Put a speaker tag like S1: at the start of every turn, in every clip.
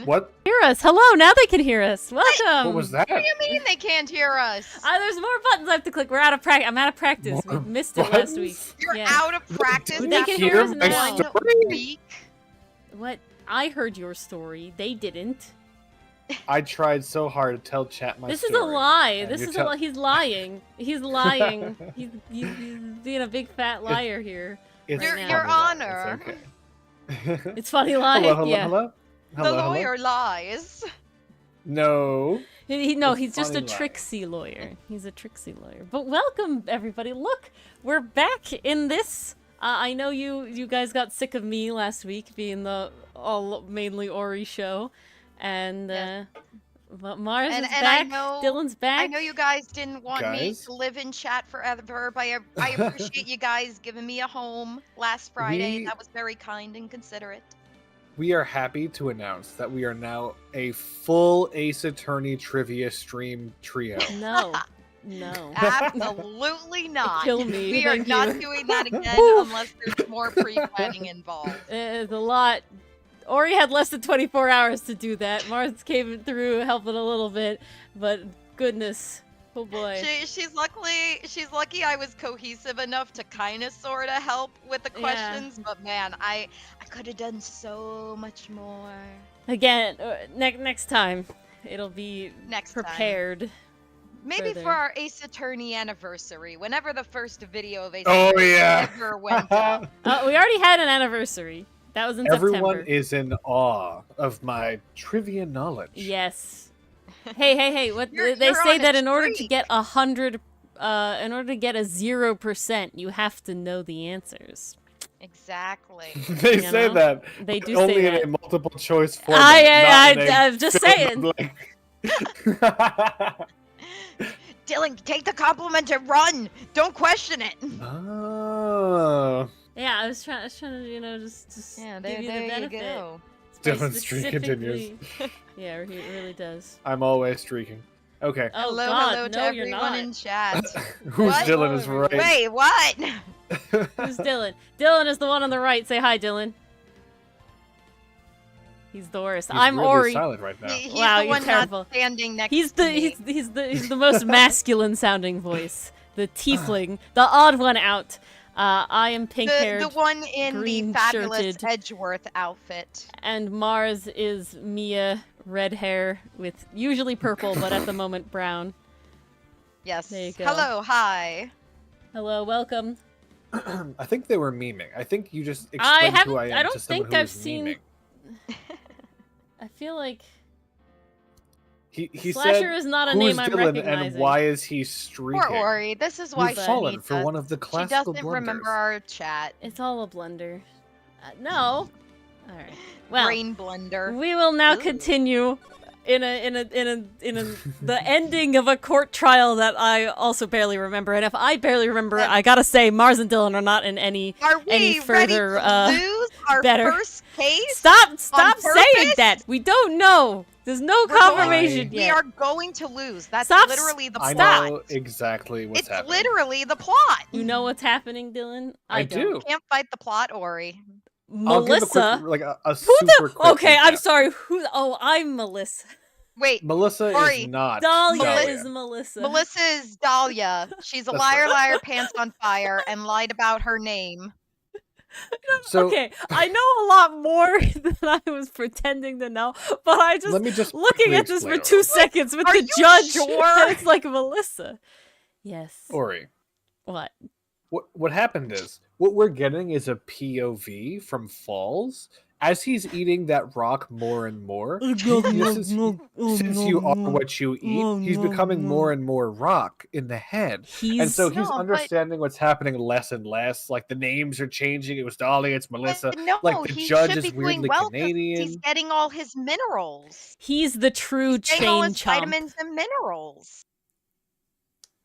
S1: What?
S2: Hear us. Hello, now they can hear us. Welcome.
S1: What was that?
S3: What do you mean they can't hear us?
S2: There's more buttons I have to click. We're out of practice. I'm out of practice. We missed it last week.
S3: You're
S2: Yeah.
S3: out of practice.
S2: They can hear us now.
S3: 1 week.
S2: What? I heard your story. They didn't.
S1: I tried so hard to tell chat my
S2: This
S1: story.
S2: is a lie.
S1: and
S2: This
S1: you're
S2: is a lie. He's lying. He's lying. he's being a big fat liar here.
S1: It's
S3: Your
S1: funny
S2: Your
S1: lie,
S3: honor.
S1: It's okay.
S2: It's funny lying.
S1: Hello, hello,
S2: yeah.
S1: hello.
S3: The
S1: Hello, hello.
S3: lawyer lies.
S1: No.
S2: No,
S1: It's
S2: he's just a
S1: funny lying.
S2: tricksy lawyer. He's a tricksy lawyer. But welcome, everybody. Look, we're back in this. I know you guys got sick of me last week being the all mainly Ori show, and but Mars is back. Dylan's back.
S3: I know you guys didn't want me
S1: Guys?
S3: to live in chat forever, but I appreciate you guys giving me a home last Friday. That was very kind and considerate.
S1: We are happy to announce that we are now a full Ace Attorney trivia stream trio.
S2: No, no.
S3: Absolutely not.
S2: Kill me.
S3: We are
S2: Thank
S3: not
S2: you.
S3: doing that again unless there's more pre-planning involved.
S2: It's a lot. Ori had less than 24 hours to do that. Mars came through, helping a little bit, but goodness, oh boy.
S3: She's lucky I was cohesive enough to kind of sort of help with the questions, but man, I could have done so much more.
S2: Again, next time, it'll be
S3: Next time.
S2: prepared.
S3: Maybe
S2: further.
S3: for our Ace Attorney anniversary, whenever the first video of Ace
S1: Oh,
S3: Attorney
S1: yeah.
S3: ever went up.
S2: We already had an anniversary. That was in
S1: Everyone
S2: September.
S1: is in awe of my trivia knowledge.
S2: Yes. Hey! What
S3: You're
S2: they say
S3: on a
S2: that in order to
S3: streak.
S2: get 100, in order to get a 0%, you have to know the answers.
S3: Exactly.
S1: They
S2: You
S1: say
S2: know?
S1: that.
S2: They do
S1: only
S2: say
S1: in
S2: that.
S1: a multiple choice format.
S2: I'm just saying.
S3: Dylan, take the compliment and run. Don't question it.
S1: Oh.
S2: Yeah, I was trying to, just
S3: Yeah,
S2: give you the
S3: there you
S2: benefit.
S3: go.
S2: By
S1: Dylan's streak continues.
S2: specifically- Yeah, it really does.
S1: I'm always streaking. Okay.
S2: Oh
S3: hello,
S2: God,
S3: hello
S2: no,
S3: to
S2: you're
S3: everyone
S2: not.
S3: in chat.
S1: Who's
S3: What?
S1: Dylan is right.
S3: Wait, what?
S2: Who's Dylan? Dylan is the one on the right. Say hi, Dylan. He's the worst.
S1: He's
S2: I'm
S1: really
S2: Ori.
S1: silent right now.
S3: He's
S2: Wow,
S3: the
S2: you're
S3: one
S2: terrible.
S3: not standing next
S2: He's
S3: to
S2: the
S3: me.
S2: he's the most masculine sounding voice. The tiefling, the odd one out. I am pink haired,
S3: the one in the
S2: green
S3: fabulous
S2: shirted.
S3: Edgeworth outfit.
S2: and Mars is Mia, red hair with usually purple, but at the moment brown.
S3: Yes.
S2: There you go.
S3: Hello, hi.
S2: Hello, welcome.
S1: I think they were memeing. I think you just explained who I am
S2: I don't
S1: to someone
S2: think
S1: who
S2: I've
S1: is
S2: seen-
S1: memeing.
S2: I feel like
S1: He
S2: Slasher
S1: said,
S2: is not a
S1: "Who's
S2: name I'm
S1: Dylan
S2: recognizing."
S1: and why is he streaking?"
S3: Poor Ori. This is why
S1: You've
S3: she
S1: fallen
S3: needs
S1: for
S3: us.
S1: one of the
S3: She
S1: classical
S3: doesn't
S1: blunders.
S3: remember our chat.
S2: It's all a blunder. No. All right. Well,
S3: Brain blunder.
S2: we will now
S3: Ooh.
S2: continue in the ending of a court trial that I also barely remember. And if I barely remember, I gotta say Mars and Dylan are not in any
S3: Are we
S2: further,
S3: ready to lose our
S2: better-
S3: first case?
S2: Stop
S3: purpose?
S2: saying that. We don't know. There's no
S3: We're going-
S2: confirmation
S3: We
S2: yet.
S3: are going to lose. That's
S2: Stop-
S3: literally the
S1: I
S3: plot.
S1: know exactly what's
S3: It's
S1: happening.
S3: literally the plot.
S2: You know what's happening, Dylan?
S1: I
S2: don't.
S1: do.
S3: You can't fight the plot, Ori.
S1: I'll give a
S2: Melissa.
S1: quick, like a
S2: Who
S1: super
S2: the?
S1: quick
S2: Okay, I'm
S1: recap.
S2: sorry. Who? Oh, I'm Melissa.
S3: Wait,
S1: Melissa
S3: Ori,
S1: is not
S2: Dahlia
S1: Dahlia.
S2: is Melissa.
S3: Melissa is Dalia. She's a
S1: That's
S3: liar,
S1: right.
S3: liar, pants on fire, and lied about her name.
S1: So
S2: Okay, I know a lot more than I was pretending to know, but I just
S1: let me just
S2: looking
S1: quickly
S2: at this for
S1: explain,
S2: 2 seconds with
S3: Are
S2: the
S3: you
S2: judge.
S3: sure?
S2: And it's like Melissa. Yes.
S1: Ori.
S2: What?
S1: What happened is what we're getting is a POV from Falls as he's eating that rock more and more. Since you are what you eat, he's becoming more and more rock in the head.
S2: He's
S1: And so he's
S3: No, but-
S1: understanding what's happening less and less. Like the names are changing. It was Dahlia, it's Melissa.
S3: But no,
S1: Like the
S3: he
S1: judge
S3: should
S1: is
S3: be doing
S1: weirdly
S3: well 'cause
S1: Canadian.
S3: he's getting all his minerals.
S2: he's the true
S3: Getting all
S2: chain
S3: his
S2: chomp.
S3: vitamins and minerals.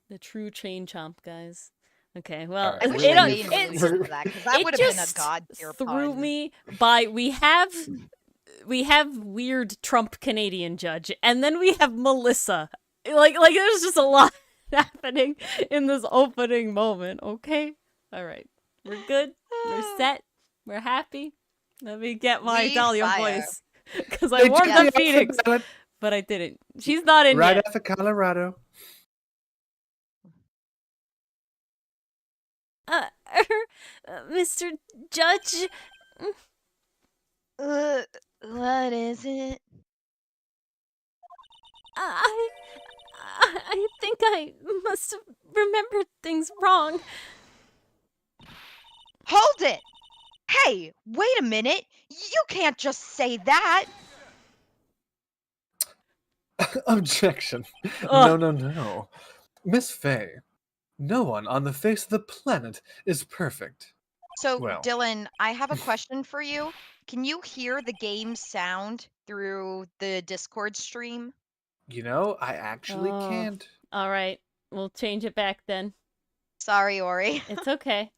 S2: The true chain chomp, guys. Okay, well,
S1: Alright,
S3: I
S1: we're
S3: wish
S2: it,
S1: gonna
S3: I
S1: be-
S3: knew
S2: it,
S3: the answer to that, 'cause that
S2: it
S3: would have been a
S2: just
S3: god tier
S2: threw
S3: pun.
S2: me by we have weird Trump Canadian judge, and then we have Melissa. Like there's just a lot happening in this opening moment. Okay, all right, we're good. We're set. We're happy. Let me get my
S3: We
S2: Dalia
S3: fire.
S2: voice. Because I warmed
S1: took me
S2: up
S1: off the
S2: Phoenix,
S1: ballot
S2: but I didn't. She's not in
S1: right
S2: yet.
S1: after Colorado.
S2: Mr. Judge,
S3: What is it?
S2: I think I must have remembered things wrong.
S3: Hold it! Hey, wait a minute! You can't just say that!
S1: Objection.
S2: Ugh.
S1: No. Miss Faye, no one on the face of the planet is perfect.
S3: So,
S1: Well.
S3: Dylan, I have a question for you. Can you hear the game sound through the Discord stream?
S1: You know, I actually
S2: Oh.
S1: can't.
S2: All right, we'll change it back then.
S3: Sorry, Ori.
S2: It's okay.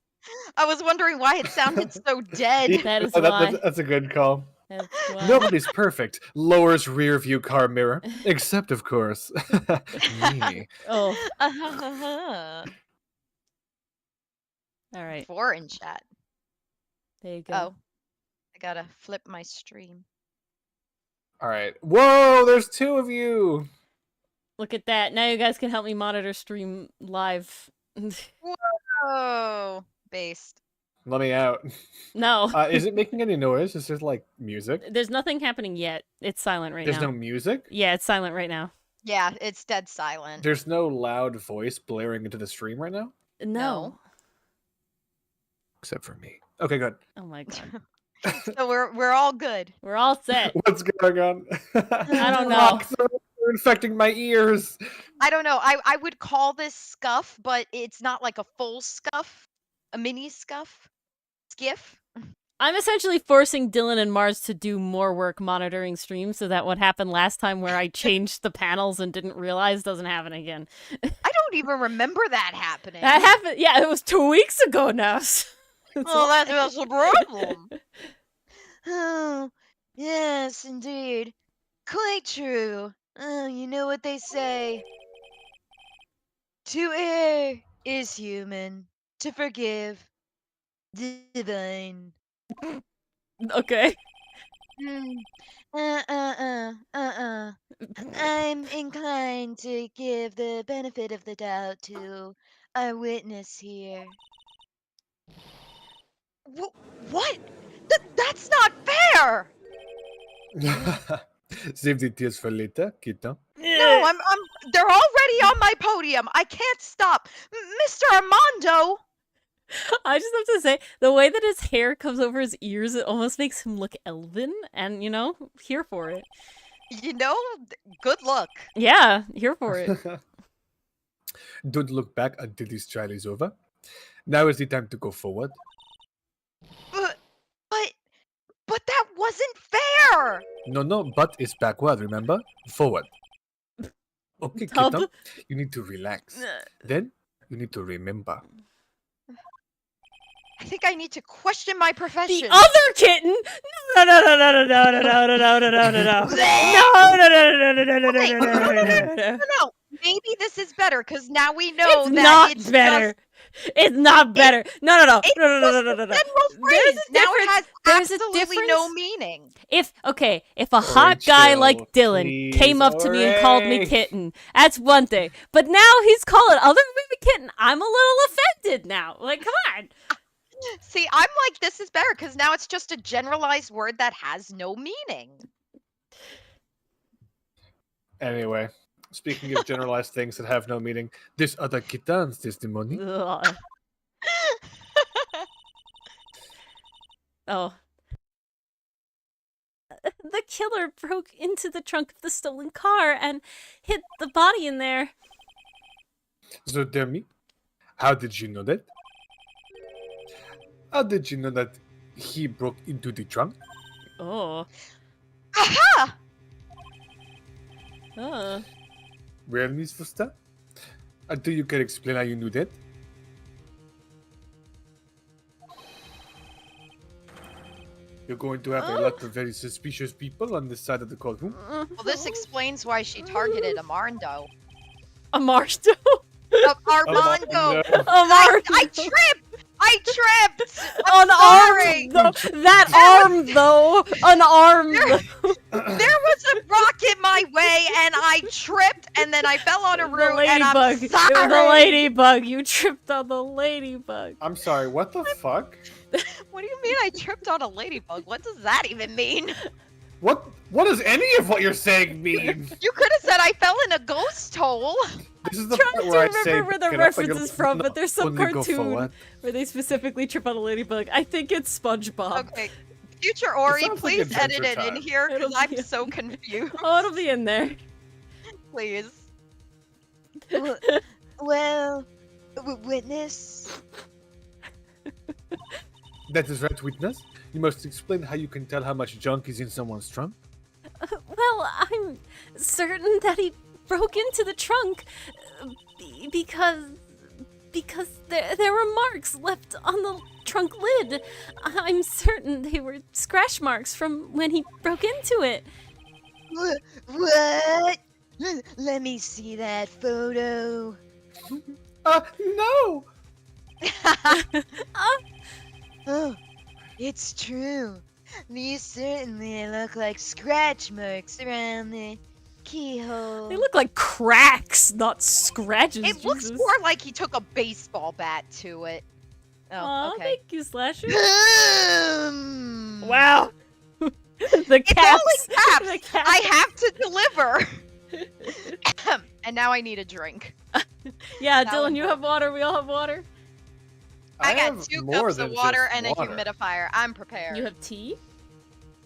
S3: I was wondering why it sounded so dead.
S1: Yeah,
S2: That is why.
S1: that's a good call.
S2: That's why.
S1: Nobody's perfect. Lowers rear view car mirror. Except, of course, me.
S2: Oh,
S3: Uh-huh.
S2: all right.
S3: 4 in chat.
S2: There you go.
S3: Oh, I gotta flip my stream.
S1: All right. Whoa, there's 2 of you.
S2: Look at that. Now you guys can help me monitor stream live.
S3: Oh, based.
S1: Let me out.
S2: No.
S1: Is it making any noise? Is there like music?
S2: There's nothing happening yet. It's silent right
S1: There's
S2: now.
S1: no music?
S2: Yeah, it's silent right now.
S3: Yeah, it's dead silent.
S1: There's no loud voice blaring into the stream right now?
S2: No.
S1: Except for me. Okay, good.
S2: Oh my god.
S3: So we're all good.
S2: We're all set.
S1: What's going on?
S2: I don't know.
S1: Rocks are infecting my ears.
S3: I don't know. I would call this scuff, but it's not like a full scuff. A mini scuff. Skiff.
S2: I'm essentially forcing Dylan and Mars to do more work monitoring streams so that what happened last time where I changed the panels and didn't realize doesn't happen again.
S3: I don't even remember that happening.
S2: That happened. Yeah, it was 2 weeks ago now.
S3: Well, that's the problem. Oh, yes, indeed. Quite true. Oh, you know what they say. To err is human. To forgive, divine.
S2: Okay.
S3: I'm inclined to give the benefit of the doubt to our witness here. What? That's not fair!
S1: Save the tears for later, Kita.
S3: No, they're already on my podium. I can't stop. Mr. Armando!
S2: I just have to say, the way that his hair comes over his ears, it almost makes him look elven, and, you know, here for it.
S3: You know, good luck.
S2: Yeah, here for it.
S1: Don't look back until this trial is over. Now is the time to go forward.
S3: But that wasn't fair!
S1: No, but it's backward, remember? Forward. Okay,
S2: Tub.
S1: Kita, you need to relax. Then, you need to remember.
S3: I think I need to question my profession.
S2: The other kitten? No.
S3: No, maybe this is better because now we know
S2: It's
S3: that
S2: not
S3: it's
S2: better.
S3: Just,
S2: It's not better. No.
S3: it's just a general phrase. Now it has
S2: There's a
S3: absolutely no
S2: difference.
S3: meaning.
S2: If a hot guy
S1: chill,
S2: like Dylan
S1: please,
S2: came up to me and called me
S1: Ori.
S2: kitten, that's one thing. But now he's calling other women kitten. I'm a little offended now. Like, come on.
S3: See, I'm like, this is better because now it's just a generalized word that has no meaning.
S1: Anyway, speaking of generalized things that have no meaning, this other Kitan's testimony.
S2: Ugh. Oh. The killer broke into the trunk of the stolen car and hid the body in there.
S1: So tell me, how did you know that? How did you know that he broke into the trunk?
S2: Oh.
S3: Aha!
S1: Well, Miss Foster, until you can explain how you knew that. You're going to have a lot of very suspicious people on this side of the courtroom.
S3: Well, this explains why she targeted Armando.
S2: Amarsto.
S3: Armando!
S2: Amarsto.
S3: I tripped! I tripped!
S2: Unarmed, though. That arm, though. Unarmed.
S3: There was a rock in my way, and I tripped, and then I fell on a
S2: The
S3: root, and I'm
S2: ladybug.
S3: sorry!
S2: It was a ladybug. You tripped on the ladybug.
S1: I'm sorry, what the fuck?
S3: What do you mean I tripped on a ladybug? What does that even mean?
S1: What does any of what you're saying mean?
S3: You could have said I fell in a ghost hole.
S1: This is the
S2: Trying
S1: part
S2: to
S1: where I say
S2: remember where the
S1: "Pick it up like
S2: reference
S1: a-
S2: is from,
S1: no,
S2: but there's some
S1: only go
S2: cartoon
S1: forward."
S2: where they specifically trip on a ladybug. I think it's SpongeBob.
S3: Okay. Future Ori,
S1: sounds like
S3: please edit
S1: Adventure
S3: it in
S1: Time.
S3: here, because
S2: It'll
S3: I'm
S2: be-
S3: so confused.
S2: Oh, it'll be in there.
S3: Please. Well, witness.
S1: That is right, witness. You must explain how you can tell how much junk is in someone's trunk.
S2: Well, I'm certain that he broke into the trunk because there were marks left on the trunk lid. I'm certain they were scratch marks from when he broke into it.
S3: What? Let me see that photo.
S1: No!
S3: Oh, it's true. These certainly look like scratch marks around the keyhole.
S2: They look like cracks, not scratches.
S3: It looks
S2: Jesus.
S3: more like he took a baseball bat to it. Oh,
S2: Aw,
S3: okay.
S2: thank you, Slasher.
S3: Wow.
S2: Wow. The
S3: It's
S2: caps.
S3: only caps.
S2: The caps.
S3: I have to deliver. And now I need a drink.
S2: Yeah,
S3: That
S2: Dylan,
S3: one
S2: you
S3: worked.
S2: have water. We all have water.
S3: I got
S1: have
S3: 2
S1: more
S3: cups
S1: than
S3: of water
S1: just
S3: and a
S1: water.
S3: humidifier. I'm prepared.
S2: You have tea.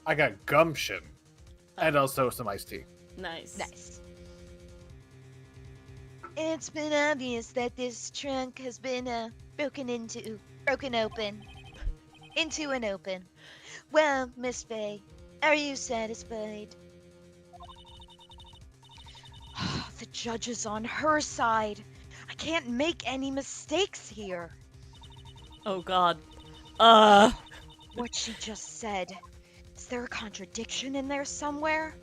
S1: I got gumption. And also some iced tea.
S2: Nice.
S3: Nice. It's been obvious that this trunk has been broken open. Into and open. Well, Miss Faye, are you satisfied? The judge is on her side. I can't make any mistakes here.
S2: Oh God.
S3: What she just said. Is there a contradiction in there somewhere?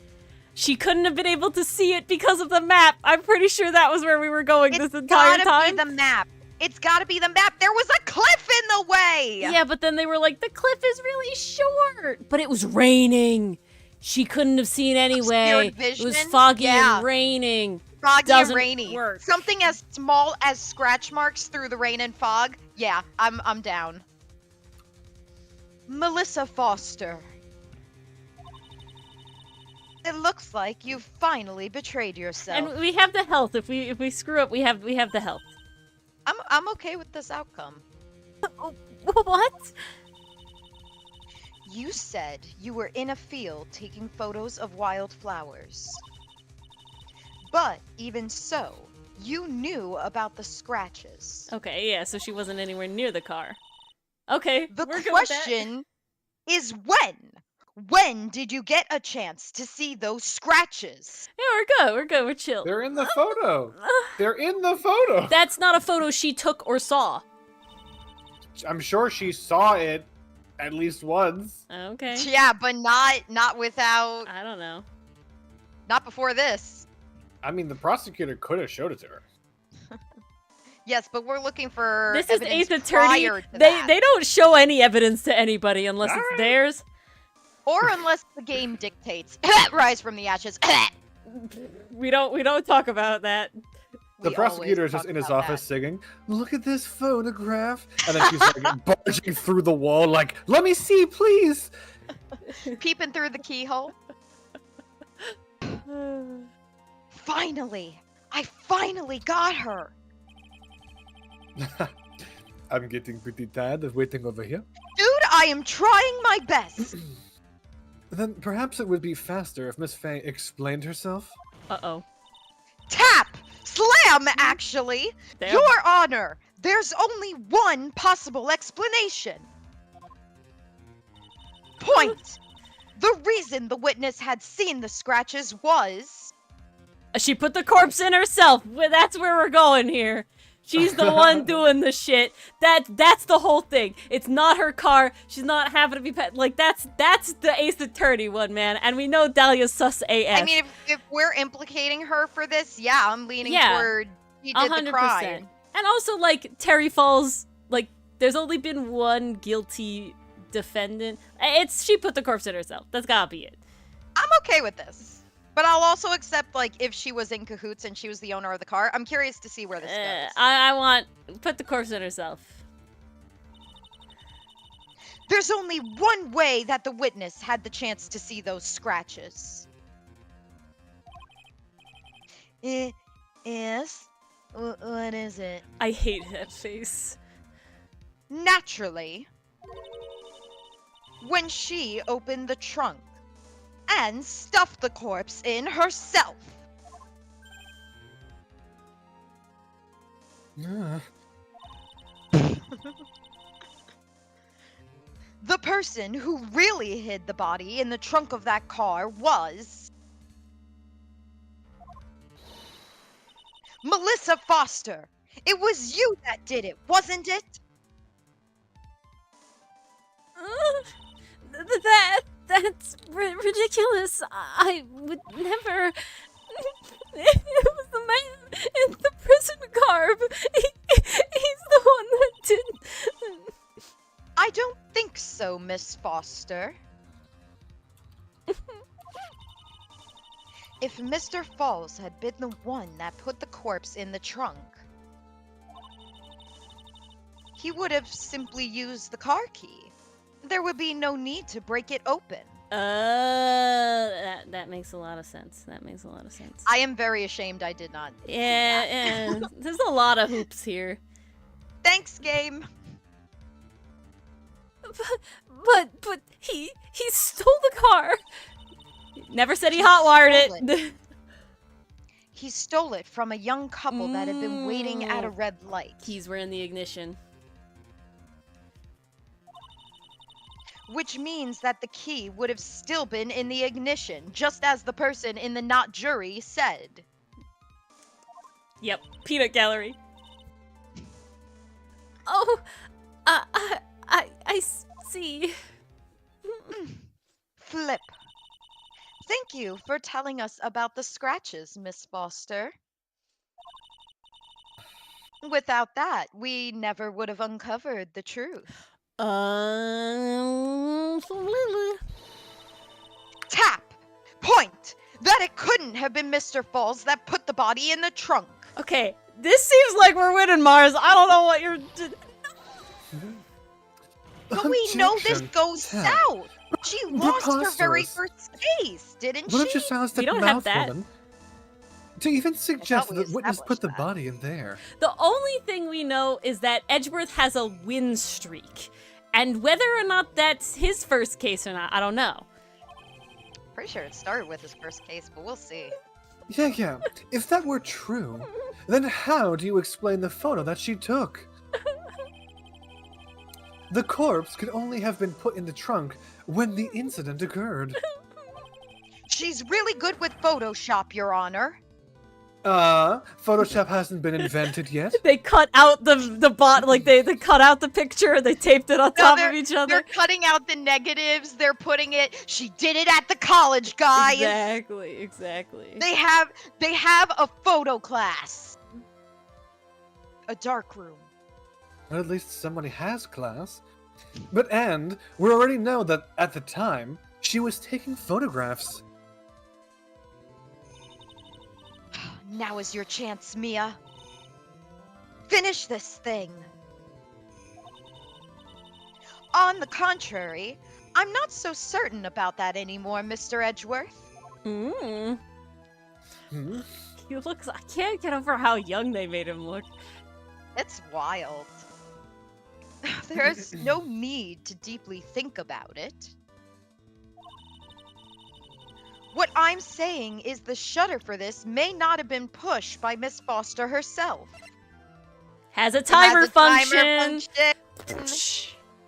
S2: She couldn't have been able to see it because of the map. I'm pretty sure that was where we were going this entire
S3: gotta
S2: time.
S3: be the map. It's gotta be the map. There was a cliff in the way.
S2: Yeah, but then they were like, the cliff is really short. But it was raining. She couldn't have seen anyway.
S3: Obscured
S2: It was
S3: vision?
S2: foggy
S3: Yeah.
S2: and raining.
S3: Foggy
S2: Doesn't
S3: and rainy.
S2: work.
S3: Something as small as scratch marks through the rain and fog. Yeah, I'm down. Melissa Foster. It looks like you've finally betrayed yourself.
S2: And we have the health. If we screw up, we have the health.
S3: I'm okay with this outcome.
S2: What?
S3: You said you were in a field taking photos of wildflowers. But even so, you knew about the scratches.
S2: Okay, yeah, so she wasn't anywhere near the car. Okay,
S3: The
S2: we're good with that.
S3: question is when? When did you get a chance to see those scratches?
S2: Yeah, we're good, we're chill.
S1: They're in the photo. They're in the photo.
S2: That's not a photo she took or saw.
S1: I'm sure she saw it at least once.
S2: Okay.
S3: Yeah, but not without,
S2: I don't know.
S3: not before this.
S1: I mean, the prosecutor could have showed it to her.
S3: Yes, but we're looking for
S2: This is
S3: evidence
S2: Eighth Attorney.
S3: prior to
S2: They
S3: that.
S2: they don't show any evidence to anybody unless it's
S1: Alright.
S2: theirs.
S3: Or unless the game dictates. Rise from the ashes.
S2: We don't talk about that.
S1: The
S3: We
S1: prosecutor
S3: always
S1: is just
S3: talk
S1: in his
S3: about
S1: office singing, "Look at this photograph," and then she's like barging through the wall, like, "Let me see, please."
S3: that. Peeping through the keyhole. Finally! I finally got her!
S1: I'm getting pretty tired of waiting over here.
S3: Dude, I am trying my best!
S1: Then perhaps it would be faster if Miss Faye explained herself.
S2: Uh-oh.
S3: Tap! Slam, actually!
S2: Damn.
S3: Your Honor, there's only one possible explanation. Point. The reason the witness had seen the scratches was...
S2: She put the corpse in herself. That's where we're going here. She's the one doing the shit. That's the whole thing. It's not her car. She's not having to be pet. Like that's the Ace Attorney one, man. And we know Dalia's sus AF.
S3: I mean, if we're implicating her for this, yeah, I'm leaning
S2: Yeah,
S3: toward he did the
S2: 100%.
S3: crime.
S2: And also like Terry Falls like There's only been one guilty defendant. She put the corpse in herself. That's gotta be it.
S4: I'm okay with this. But I'll also accept, like, if she was in cahoots and she was the owner of the car. I'm curious to see where this goes.
S2: I want put the corpse in herself.
S4: There's only one way that the witness had the chance to see those scratches.
S3: Yes? What is it?
S2: I hate that face.
S4: Naturally, when she opened the trunk and stuffed the corpse in herself. The person who really hid the body in the trunk of that car was Melissa Foster. It was you that did it, wasn't it?
S2: That's ridiculous. I would never. It was the man in the prison garb. He's the one that did.
S4: I don't think so, Miss Foster. If Mr. Falls had been the one that put the corpse in the trunk, he would have simply used the car key. There would be no need to break it open.
S2: That makes a lot of sense. That makes a lot of sense.
S4: I am very ashamed I did not.
S2: Yeah, there's a lot of hoops here.
S4: Thanks, game.
S2: But he stole the car. Never said he hotwired it.
S4: He stole it from a young couple that had been waiting at a red light.
S2: Keys were in the ignition.
S4: Which means that the key would have still been in the ignition, just as the person in the not jury said.
S2: Yep, peanut gallery. Oh, I see.
S4: Flip. Thank you for telling us about the scratches, Miss Foster. Without that, we never would have uncovered the truth. Tap! Point! That it couldn't have been Mr. Falls that put the body in the trunk.
S2: Okay, this seems like we're winning, Mars. I don't know what you're...
S4: But we know this
S1: Objection.
S4: goes
S1: Tap.
S4: south. She lost her very
S1: Preposterous.
S4: first case, didn't
S1: What
S4: she?
S1: a dishonest
S2: We don't have
S1: mouth
S2: that.
S1: woman. To even suggest
S4: we
S1: that the witness put the
S4: established that.
S1: body in there.
S2: The only thing we know is that Edgeworth has a win streak. And whether or not that's his first case or not, I don't know.
S4: Pretty sure it started with his first case, but we'll see.
S1: Yeah. If that were true, then how do you explain the photo that she took? The corpse could only have been put in the trunk when the incident occurred.
S4: She's really good with Photoshop, Your Honor.
S1: Photoshop hasn't been invented yet.
S2: They cut out the bot, like they cut out the picture and they taped it on top of each other.
S4: They're cutting out the negatives. They're putting it. She did it at the college, guys.
S2: Exactly.
S4: They have a photo class. A dark room.
S1: Well, at least somebody has class. And we already know that at the time, she was taking photographs.
S4: Now is your chance, Mia. Finish this thing. On the contrary, I'm not so certain about that anymore, Mr. Edgeworth.
S1: Hmm?
S2: He looks... I can't get over how young they made him look.
S4: It's wild. There's no need to deeply think about it. What I'm saying is the shutter for this may not have been pushed by Miss Foster herself.
S2: Has a timer
S4: It has a
S2: function.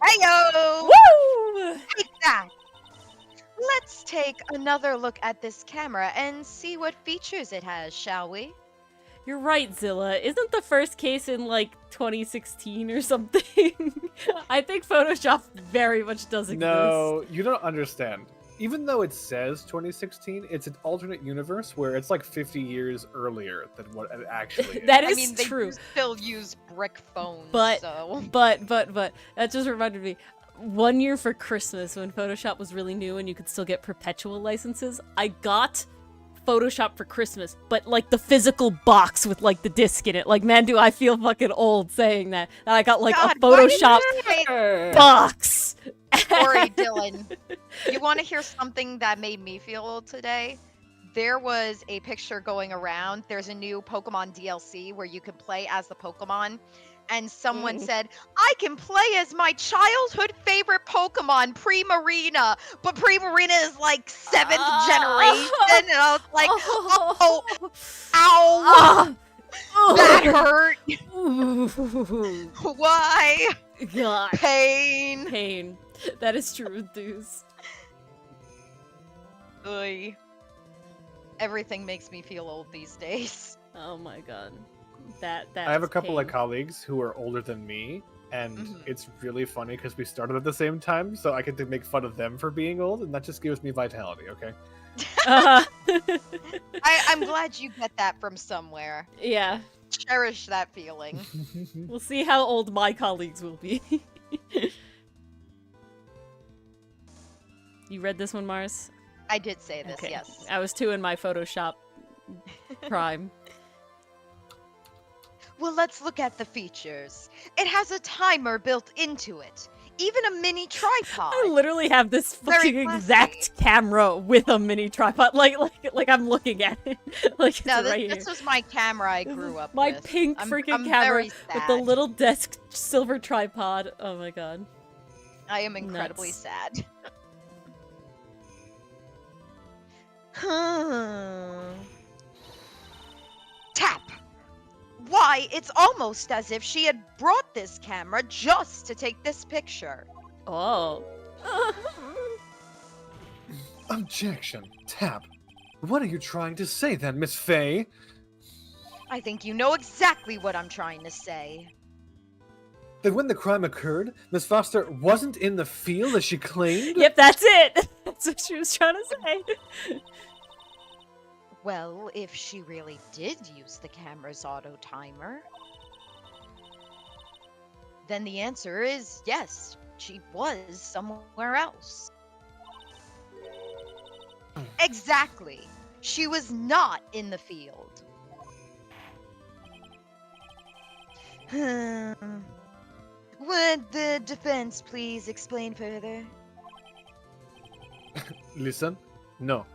S4: Heyo!
S2: Woo!
S4: Take that! Let's take another look at this camera and see what features it has, shall we?
S2: You're right, Zilla. Isn't the first case in, like, 2016 or something? I think Photoshop very much does exist.
S1: No, you don't understand. even though it says 2016, it's an alternate universe where it's like 50 years earlier than what it actually is.
S2: That
S4: I
S2: is
S4: mean,
S2: true.
S4: they do still use brick phones,
S2: But
S4: so...
S2: but that just reminded me. One year for Christmas, when Photoshop was really new and you could still get perpetual licenses, I got Photoshop for Christmas, but like the physical box with like the disc in it. Like, man, do I feel fucking old saying that. And I got like
S4: God,
S2: a
S4: why did
S2: Photoshop
S4: I-
S2: box.
S4: Sorry, Dylan. You want to hear something that made me feel old today? There was a picture going around. There's a new Pokemon DLC where you can play as the Pokemon. And someone said, I can play as my childhood favorite Pokemon, Primarina. But Primarina is like 7th generation. And I was like, oh, ow. That hurt. Why?
S2: God.
S4: Pain.
S2: Pain. That is true, Enthuse.
S4: Oy. Everything makes me feel old these days.
S2: Oh my god. That
S1: I have a
S2: is
S1: couple of
S2: pain.
S1: colleagues who are older than me, and
S4: Mhm.
S1: it's really funny because we started at the same time, so I get to make fun of them for being old, and that just gives me vitality, okay?
S4: I'm glad you get that from somewhere.
S2: Yeah.
S4: Cherish that feeling.
S2: We'll see how old my colleagues will be. You read this one, Mars?
S4: I did say this,
S2: Okay.
S4: yes.
S2: I was 2 in my Photoshop prime.
S4: Well, let's look at the features. It has a timer built into it. Even a mini tripod.
S2: I literally have this
S4: Very
S2: fucking
S4: classy.
S2: exact camera with a mini tripod. Like I'm looking at it. Like it's
S4: No,
S2: right
S4: this
S2: here.
S4: was my camera I
S2: This
S4: grew
S2: is
S4: up
S2: my
S4: with.
S2: pink
S4: I'm
S2: freaking camera
S4: very
S2: with the
S4: sad.
S2: little desk silver tripod. Oh my god.
S4: I am incredibly
S2: Nuts.
S4: sad. Tap! Why, it's almost as if she had brought this camera just to take this picture.
S2: Oh.
S1: Objection. Tap. What are you trying to say then, Miss Faye?
S4: I think you know exactly what I'm trying to say.
S1: That when the crime occurred, Miss Foster wasn't in the field as she claimed?
S2: Yep, that's it. That's what she was trying to say.
S4: Well, if she really did use the camera's auto timer, then the answer is yes, she was somewhere else. Exactly. She was not in the field. Would the defense please explain further?
S1: Listen, no.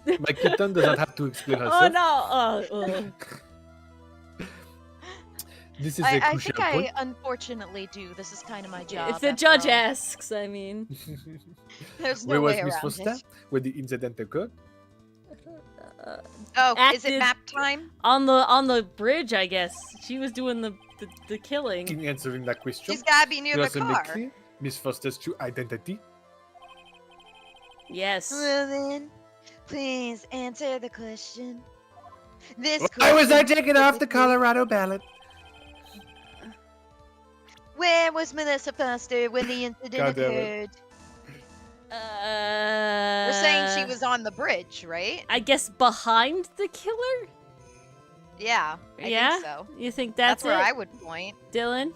S1: My kitten does not have to explain herself.
S2: Oh no.
S1: This is
S4: I
S1: a
S4: think
S1: crucial
S4: I
S1: point.
S4: unfortunately do. This is kind of my job.
S2: If the
S4: after
S2: judge
S4: all.
S2: asks, I mean.
S4: There's
S1: Where
S4: no
S1: was
S4: way
S1: Miss
S4: around
S1: Foster
S4: it.
S1: when the incident occurred?
S4: Oh, is
S2: Acted-
S4: it map time?
S2: On the bridge, I guess. She was doing the killing.
S1: In answering that question,
S4: She's gotta be near
S1: does
S4: the
S1: it make
S4: car.
S1: clear Miss Foster's true identity?
S2: Yes.
S3: Well then, please answer the question. This
S1: Why was I
S3: question
S1: taken off the
S3: specifically,
S1: Colorado ballot?
S3: Where was Melissa Foster when the incident
S1: God damn it.
S3: occurred?
S4: We're saying she was on the bridge, right?
S2: I guess behind the killer?
S4: Yeah, I
S2: Yeah?
S4: think so.
S2: You think
S4: That's
S2: that's,
S4: where
S2: it,
S4: I would point.
S2: Dylan?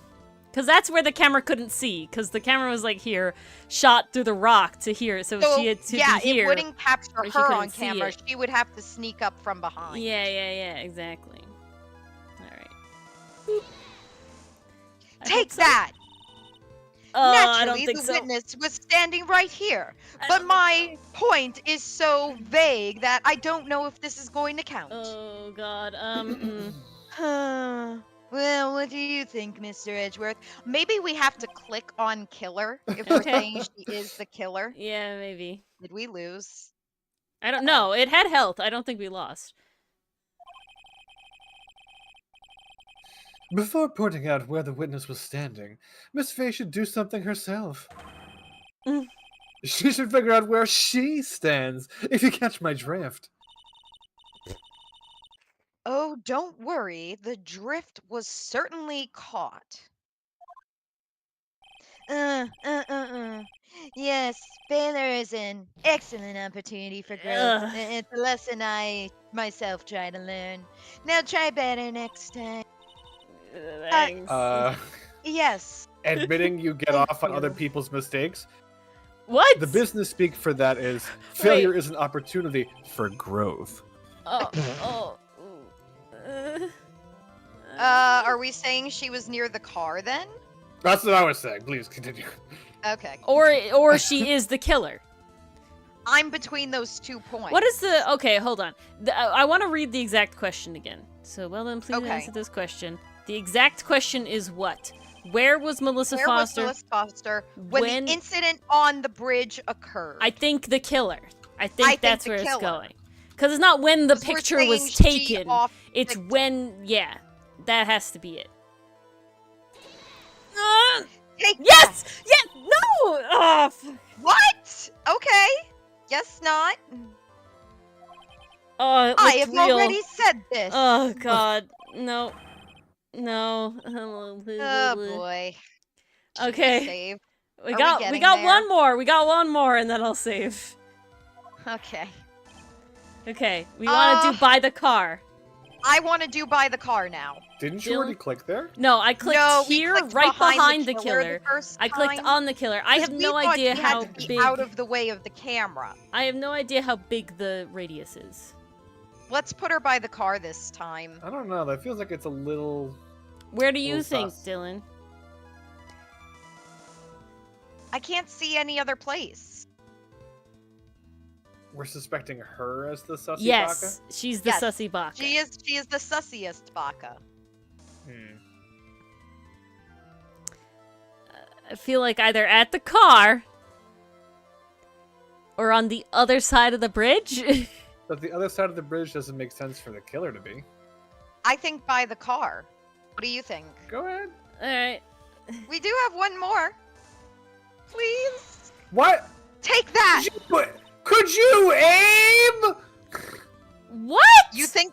S2: Because that's where the camera couldn't see. Because the camera was like here, shot through the rock to here. So,
S4: So,
S2: she had to
S4: yeah,
S2: be here.
S4: it wouldn't capture
S2: where she
S4: her
S2: couldn't
S4: on
S2: see
S4: camera.
S2: it.
S4: She would have to sneak up from behind.
S2: Yeah, exactly. Alright.
S4: Take that!
S2: I
S4: Naturally,
S2: don't think
S4: the
S2: so.
S4: witness was standing right here.
S2: I
S4: But
S2: don't
S4: my point is so vague that I don't know if this is going to count.
S2: Oh god,
S3: Huh. Well, what do you think, Mr. Edgeworth?
S4: Maybe we have to click on killer if we're
S2: Okay.
S4: saying she is the killer.
S2: Yeah, maybe.
S4: Did we lose?
S2: I don't know. It had health. I don't think we lost.
S1: Before pointing out where the witness was standing, Miss Faye should do something herself.
S2: Mm.
S1: She should figure out where she stands, if you catch my drift.
S4: Oh, don't worry. The drift was certainly caught.
S3: Yes, failure is an excellent opportunity for growth.
S2: Ugh.
S3: It's a lesson I myself try to learn. Now try better next time.
S2: Thanks.
S3: Yes.
S1: Admitting you get
S3: Thank
S1: off on other
S3: you.
S1: people's mistakes.
S2: What?
S1: The business speak for that is failure is an opportunity for growth.
S2: Oh.
S4: Are we saying she was near the car then?
S1: That's what I was saying. Please continue.
S4: Okay.
S2: Or she is the killer.
S4: I'm between those 2 points.
S2: What is the... Okay, hold on. I want to read the exact question again. So, well then, please
S4: Okay.
S2: answer this question. The exact question is what? Where was Melissa
S4: Where
S2: Foster?
S4: was Melissa Foster when the incident on the bridge occurred?
S2: I think the killer. I think that's
S4: the
S2: where it's
S4: killer.
S2: going. Because it's not when the
S4: 'Cause we're
S2: picture was
S4: saying she
S2: taken.
S4: off
S2: It's
S4: victim.
S2: when... Yeah. That has to be it.
S4: Take
S2: Yes!
S4: that.
S2: Yes! No! Oh,
S4: What? Okay. Guess not.
S2: oh it
S4: I
S2: looked
S4: have
S2: real.
S4: already said this.
S2: Oh, God. No. No.
S4: Oh boy. Should we
S2: Okay.
S4: save?
S2: We
S4: Are we
S2: got
S4: getting
S2: got
S4: there?
S2: one more. We got one more, and then I'll save.
S4: Okay.
S2: Okay. We want to do buy the car.
S4: I want to do by the car now.
S1: Didn't you
S2: Dylan?
S1: already click there?
S2: No, I clicked
S4: No, we
S2: here,
S4: clicked
S2: right behind
S4: the
S2: the killer.
S4: the first
S2: I clicked
S4: time,
S2: on the killer. I
S4: 'cause
S2: have
S4: we
S2: no
S4: thought
S2: idea
S4: you had
S2: how
S4: to be
S2: big.
S4: out of the way of the camera.
S2: I have no idea how big the radius is.
S4: Let's put her by the car this time.
S1: I don't know. That feels like it's a little.
S2: Where do you
S1: Little
S2: think,
S1: sus.
S2: Dylan?
S4: I can't see any other place.
S1: We're suspecting her as the sussy
S2: Yes, she's the
S4: Yes,
S2: sussy baka.
S4: She is the sussiest baka.
S1: Baka?
S2: I feel like either at the car or on the other side of the bridge.
S1: But the other side of the bridge doesn't make sense for the killer to be.
S4: I think by the car. What do you think?
S1: Go ahead.
S2: All right.
S4: We do have one more. Please
S1: What?
S4: take that.
S1: Could you aim?
S2: What?
S4: You think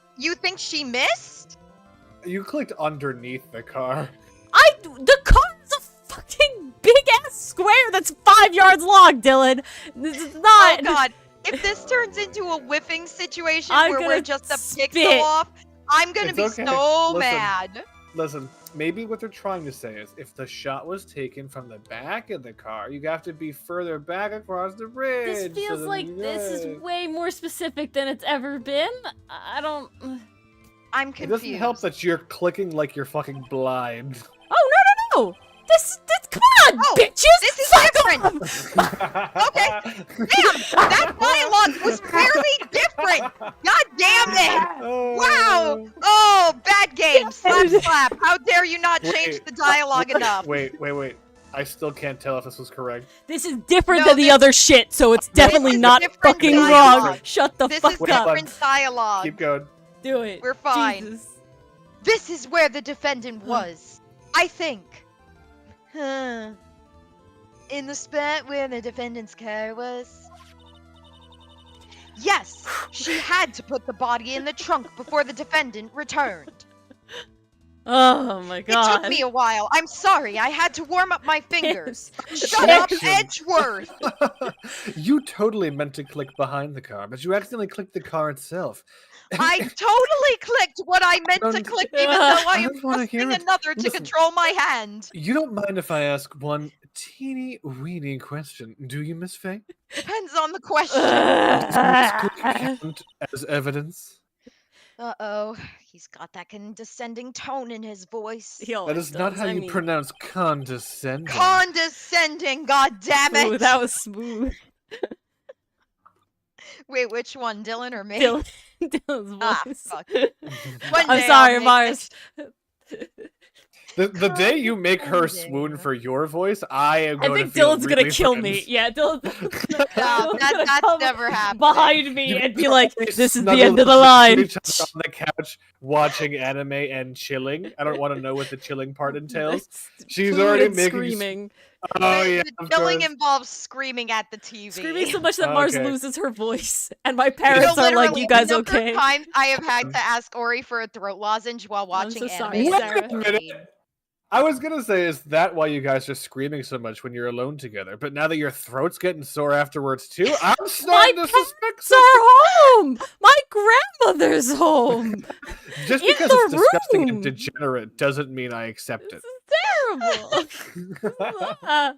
S4: she missed?
S1: You clicked underneath the car.
S2: The car is a fucking big ass square that's 5 yards long, Dylan. This is not.
S4: Oh God! If this turns into a whiffing situation
S2: I'm
S4: where
S2: gonna
S4: we're just a
S2: spit.
S4: pixel off, I'm gonna
S1: It's
S4: be
S1: okay.
S4: so
S1: Listen.
S4: mad.
S1: Listen, maybe what they're trying to say is if the shot was taken from the back of the car, you have to be further back across the bridge.
S2: This
S1: so
S2: feels
S1: then
S2: like
S1: you're
S2: this
S1: good.
S2: is way more specific than it's ever been. I don't.
S4: I'm
S1: It
S4: confused.
S1: doesn't help that you're clicking like you're fucking blind.
S2: Oh no! This come on,
S4: Oh,
S2: bitches!
S4: this is
S2: Fuck
S4: different.
S2: off!
S4: Okay. Damn, that dialogue was fairly different. God damn it! Wow! Oh, bad game. Slap, slap. How dare you not change
S1: Wait.
S4: the dialogue enough?
S1: Wait. I still can't tell if this was correct.
S2: This is different
S4: No,
S2: than the
S4: this-
S2: other shit, so it's definitely
S4: is
S2: not
S4: different
S2: fucking
S4: dialogue.
S2: wrong. Shut the
S4: This
S2: fuck
S4: is
S1: Wait,
S2: up.
S4: different dialogue.
S1: Keep going.
S2: Do it.
S4: We're fine.
S2: Jesus.
S3: This is where the defendant was, I think. Huh. In the spot where the defendant's car was? Yes, she had to put the body in the trunk before the defendant returned.
S2: Oh my god.
S4: It took me a while. I'm sorry. I had to warm up my fingers. Shut
S2: Yes.
S4: up, Edgeworth.
S1: You totally meant to click behind the car, but you accidentally clicked the car itself.
S4: I totally clicked what I meant to
S1: Don't-
S4: click, even though I
S1: I
S4: am
S1: don't wanna hear
S4: pressing
S1: it.
S4: another to
S1: Listen.
S4: control my hand.
S1: You don't mind if I ask one teeny weeny question, do you, Miss Faye?
S4: Depends on the question.
S1: Does this click count as evidence?
S3: Uh-oh, he's got that condescending tone in his voice.
S2: He
S1: That
S2: always
S1: is not
S2: does,
S1: how
S2: I
S1: you
S2: mean-
S1: pronounce condescending.
S4: Condescending, god damn it.
S2: Ooh, that was smooth.
S4: Wait, which one, Dylan or me?
S2: Dylan's
S4: Ah,
S2: voice.
S4: fuck. One
S2: I'm
S4: day
S2: sorry,
S4: I'll make
S2: Mars.
S4: it.
S1: The day you make her
S3: Condescending.
S1: swoon for your voice, I am
S2: I
S1: going
S2: think
S1: to feel
S2: Dylan's gonna
S1: really
S2: kill me.
S1: threatened.
S2: Yeah, Dylan's
S4: No,
S2: gonna
S4: that's
S2: come
S4: never happened.
S2: behind me
S1: You
S2: and be
S1: guys
S2: like,
S1: always
S2: "This is the
S1: snuggle
S2: end of the
S1: next to
S2: line."
S1: each other on the couch watching anime and chilling. I don't want to know what the chilling part entails. She's
S2: Food
S1: already
S2: and
S1: making
S2: screaming,
S1: Oh yeah,
S4: The
S1: of
S4: killing
S1: course.
S4: involves screaming at the TV.
S2: screaming so much that Mars
S1: Okay.
S2: loses her voice, and my
S4: So
S2: parents are like,
S4: literally,
S2: "You guys
S4: the number
S2: okay?"
S4: of times I have had to ask Ori for a throat lozenge while watching
S2: so
S4: anime.
S2: sorry,
S4: is
S2: Sarah.
S1: Wait a minute.
S4: insane.
S1: I was gonna say, is that why you guys are screaming so much when you're alone together? But now that your throat's getting sore afterwards too, I'm starting to suspect
S2: Pets are home. My grandmother's home.
S1: Just
S2: in
S1: because
S2: the
S1: it's disgusting
S2: room.
S1: and degenerate doesn't mean I accept
S2: This
S1: it.
S2: is terrible.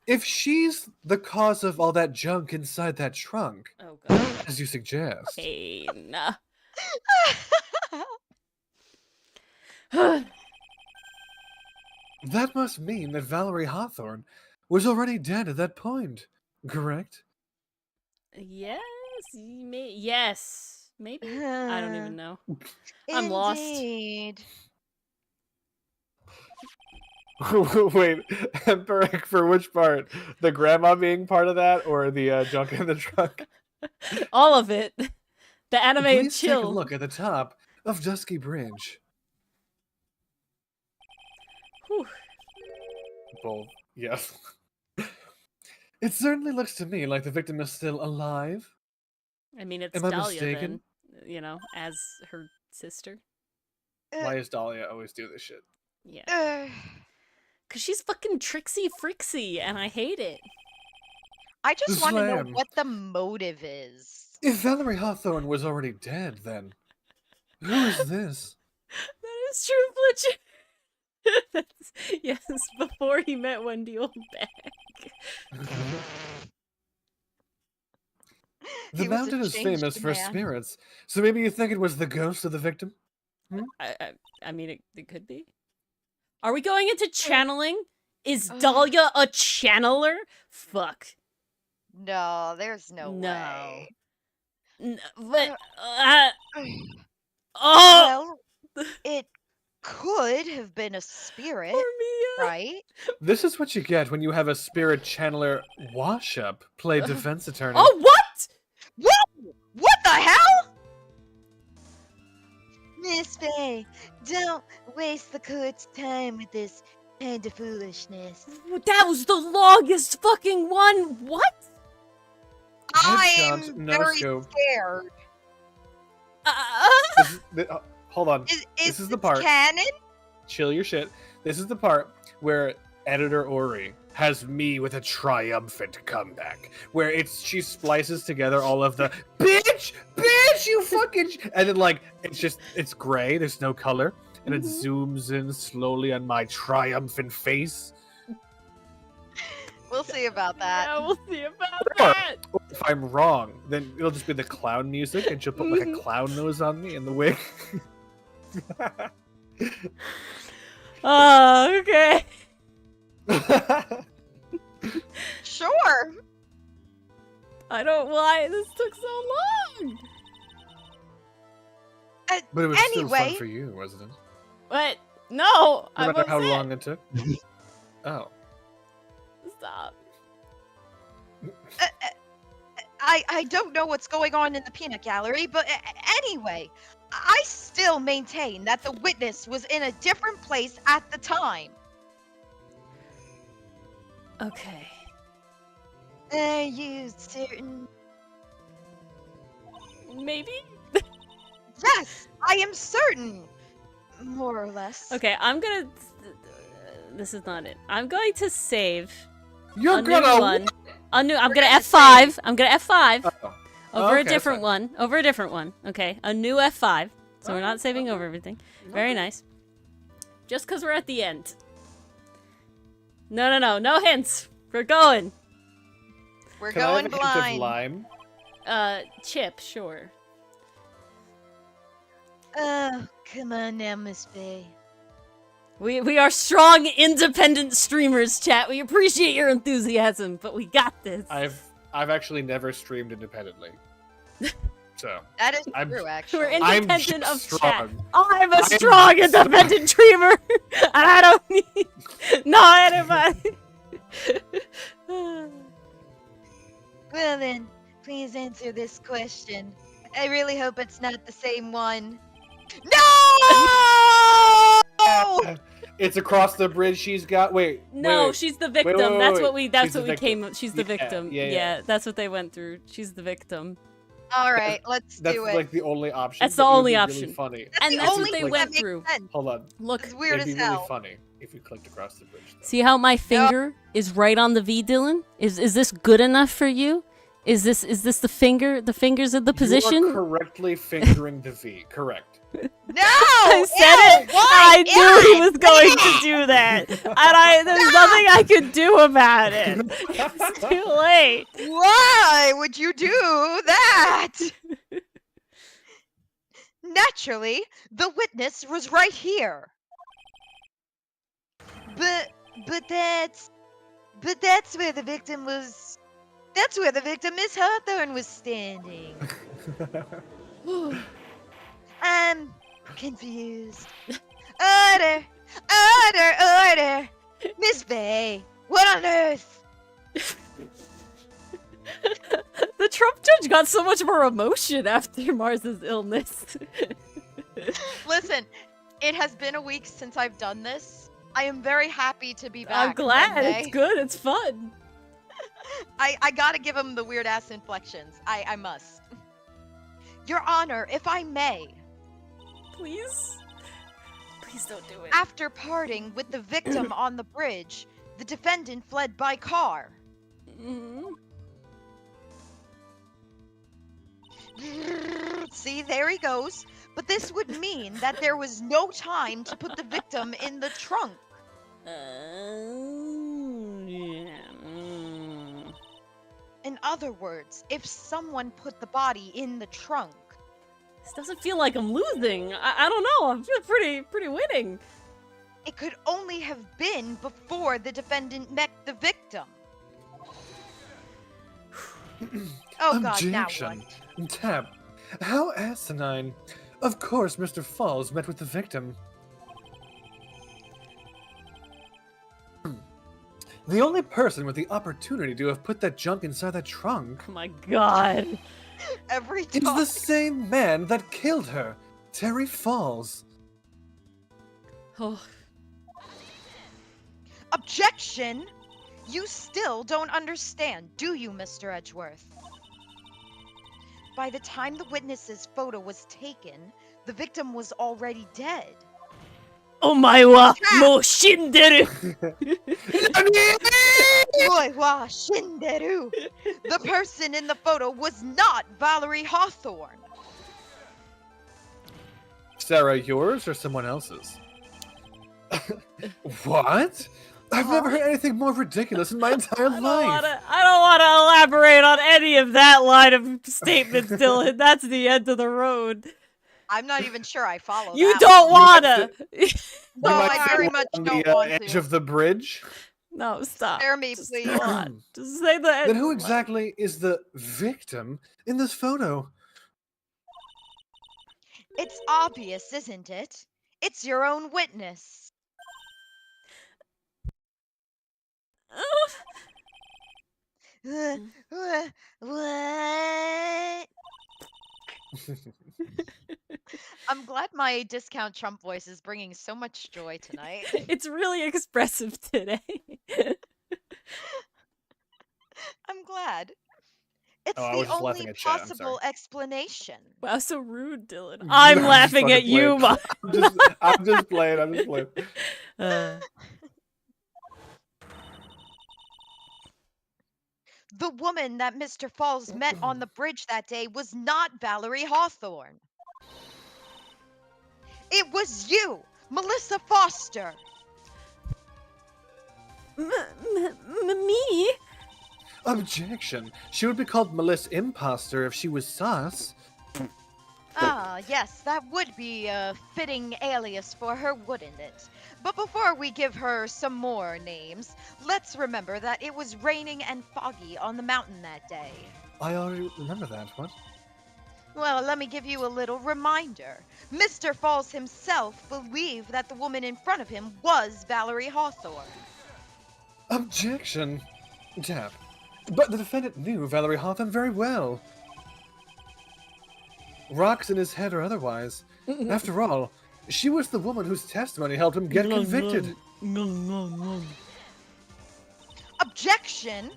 S1: If she's the cause of all that junk inside that trunk,
S2: Oh god.
S1: as you suggest,
S2: Pain.
S1: that must mean that Valerie Hawthorne was already dead at that point, correct?
S2: Yes, yes, maybe. I don't even know. I'm
S3: Indeed.
S1: Wait, Emperich, for which part? The grandma being part of that, or the junk in the trunk?
S2: lost. All of it. The animated
S1: Please
S2: chill.
S1: take a look at the top of Dusky Bridge.
S2: Whew.
S1: Both, yes. It certainly looks to me like the victim is still alive.
S2: I mean, it's
S1: Am I
S2: Dalia
S1: mistaken?
S2: then, you know, as her sister.
S1: Why does Dalia always do this shit?
S2: Yeah. Cause she's fucking tricksy frixy, and I hate it.
S4: I just want to know
S1: Slam.
S4: what the motive is.
S1: If Valerie Hawthorne was already dead, then who is this?
S2: That is true, Fletcher. That's, yes, before he met Wendy Oldback.
S1: The
S3: He was a
S1: mountain is
S3: changed
S1: famous for
S3: man.
S1: spirits, so maybe you think it was the ghost of the victim?
S2: I mean, it could be. Are we going into channeling? Is Dalia a channeler? Fuck.
S4: No, there's no
S2: No.
S4: way.
S2: But, oh!
S3: Well, it could have been a spirit,
S2: Poor Mia.
S3: right?
S1: This is what you get when you have a spirit channeler wash-up play defense attorney.
S2: Oh, what?
S4: Whoa! What the hell?
S3: Miss Faye, don't waste the court's time with this kind of foolishness.
S2: That was the longest fucking one. What?
S1: Headshot,
S4: I'm
S1: no
S4: very
S1: scope.
S4: scared.
S1: Hold on.
S3: Is
S1: This is the
S3: this
S1: part.
S3: canon?
S1: Chill your shit. This is the part where editor Ori has me with a triumphant comeback, where she splices together all of the bitch, you fucking, and then like it's gray. There's no color, and it zooms in slowly on my triumphant face.
S4: We'll see about that.
S2: Yeah, we'll see about that.
S1: Or if I'm wrong, then it'll just be the clown music, and she'll put like a clown nose on me in the wig.
S2: Oh, okay.
S4: Sure.
S2: I don't why this took so long.
S1: But it was still fun
S3: Anyway.
S1: for you, wasn't it?
S2: What? No,
S1: No
S2: I'm
S1: matter how
S2: upset.
S1: long it took. Oh.
S2: Stop.
S3: I don't know what's going on in the peanut gallery, but anyway, I still maintain that the witness was in a different place at the time.
S2: Okay.
S3: Are you certain?
S2: Maybe.
S3: Yes, I am certain. More or less.
S2: Okay, I'm gonna. This is not it. I'm going to save
S1: You're
S2: a new
S1: gonna
S2: one. I'm gonna
S4: gonna
S2: F5. I'm gonna F5
S1: Oh.
S2: over
S1: Okay,
S2: a
S1: that's
S2: different
S1: fine.
S2: one. Over a different one. Okay, a new F5. So we're not saving over everything. Very nice. Just because we're at the end. No hints. We're going.
S4: We're
S1: Can I
S4: going
S1: have a hint of
S4: blind.
S1: lime?
S2: Chip, sure.
S3: Oh, come on now, Miss Faye.
S2: We are strong, independent streamers, chat. We appreciate your enthusiasm, but we got this.
S1: I've actually never streamed independently. So
S4: That is
S1: I'm-
S4: true, actually.
S2: We're
S1: I'm
S2: independent of
S1: just
S2: chat.
S1: strong.
S2: I'm a
S1: I'm
S2: strong, independent streamer, and I don't need no anybody.
S3: Well then, please answer this question. I really hope it's not the same one.
S4: No!
S1: It's across the bridge. She's got. Wait.
S2: No,
S1: wait.
S2: she's the victim.
S1: wait,
S2: That's
S1: wait.
S2: what we. That's
S1: She's the
S2: what we
S1: victim.
S2: came. She's the
S1: Yeah,
S2: victim.
S1: yeah.
S2: That's what they went through. She's the victim.
S4: All right, let's
S1: That's
S4: do it.
S1: like the only option.
S2: That's the
S1: but it would
S2: only
S1: be
S2: option.
S1: Really funny.
S4: That's
S2: And
S4: the
S2: that's
S4: only
S2: what they
S4: thing
S2: went
S4: that makes
S2: through.
S4: sense.
S1: Hold on.
S2: Look,
S4: It's weird
S1: It'd be
S4: as
S1: really
S4: hell.
S1: funny if you clicked across the bridge. Though.
S2: see how my finger is right on the V, Dylan? Is this good enough for you? Is this the finger? The fingers in the position?
S1: You are correctly fingering the V. Correct.
S4: No!
S2: I said
S4: Ew,
S2: it.
S4: why?
S2: I knew he
S4: Ew,
S2: was going to do that, and there's nothing I could do about it. It's too late.
S4: Why would you do that? Naturally, the witness was right here.
S3: But that's where the victim was. That's where the victim, Miss Hawthorne, was standing. I'm confused. Order! Order! Order! Miss Bay, what on earth?
S2: The Trump judge got so much more emotion after Mars's illness.
S4: Listen, it has been a week since I've done this. I am very happy to be back.
S2: I'm glad.
S4: Monday.
S2: It's good. It's fun.
S4: I gotta give him the weird ass inflections. I must. Your Honor, if I may,
S2: Please. Please don't do it.
S4: after parting with the victim on the bridge, the defendant fled by car.
S2: Mhm.
S4: See, there he goes. But this would mean that there was no time to put the victim in the trunk.
S2: Yeah.
S4: In other words, if someone put the body in the trunk,
S2: This doesn't feel like I'm losing. I don't know. I feel pretty winning.
S4: it could only have been before the defendant met the victim. Oh god, now
S1: Objection.
S4: what?
S1: Tap. How asinine. Of course, Mr. Falls met with the victim. The only person with the opportunity to have put that junk inside that trunk
S2: Oh my god.
S4: Every
S1: is
S4: time.
S1: the same man that killed her, Terry Falls.
S2: Oh.
S4: Objection! You still don't understand, do you, Mr. Edgeworth? By the time the witness's photo was taken, the victim was already dead.
S2: Oh my wa mo shinderu.
S4: Boy, wa shinderu! The person in the photo was not Valerie Hawthorne.
S1: Sarah, yours or someone else's? What? I've never heard anything more ridiculous in my entire life.
S2: I don't want to elaborate on any of that line of statements, Dylan. That's the end of the road.
S4: I'm not even sure I follow
S2: You
S4: that
S2: don't
S1: one.
S2: wanna.
S4: No,
S1: You might
S4: I
S1: sit
S4: very much
S1: on
S4: don't
S1: the
S4: want
S1: edge
S4: to.
S1: of the bridge.
S2: No, stop.
S4: Spare me,
S2: Just
S4: please.
S2: go on. Just say the end.
S1: Then who exactly is the victim in this photo?
S4: It's obvious, isn't it? It's your own witness.
S3: What?
S4: I'm glad my discount Trump voice is bringing so much joy tonight.
S2: It's really expressive today.
S4: I'm glad. It's
S1: Oh, I was
S4: the
S1: just laughing
S4: only
S1: at chat, I'm sorry.
S4: possible explanation.
S2: Wow, so rude, Dylan. I'm
S1: I'm
S2: laughing
S1: just
S2: at you,
S1: fucking
S2: Mom.
S1: I'm just playing. I'm just playing.
S4: The woman that Mr. Falls met on the bridge that day was not Valerie Hawthorne. It was you, Melissa Foster.
S2: Me?
S1: Objection. She would be called Melissa Imposter if she was sus.
S4: Ah, yes, that would be a fitting alias for her, wouldn't it? But before we give her some more names, let's remember that it was raining and foggy on the mountain that day.
S1: I already remember that. What?
S4: Well, let me give you a little reminder. Mr. Falls himself believed that the woman in front of him was Valerie Hawthorne.
S1: Objection. Tap. But the defendant knew Valerie Hawthorne very well. Rocks in his head or otherwise. After all, she was the woman whose testimony helped him get convicted.
S4: Objection!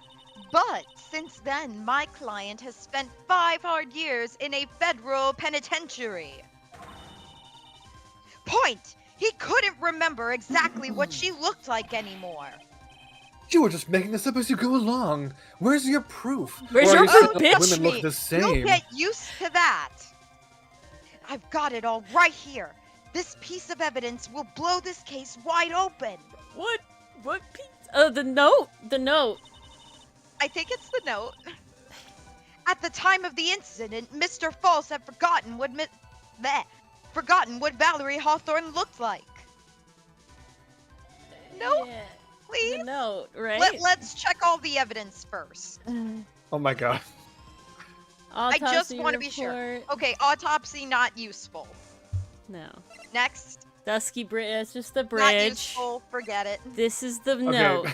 S4: But since then, my client has spent 5 hard years in a federal penitentiary. Point! He couldn't remember exactly what she looked like anymore.
S1: You were just making this up as you go along. Where's your proof?
S2: Where's
S1: Or are
S2: your
S1: you
S2: proof,
S1: saying that
S2: bitch?
S1: women look the
S4: You'll
S1: same?
S4: get used to that. I've got it all right here. This piece of evidence will blow this case wide open.
S2: What? What piece? Oh, the note. The note.
S4: I think it's the note. At the time of the incident, Mr. False had forgotten what Valerie Hawthorne looked like. No,
S2: Yeah,
S4: please.
S2: the note, right?
S4: Let's check all the evidence first.
S1: Oh my god.
S4: I just
S2: Autopsy
S4: want to be sure.
S2: report.
S4: Okay, autopsy not useful.
S2: No.
S4: Next,
S2: Dusky Bridge. It's just the
S4: not
S2: bridge.
S4: useful. Forget it.
S2: This is the
S1: Okay.
S2: note,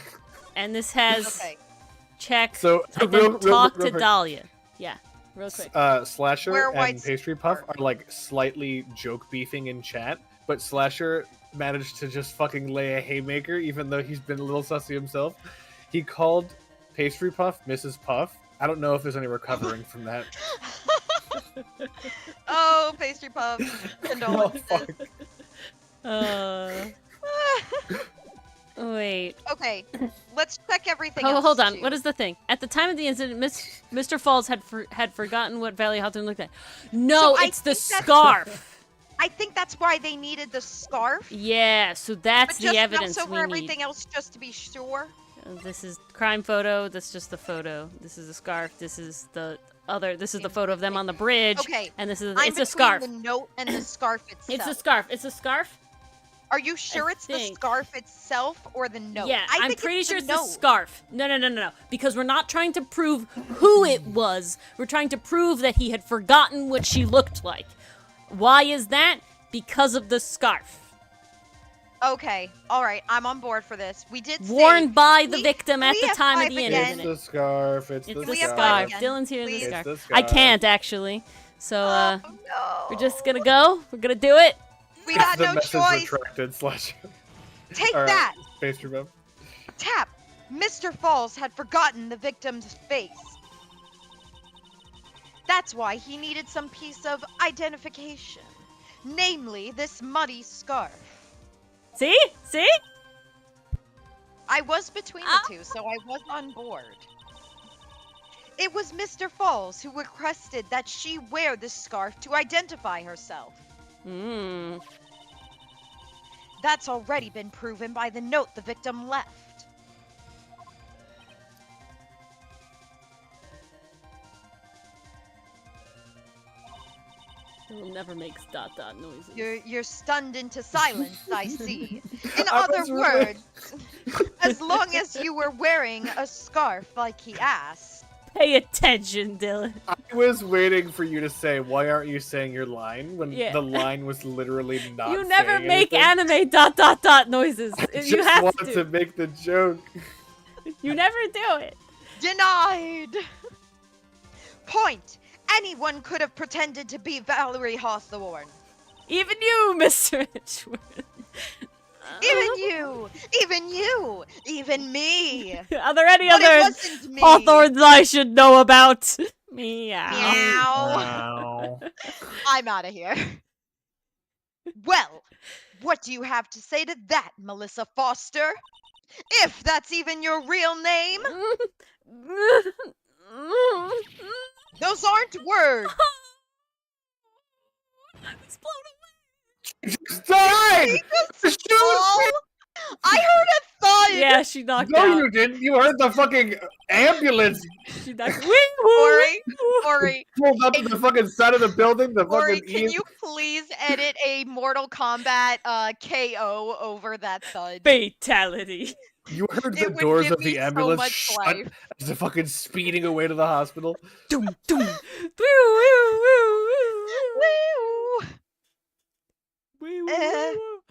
S2: and this has
S4: Okay.
S2: check.
S1: So,
S2: Talk to
S1: quick.
S2: Dahlia. Yeah, real quick.
S1: Slasher
S4: Where
S1: and
S4: White's-
S1: Pastry Puff are like slightly joke beefing in chat, but Slasher managed to just fucking lay a haymaker, even though he's been a little sussy himself. He called Pastry Puff Mrs. Puff. I don't know if there's any recovering from that.
S4: Oh, pastry puff. Condolences.
S1: fuck.
S2: Wait.
S4: Okay, let's check everything
S2: Oh,
S4: else.
S2: hold on.
S4: too.
S2: What is the thing? At the time of the incident, Mr. Falls had forgotten what Valley Hawthorne looked like. No,
S4: So I
S2: it's the
S4: think that's-
S2: scarf.
S4: I think that's why they needed the scarf.
S2: Yeah, so that's
S4: But just
S2: the evidence
S4: also
S2: we
S4: for
S2: need.
S4: everything else, just to be sure.
S2: This is crime photo. That's just the photo. This is a scarf. This is the other. This is the photo of them on the bridge.
S4: Okay,
S2: And this is
S4: I'm
S2: it's a
S4: between
S2: scarf.
S4: the note and the scarf itself.
S2: It's a scarf. It's a scarf.
S4: Are you sure it's the
S2: think.
S4: scarf itself or the note?
S2: Yeah,
S4: I
S2: I'm
S4: think
S2: pretty sure it's the
S4: note.
S2: scarf. No. Because we're not trying to prove who it was. We're trying to prove that he had forgotten what she looked like. Why is that? Because of the scarf.
S4: Okay, all right, I'm on board for this. We did say
S2: Worn by the
S4: we-
S2: victim at
S4: we
S2: the
S4: have
S2: time of
S4: five
S2: the
S4: again.
S1: It's
S2: incident.
S1: the scarf. It's
S2: It's
S1: the
S2: the
S4: We have
S1: scarf.
S4: five
S2: scarf.
S4: again,
S2: Dylan's here with the
S4: please.
S1: It's
S2: scarf.
S1: the
S2: I
S1: scarf.
S2: can't actually. So
S4: Oh, no.
S2: we're just gonna go. We're gonna do it.
S4: We
S1: It's
S4: got
S1: the
S4: no
S1: message
S4: choice.
S1: retracted. Slasher.
S4: Take
S1: All right,
S4: that.
S1: Pastry Puff.
S4: Tap. Mr. Falls had forgotten the victim's face. That's why he needed some piece of identification, namely this muddy scarf.
S2: See? See?
S4: I was between the two, so I was on board. It was Mr. Falls who requested that she wear this scarf to identify herself.
S2: Hmm.
S4: That's already been proven by the note the victim left.
S2: It never makes dot noises.
S4: You're stunned into silence, I see. In
S1: I
S4: other
S1: was really-
S4: words, as long as you were wearing a scarf like he asked.
S2: Pay attention, Dylan.
S1: I was waiting for you to say, "Why aren't you saying your line?" When
S2: Yeah.
S1: the line was literally not.
S2: You never
S1: saying
S2: make
S1: anything.
S2: anime dot noises.
S1: I
S2: You
S1: just
S2: have
S1: wanted
S2: to.
S1: to make the joke.
S2: You never do it.
S4: Denied! Point! Anyone could have pretended to be Valerie Hawthorne.
S2: Even you, Mr. Edgeworth.
S4: Even you! Even you! Even me!
S2: Are there any
S4: But it
S2: other
S4: wasn't me!
S2: Hawthorns I should know about? Meow.
S4: Meow!
S1: Wow.
S4: I'm out of here. Well, what do you have to say to that, Melissa Foster? If that's even your real name? Those aren't words!
S1: Died!
S4: Oh, I heard a thud!
S2: Yeah, she knocked
S1: No,
S2: out.
S1: you didn't. You heard the fucking ambulance
S2: She knocked. Wee-hoo,
S4: Ori,
S2: wee-hoo.
S4: Ori,
S1: pulled up to the fucking side of the building. The
S4: Ori,
S1: fucking
S4: can you please edit a Mortal Kombat KO over that thud?
S2: Fatality.
S1: You heard
S4: It
S1: the
S4: would
S1: doors
S4: give
S1: of
S4: me
S1: the
S4: so
S1: ambulance
S4: much
S1: shut
S4: life.
S1: as they're fucking speeding away to the hospital.
S2: Doom, doom. Woo, woo, woo, woo,
S4: Woo!
S2: woo, woo,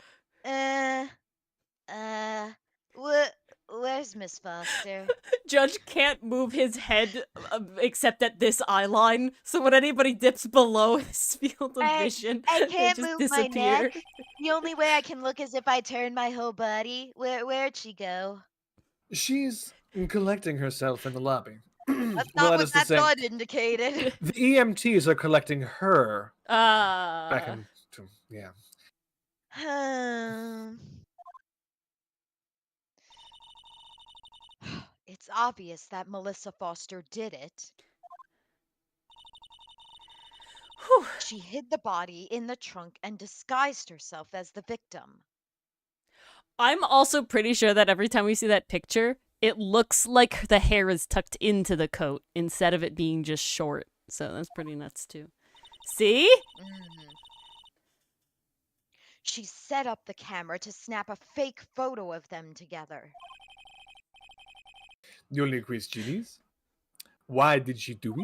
S2: woo.
S3: Where's Miss Foster?
S2: Judge can't move his head except at this eye line, so when anybody dips below his field of
S3: I-
S2: vision,
S3: I
S2: they
S3: can't
S2: just
S3: move my
S2: disappear.
S3: neck. The only way I can look is if I turn my whole body. Where'd she go?
S1: She's collecting herself in the lobby.
S4: That's
S1: well,
S4: not
S1: that
S4: what
S1: is the
S4: that
S1: same.
S4: thud indicated.
S1: The EMTs are collecting her back
S2: Uh,
S1: into yeah.
S4: It's obvious that Melissa Foster did it.
S2: whew.
S4: She hid the body in the trunk and disguised herself as the victim.
S2: I'm also pretty sure that every time we see that picture, it looks like the hair is tucked into the coat instead of it being just short. So that's pretty nuts too. See?
S4: Mhm. She set up the camera to snap a fake photo of them together.
S1: The only question is, why did she do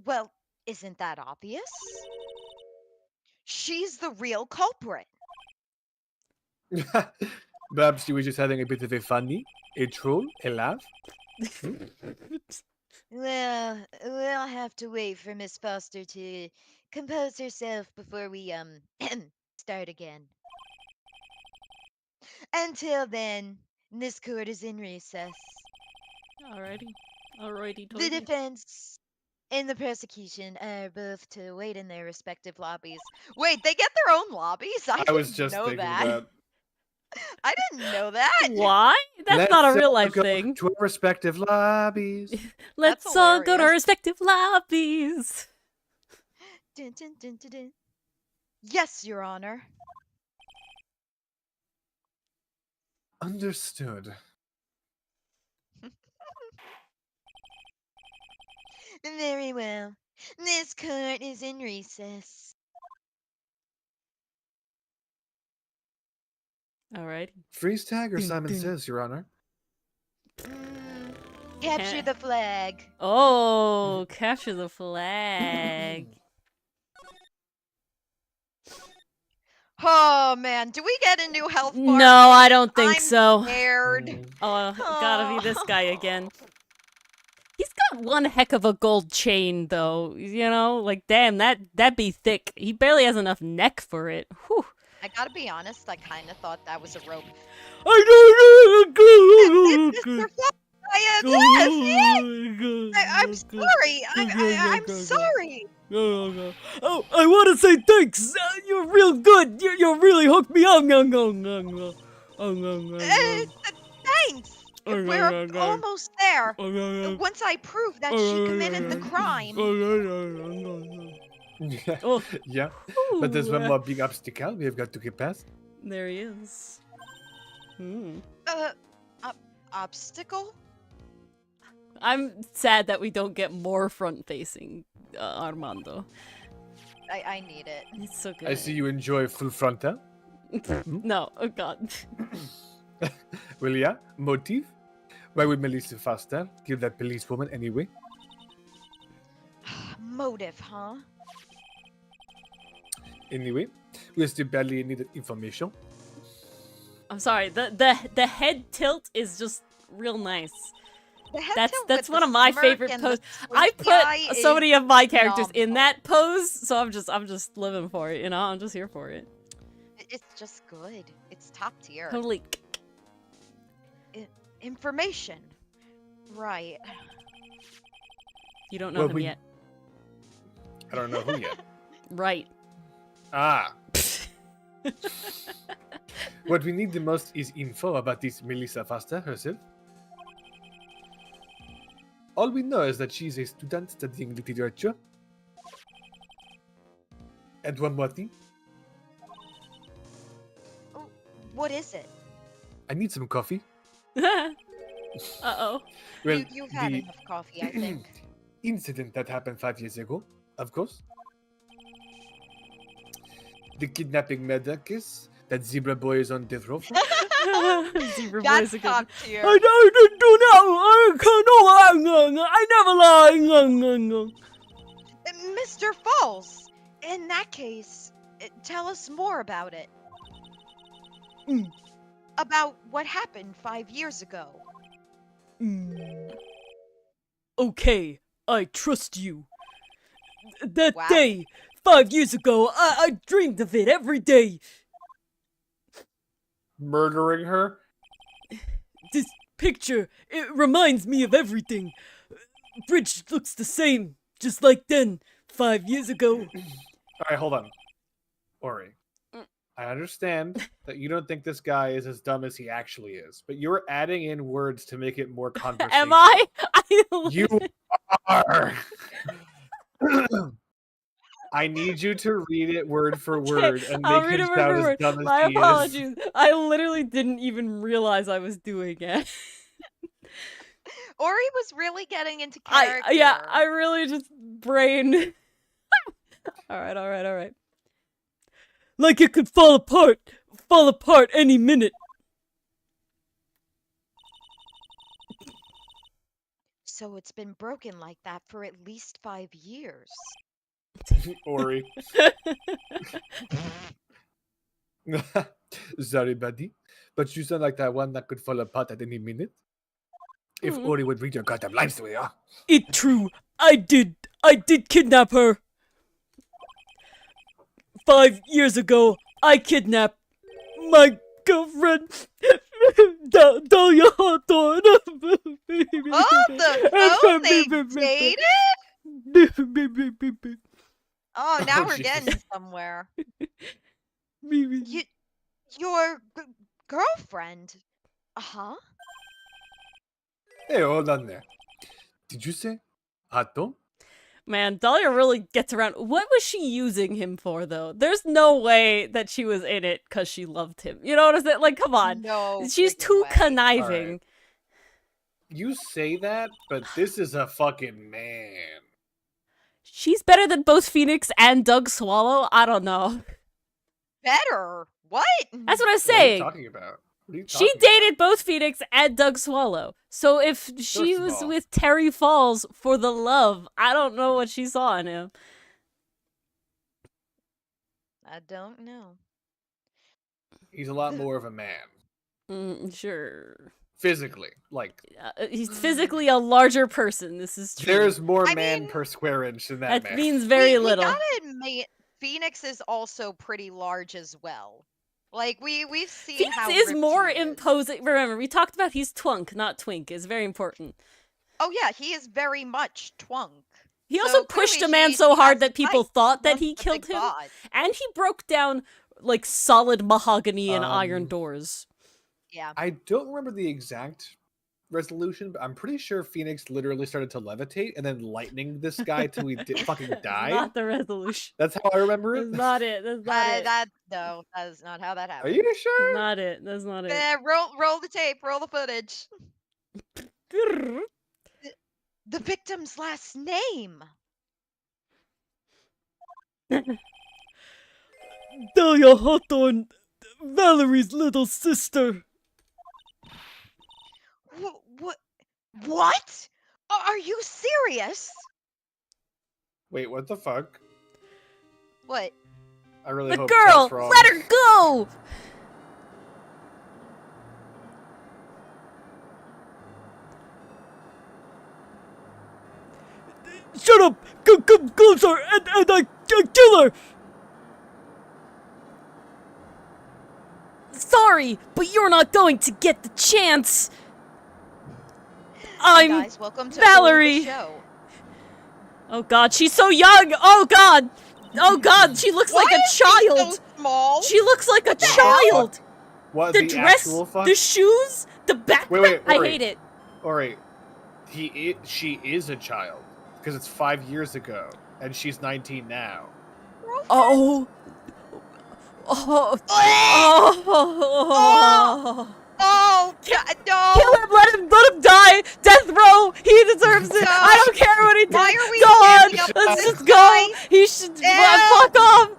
S4: Well, isn't that obvious? She's the real culprit.
S1: it? Perhaps she was just having a bit of a funny, a troll, a laugh.
S3: Well, we'll have to wait for Miss Foster to compose herself before we start again. Until then, this court is in recess.
S2: Alrighty. Alrighty,
S3: The
S2: toity.
S3: defense and the prosecution are both to wait in their respective lobbies.
S4: Wait, they get their own lobbies?
S1: I was
S4: didn't
S1: just
S4: know
S1: thinking
S4: that.
S1: that.
S4: I didn't know that.
S2: Why? That's
S1: Let's
S2: not a real
S1: all
S2: life
S1: go
S2: thing.
S1: to our respective lobbies.
S2: Let's
S4: That's
S2: all go to our
S4: hilarious.
S2: respective lobbies.
S3: Dun, dun, dun, dun, dun.
S4: Yes, Your Honor.
S1: Understood.
S3: Very well. This court is in recess.
S2: Alrighty.
S1: Freeze tag or
S2: Dun,
S1: Simon
S2: dun.
S1: Says, Your Honor?
S3: Capture the flag.
S2: Oh, capture the flag.
S4: Oh man, do we get a new health bar?
S2: No, I don't think
S4: I'm
S2: so.
S4: scared.
S1: Mm.
S2: Oh, gotta be this guy again. He's got one heck of a gold chain, though. You know, like damn, that'd be thick. He barely has enough neck for it. Whew.
S4: I gotta be honest, I kind of thought that was a rope. Mr. Fox, I'm sorry. I'm sorry.
S2: Oh, I want to say thanks. You're real good. You really hooked me up.
S4: Thanks. We're almost there. Once I prove that she committed the crime.
S2: Oh.
S1: Yeah, but there's one more big obstacle we have got to get past.
S2: There he is. Hmm.
S4: Obstacle?
S2: I'm sad that we don't get more front-facing Armando.
S4: I need it.
S2: It's so good.
S1: I see you enjoy full frontal.
S2: No, oh god.
S1: Well, yeah, motive? Why would Melissa Foster kill that policewoman anyway?
S4: Motive, huh?
S1: Anyway, we still barely needed information.
S2: I'm sorry. The head tilt is just real nice.
S4: The head
S2: That's
S4: tilt
S2: that's
S4: with
S2: one
S4: the
S2: of my
S4: smirk
S2: favorite
S4: and the
S2: poses. I
S4: squinty eye
S2: put so
S4: is
S2: many of my characters in
S4: phenomenal.
S2: that pose, so I'm just living for it. You know, I'm just here for it.
S4: It's just good. It's top tier.
S2: Totally.
S4: Information. Right.
S2: You don't know
S1: Well,
S2: him yet,
S1: I don't know who yet.
S2: right?
S1: Ah. What we need the most is info about this Melissa Foster herself. All we know is that she's a student studying literature. And one more thing,
S4: What is it?
S1: I need some coffee.
S2: Uh-oh.
S1: Well,
S4: You've had
S1: the
S4: enough coffee, I think.
S1: incident that happened 5 years ago, of course. The kidnapping murder case that Zebra Boy is on death row for.
S2: Zebra
S4: That's
S2: boys again.
S4: top tier.
S2: I didn't do that. I never lied.
S4: Mr. Falls, in that case, tell us more about it. About what happened 5 years ago.
S2: Okay, I trust you. That
S4: Wow.
S2: day, 5 years ago, I dreamed of it every day.
S1: Murdering her?
S2: picture. It reminds me of everything. Bridge looks the same, just like then, 5 years ago.
S1: All right, hold on, Ori. I understand that you don't think this guy is as dumb as he actually is, but you're adding in words to make it more conversational.
S2: Am I?
S1: You are. I need you to read it word for word and
S2: I'll
S1: make
S2: read
S1: him
S2: it word
S1: sound
S2: for
S1: as
S2: word.
S1: dumb as
S2: My
S1: he is.
S2: apologies. I literally didn't even realize I was doing it.
S4: Ori was really getting into character.
S2: I really just brained. Alright. Like it could fall apart any minute.
S3: So it's been broken like that for at least 5 years.
S1: Ori. Sorry, buddy, but you sound like that one that could fall apart at any minute. If Ori would read your goddamn lines the way you are.
S2: It true. I did kidnap her. 5 years ago, I kidnapped my girlfriend, Dalia Hawthorne.
S4: Oh, the phone they dated? Oh, now
S1: Oh,
S4: we're
S1: Jesus.
S4: getting somewhere. Your girlfriend? Uh-huh.
S1: Hey, hold on there. Did you say Hato?
S2: Man, Dahlia really gets around. What was she using him for, though? There's no way that she was in it because she loved him. You know what I'm saying? Like, come on.
S4: No.
S2: She's
S4: freaking
S2: too
S4: way.
S2: conniving.
S1: Alright. You say that, but this is a fucking man.
S2: She's better than both Phoenix and Doug Swallow? I don't know.
S4: Better? What?
S2: That's what I'm
S1: What are you
S2: saying.
S1: talking about? What are you
S2: She
S1: talking about?
S2: dated both Phoenix and Doug Swallow. So if she
S1: First of
S2: was
S1: all-
S2: with Terry Falls for the love, I don't know what she saw in him.
S4: I don't know.
S1: He's a lot more of a man.
S2: Sure.
S1: Physically. Like,
S2: He's physically a larger person. This is true.
S1: there's more
S4: I
S1: man
S4: mean-
S1: per square inch than that
S2: That
S1: man.
S2: means very
S4: we
S2: little.
S4: gotta admit, Phoenix is also pretty large as well. Like, we've seen
S2: Phoenix
S4: how
S2: is
S4: ripped
S2: more
S4: he is.
S2: imposing. Remember, we talked about he's twunk, not twink. It's very important.
S4: Oh yeah, he is very much twunk.
S2: He
S4: So
S2: also pushed
S4: clearly
S2: a man
S4: he
S2: so hard
S4: has
S2: that people
S4: height.
S2: thought that
S4: Wants
S2: he
S4: the
S2: killed
S4: big
S2: him.
S4: bod.
S2: And he broke down, like, solid mahogany and iron
S1: Um,
S2: doors.
S4: Yeah.
S1: I don't remember the exact resolution, but I'm pretty sure Phoenix literally started to levitate and then lightning this guy till he fucking
S2: That's
S1: died.
S2: not the resolution.
S1: That's how I remember
S2: That's
S1: it.
S2: not it. That's not it.
S4: No, that is not how that
S1: Are
S4: happened.
S1: you sure?
S2: Not it. That's not it.
S4: Roll the tape, roll the footage. The victim's last name.
S2: Dalia Hawthorne, Valerie's little sister.
S4: What? Are you serious?
S1: Wait, what the fuck?
S4: What?
S1: I really
S2: The
S1: hope
S2: girl,
S1: that's wrong.
S2: let her go. Shut up! Come closer, and I kill her. Sorry, but you're not going to get the chance.
S4: Hey
S2: I'm
S4: guys, welcome to
S2: Valerie.
S4: the show.
S2: Oh God, she's so young. Oh God, she looks
S4: Why
S2: like a
S4: is she
S2: child.
S4: so small?
S2: She looks like a
S1: the
S2: child.
S1: What,
S2: The
S1: the
S2: dress,
S1: actual fuck?
S2: the shoes, the backpack.
S1: Wait,
S2: I
S1: Ori.
S2: hate it.
S1: Alright. She is a child. Because it's 5 years ago. And she's 19 now.
S2: Oh. Oh. Oh.
S4: Oh, God, no!
S2: Kill him, let him die! Death row! He deserves it!
S4: No.
S2: I don't care what he did!
S4: Why are we
S2: Go on!
S4: standing up for
S2: Let's
S4: this
S2: just go!
S4: guy?
S2: He should fuck off!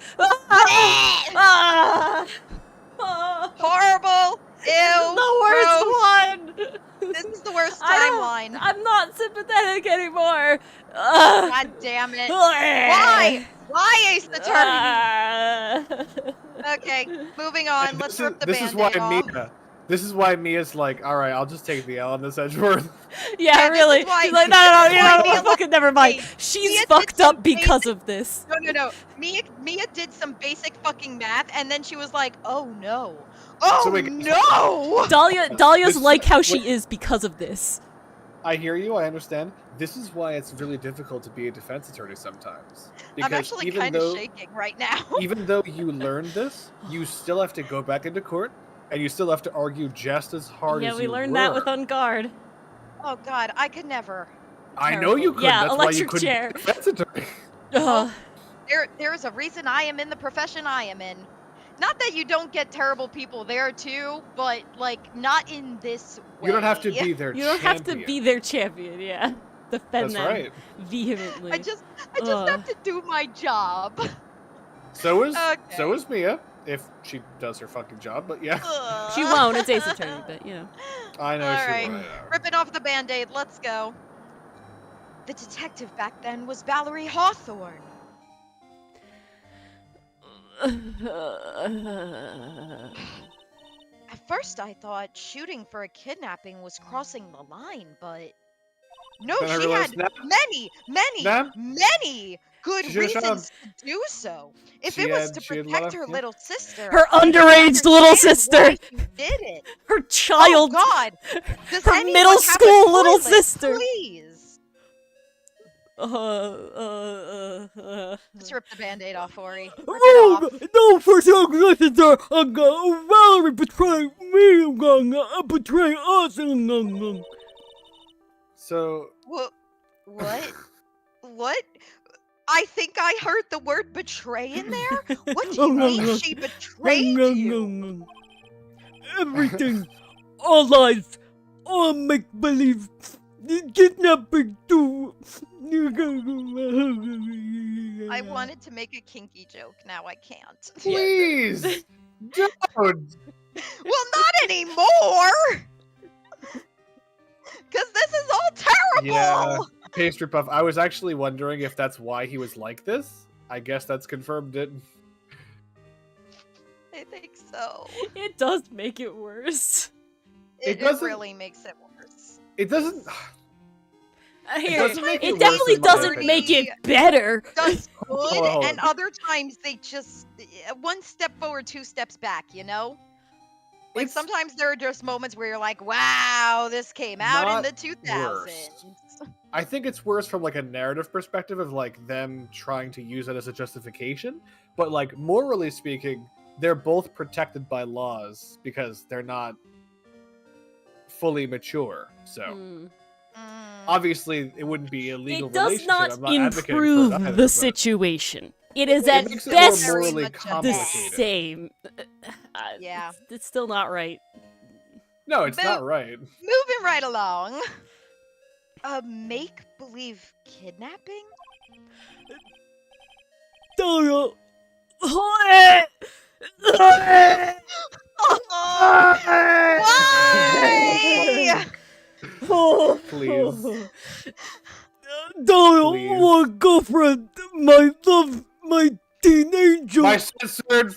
S4: Horrible! Ew!
S2: The worst
S4: gross.
S2: one!
S4: This is the worst
S2: I don't-
S4: timeline.
S2: I'm not sympathetic anymore!
S4: God damn it. Why? Why, Ace Attorney? Okay, moving on.
S1: And
S4: Let's
S1: this
S4: rip the
S1: is why
S4: Band-Aid off.
S1: Mia. This is why Mia's like, all right, I'll just take the L on this Edgeworth.
S2: Yeah,
S4: Yeah, this
S2: really.
S4: is why-
S2: She's like, no,
S4: this is why Mia
S2: fucking never mind.
S4: Hey,
S2: She's
S4: Mia did
S2: fucked
S4: some
S2: up because of this.
S4: No. Mia did some basic fucking math, and then she was like, "Oh no, oh
S1: So wait,
S4: no!"
S2: Dahlia's
S1: This-
S2: like how she
S1: wait.
S2: is because of this.
S1: I hear you. I understand. This is why it's really difficult to be a defense attorney sometimes. Because
S4: I'm actually
S1: even
S4: kind of
S1: though,
S4: shaking right now.
S1: even though you learned this, you still have to go back into court, and you still have to argue just as hard
S2: Yeah,
S1: as
S2: we
S1: you
S2: learned
S1: were.
S2: that with On Guard.
S4: Oh God, I could never.
S1: I know you
S2: Terrible.
S1: could.
S2: Yeah,
S1: That's why you
S2: electric
S1: couldn't
S2: chair.
S1: be a defense attorney.
S2: Ugh.
S4: There is a reason I am in the profession I am in. Not that you don't get terrible people there too, but like not in this way.
S1: You don't have to be their
S2: You don't have to
S1: champion.
S2: be their champion, yeah. Defend
S1: That's
S2: them
S1: right.
S2: vehemently.
S4: I just
S2: Ugh.
S4: have to do my job.
S1: So is
S4: Okay.
S1: Mia, if she does her fucking job. But yeah,
S2: She won't, it's Ace Attorney, but you know.
S1: I know
S4: All
S1: she
S4: right.
S1: won't.
S4: Ripping off the band-aid, let's go. The detective back then was Valerie Hawthorne. At first I thought shooting for a kidnapping was crossing the line, but no,
S1: Then I
S4: she
S1: realized,
S4: had
S1: nah. Nah.
S4: many good
S1: She should've shot him.
S4: reasons to do so. If
S1: She
S4: it was
S1: had-
S4: to
S1: she had a lot
S4: protect
S1: of-
S4: her
S1: yeah.
S4: little sister,
S2: Her
S4: I can
S2: underage little
S4: understand
S2: sister.
S4: why she did it.
S2: Her child!
S4: Oh God! Does
S2: Her
S4: anyone
S2: middle
S4: have a
S2: school little
S4: toilet,
S2: sister.
S4: Please. Let's rip the band-aid off, Ori. Rip it off.
S2: No, for some reason, Valerie betrayed me, betray us.
S1: So
S4: What? What? I think I heard the word betray in there. What do you mean she betrayed you?
S2: Everything, all lies, all make believe, kidnapping too.
S4: I wanted to make a kinky joke, now I can't.
S1: please, don't.
S4: Well, not anymore! Because this is all terrible!
S1: Yeah, pastry puff. I was actually wondering if that's why he was like this. I guess that's confirmed it.
S4: I think so.
S2: It does make it worse.
S1: It
S4: It
S1: doesn't-
S4: really makes it worse.
S1: It doesn't.
S2: Here,
S1: doesn't make it
S2: it
S1: worse
S2: definitely
S1: in my
S2: doesn't
S1: opinion.
S2: make it better.
S4: Does good,
S1: Whoa.
S4: and other times they just one step forward, two steps back, you know? Like
S1: It's
S4: sometimes there are just moments where you're like, wow, this came out in
S1: Not
S4: the 2000s.
S1: worse. I think it's worse from like a narrative perspective of like them trying to use it as a justification. But like morally speaking, they're both protected by laws because they're not fully mature. So
S2: Mm.
S1: obviously it wouldn't be a legal
S2: It does
S1: relationship.
S2: not
S1: I'm not advocating for it
S2: improve
S1: either,
S2: the
S1: but
S2: situation. It is
S1: it
S2: at
S1: makes it
S2: best
S1: more morally
S4: much a
S2: the
S1: complicated.
S2: same.
S4: Yeah.
S2: It's still not right.
S1: No, it's
S4: But-
S1: not right.
S4: Moving right along. A make-believe kidnapping?
S2: Dalia.
S4: Why?
S1: Please.
S2: Dalia,
S1: Please.
S2: my girlfriend, my love, my teen angel.
S1: My censored,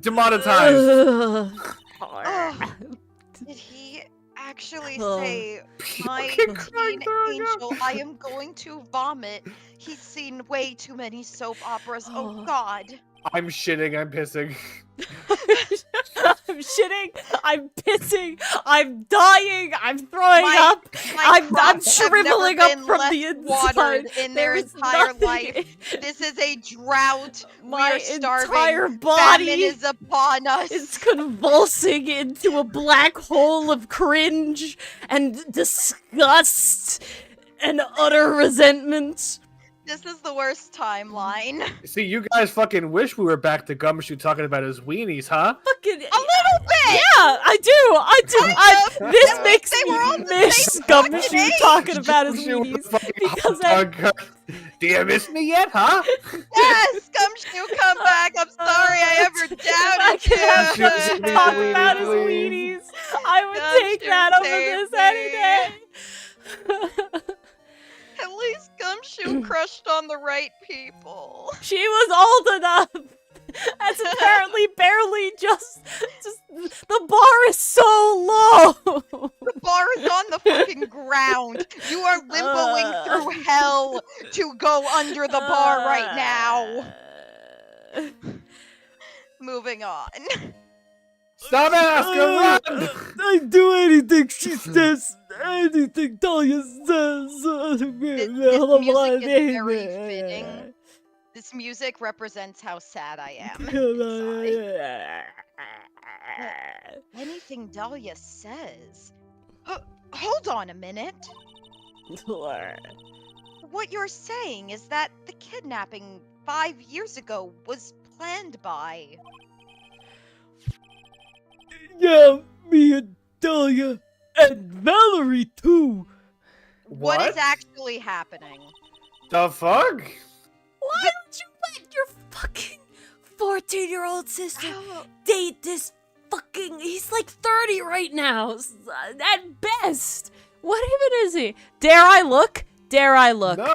S1: demonetized.
S4: Oh, did he actually
S2: Oh.
S4: say, my
S1: Fucking crying,
S4: teen
S1: throwing up.
S4: angel, I am going to vomit. He's seen way too many soap operas. Oh
S2: Oh.
S4: God.
S1: I'm shitting, I'm pissing.
S2: I'm shitting. I'm pissing. I'm dying. I'm throwing
S4: My-
S2: up.
S4: My
S2: I'm
S4: crops have never
S2: shriveling up
S4: been
S2: from
S4: less
S2: the
S4: watered
S2: inside.
S4: in their
S2: There's
S4: entire
S2: nothing
S4: life. This is a drought.
S2: My
S4: We're starving.
S2: entire
S4: Famine
S2: body
S4: is upon us.
S2: is convulsing into a black hole of cringe and disgust and utter resentment.
S4: This is the worst timeline.
S1: See, you guys fucking wish we were back to Gumshoe talking about his weenies, huh?
S2: Fucking
S4: A little bit.
S2: yeah, I do. This
S1: They
S2: makes
S4: were all
S2: me
S4: the
S2: miss
S4: same fucking
S2: Gumshoe
S4: age.
S2: talking about his
S1: Gumshoe with
S2: weenies
S1: fucking
S2: because
S1: hot dog. Do you miss me yet, huh?
S4: Yes, Gumshoe, come back. I'm sorry I ever
S2: If I
S4: doubted
S2: could have
S4: you.
S2: Gumshoe
S1: Please,
S2: talk
S1: please,
S2: about his
S1: please.
S2: weenies, I would
S4: Gumshoe,
S2: take that over
S4: save
S2: this any
S4: me.
S2: day.
S4: At least Gumshoe crushed on the right people.
S2: She was old enough. That's apparently barely just the bar is so low.
S4: The bar is on the fucking ground. You are limboing through hell to go under the bar right now. Moving on.
S1: Stop asking, run!
S5: I do anything she says. Anything Dalia says.
S4: This music is very fitting. This music represents how sad I am. Anything Dalia says. Hold on a minute. What you're saying is that the kidnapping 5 years ago was planned by...
S5: Yeah, me and Dalia. And Valerie, too.
S4: What is actually happening?
S1: The fuck?
S2: Why don't you let your fucking 14-year-old sister date this fucking... He's like 30 right now, at best. What even is he? Dare I look? Dare I look?
S1: No,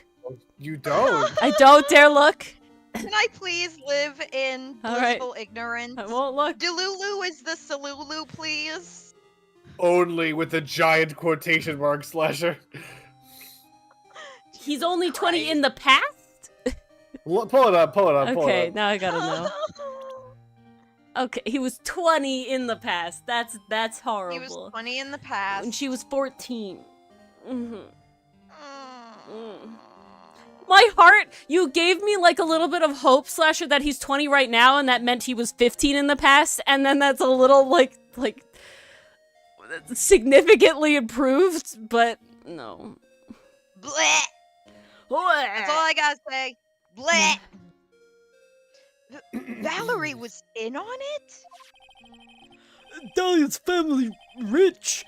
S1: you don't.
S2: I don't dare look.
S4: Can I please live in blissful ignorance?
S2: I won't look.
S4: Delulu is the Salulu, please.
S1: Only with a giant quotation mark slasher.
S2: He's only 20 in the past?
S1: Pull it up, pull it up, pull
S2: Okay,
S1: it up.
S2: now I gotta know. Okay, he was 20 in the past. That's horrible.
S4: He was 20 in the past.
S2: And she was 14. My heart, you gave me like a little bit of hope, Slasher, that he's 20 right now, and that meant he was 15 in the past, and then that's a little, like, significantly improved, but no.
S4: Bleh! That's all I gotta say. Bleh! Valerie was in on it?
S5: Dalia's family rich.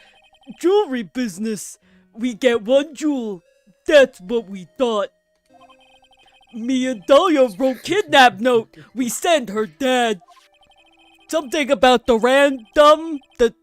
S5: Jewelry business. We get 1 jewel. That's what we thought. Me and Dalia wrote kidnap note. We send her dad. Something about the the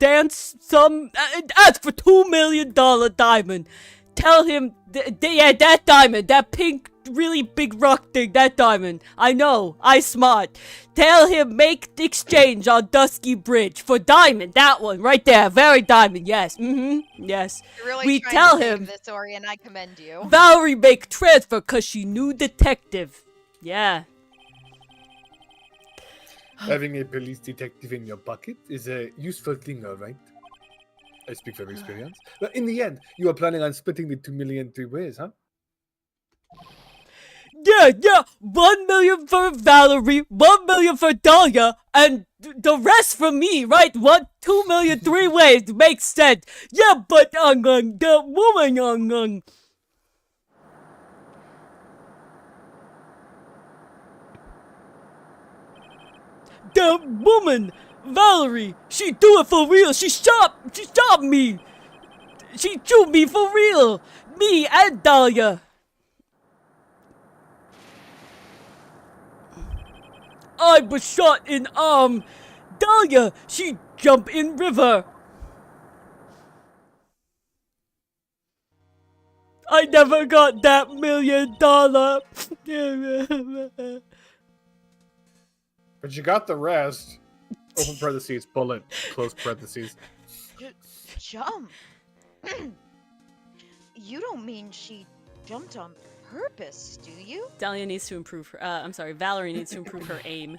S5: dance, ask for $2 million diamond. Tell him, yeah, that diamond, that pink, really big rock thing, that diamond. I know, I smart. Tell him make the exchange on Dusky Bridge for diamond, that one, right there, very diamond, yes, yes.
S4: You're really
S2: We
S4: trying
S2: tell
S4: to
S2: him,
S4: save this, Ori, and I commend you.
S2: Valerie make transfer cause she knew detective. Yeah.
S1: Having a police detective in your pocket is a useful thing, alright? I speak from experience. But in the end, you are planning on splitting the 2 million 3 ways, huh?
S5: Yeah, 1 million for Valerie, 1 million for Dalia, and the rest for me, right? 2 million 3 ways, makes sense. Yeah, but, the woman, the woman, Valerie, she do it for real. She shot me. She shoot me for real. Me and Dalia. I was shot in arm. Dalia, she jump in river. I never got that $1 million.
S1: But you got the rest. Open parentheses, bullet, close parentheses.
S3: Jump? You don't mean she jumped on purpose, do you?
S2: Dalia needs to improve her, I'm sorry, Valerie needs to improve her aim.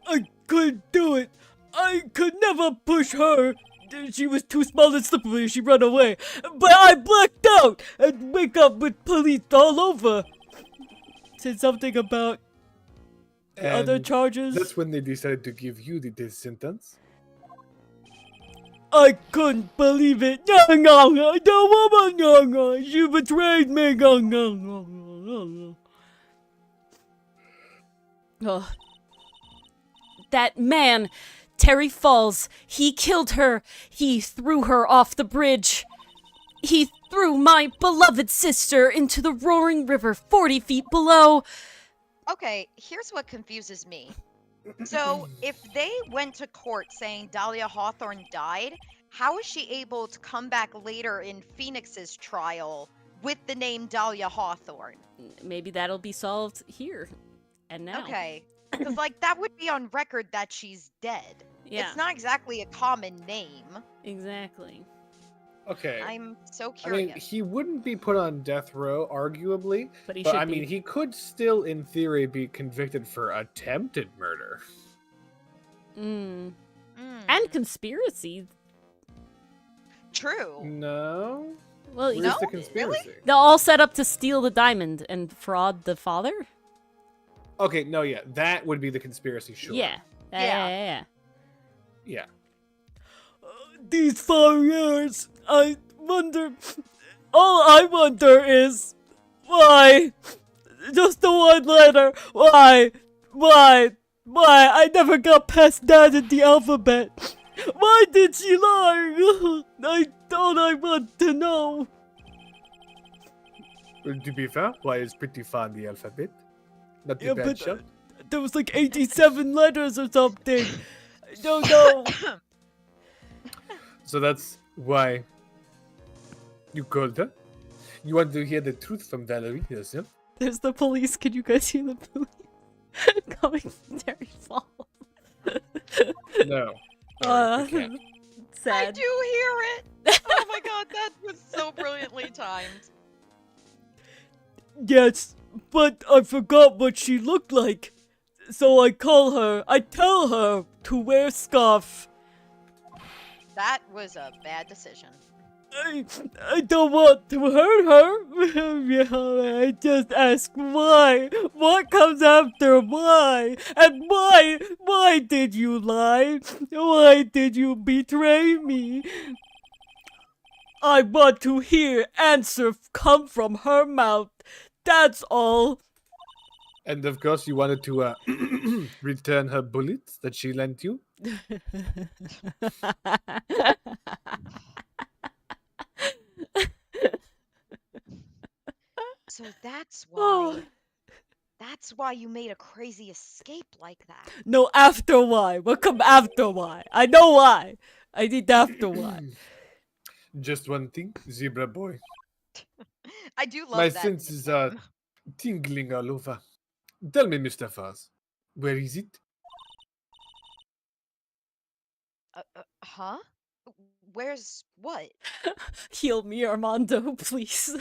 S5: I couldn't do it. I could never push her. She was too small and slippery. She ran away. But I blacked out and wake up with police all over. Said something about the other
S1: And
S5: charges.
S1: That's when they decided to give you the death sentence.
S5: I couldn't believe it. The woman, she betrayed me.
S2: Oh. That man, Terry Falls, he killed her. He threw her off the bridge. He threw my beloved sister into the roaring river 40 feet below.
S4: Okay, here's what confuses me. So, if they went to court saying Dalia Hawthorne died, how is she able to come back later in Phoenix's trial with the name Dalia Hawthorne?
S2: Maybe that'll be solved here and now.
S4: Okay, Because, like, that would be on record that she's dead.
S2: Yeah,
S4: It's not exactly a common name.
S2: exactly.
S1: Okay.
S4: I'm so
S1: I mean,
S4: curious.
S1: he wouldn't be put on death row, arguably,
S2: But he
S1: but
S2: should
S1: I
S2: be.
S1: mean, he could still, in theory, be convicted for attempted murder.
S2: Mm.
S4: Mm,
S2: And conspiracy.
S4: true.
S1: No?
S2: Well,
S1: Where's
S4: No?
S1: the conspiracy?
S2: they're all set up to steal the diamond and fraud the father?
S1: Okay, no, yeah, that would be the conspiracy, sure.
S2: Yeah.
S4: Yeah.
S1: Yeah.
S5: These 4 years, I wonder. All I wonder is why? Just the one letter. Why? Why? I never got past that in the alphabet. Why did she lie? I thought I want to know.
S1: To be fair, why is pretty fun the alphabet? Not the
S5: Yeah,
S1: bad
S5: but
S1: shot.
S5: there was like 87 letters or something. I don't know.
S1: So that's why you called her? You want to hear the truth from Valerie yourself?
S2: There's the police. Can you guys hear the police coming from Terry Falls?
S1: No. Sorry, I can't.
S4: I
S2: Sad.
S4: do hear it. Oh my god, that was so brilliantly timed.
S5: Yes, but I forgot what she looked like. So I tell her to wear scarf.
S4: That was a bad decision.
S5: I don't want to hurt her. Yeah, I just ask why. What comes after why? And why did you lie? Why did you betray me? I want to hear answer come from her mouth. That's all.
S1: And of course, you wanted to return her bullets that she lent you?
S4: So that's
S2: Oh.
S4: why. That's why you made a crazy escape like that.
S5: No, after why. What come after why? I know why. I need after why.
S1: Just one thing, zebra boy.
S4: I do love
S1: My
S4: that.
S1: senses are
S4: nickname.
S1: tingling all over. Tell me, Mr. Faz, where is it?
S4: Huh? Where's what?
S2: Heal me, Armando, please.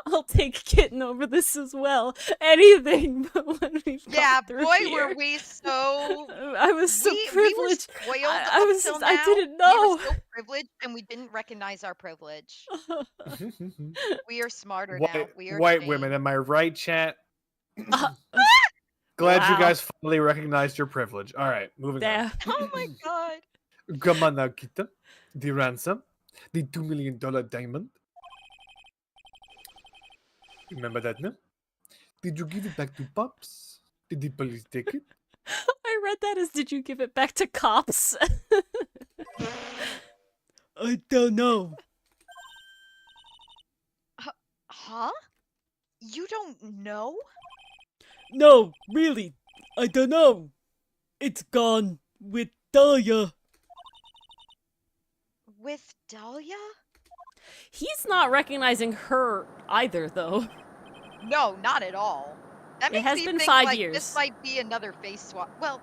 S2: I'll take Kitten over this as well. Anything but when we've
S4: Yeah,
S2: gone through
S4: boy,
S2: here.
S4: were we so.
S2: I was so
S4: we were
S2: privileged.
S4: spoiled
S2: I
S4: up
S2: was
S4: till
S2: just, I
S4: now.
S2: didn't
S4: We
S2: know.
S4: were so privileged, and we didn't recognize our privilege. We are smarter now. We are
S1: White
S4: changed.
S1: women, am I right, chat?
S2: Uh,
S1: Glad you
S2: wow.
S1: guys finally recognized your privilege. All right, moving
S2: There.
S4: Oh my god.
S1: on. Come on now, Kita. The ransom, the $2 million diamond. Remember that, no? Did you give it back to Pops? Did the police take it?
S2: I read that as, did you give it back to cops?
S5: I don't know.
S4: Huh? You don't know?
S5: No, really. I don't know. It's gone with Dalia.
S4: With Dalia?
S2: He's not recognizing her either, though.
S4: No, not at all. That
S2: It
S4: makes
S2: has
S4: me
S2: been
S4: think,
S2: 5
S4: like,
S2: years.
S4: this might be another face swap. Well,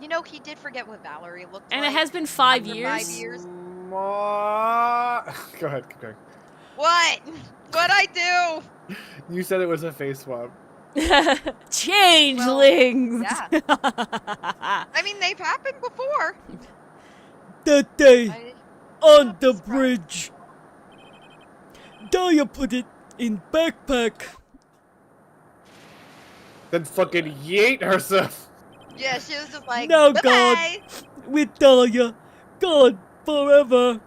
S4: you know, he did forget what Valerie looked
S2: And
S4: like.
S2: it has been 5
S4: after
S2: years.
S4: 5 years.
S1: Go ahead, keep going.
S4: What? What'd I do?
S1: You said it was a face swap.
S2: Changelings!
S4: yeah. I mean, they've happened before.
S5: That day
S4: I-
S5: on
S4: not be
S5: the
S4: surprised.
S5: bridge. Dalia put it in backpack.
S1: Then fucking yeet herself.
S4: Yeah, she was just like,
S5: Now
S4: bye-bye.
S5: With Dalia. Gone forever.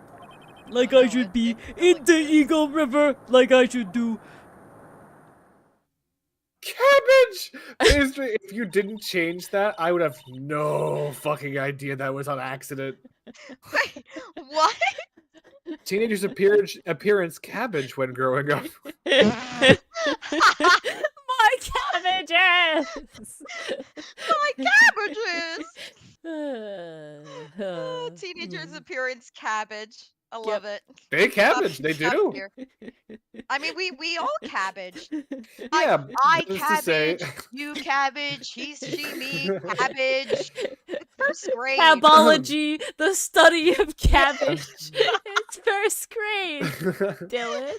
S5: Like
S4: Oh,
S5: I
S4: no,
S5: should be
S4: it's
S5: in the
S4: really-
S5: Eagle River like I should do.
S1: Cabbage! Basically, if you didn't change that, I would have no fucking idea that was on accident.
S4: Wait, what?
S1: Teenagers' appearance cabbage when growing up.
S2: My cabbages!
S4: My cabbages!
S2: Uh,
S4: Teenager's appearance cabbage. I love it.
S1: They cabbage,
S4: Stop-
S1: they
S4: stop
S1: do.
S4: here. I mean, we all cabbage.
S1: Yeah,
S4: I
S1: that is to say,
S4: cabbage, you cabbage, he, she, me, cabbage. It's first grade.
S2: Cabology, the study of cabbage. It's first grade, Dylan.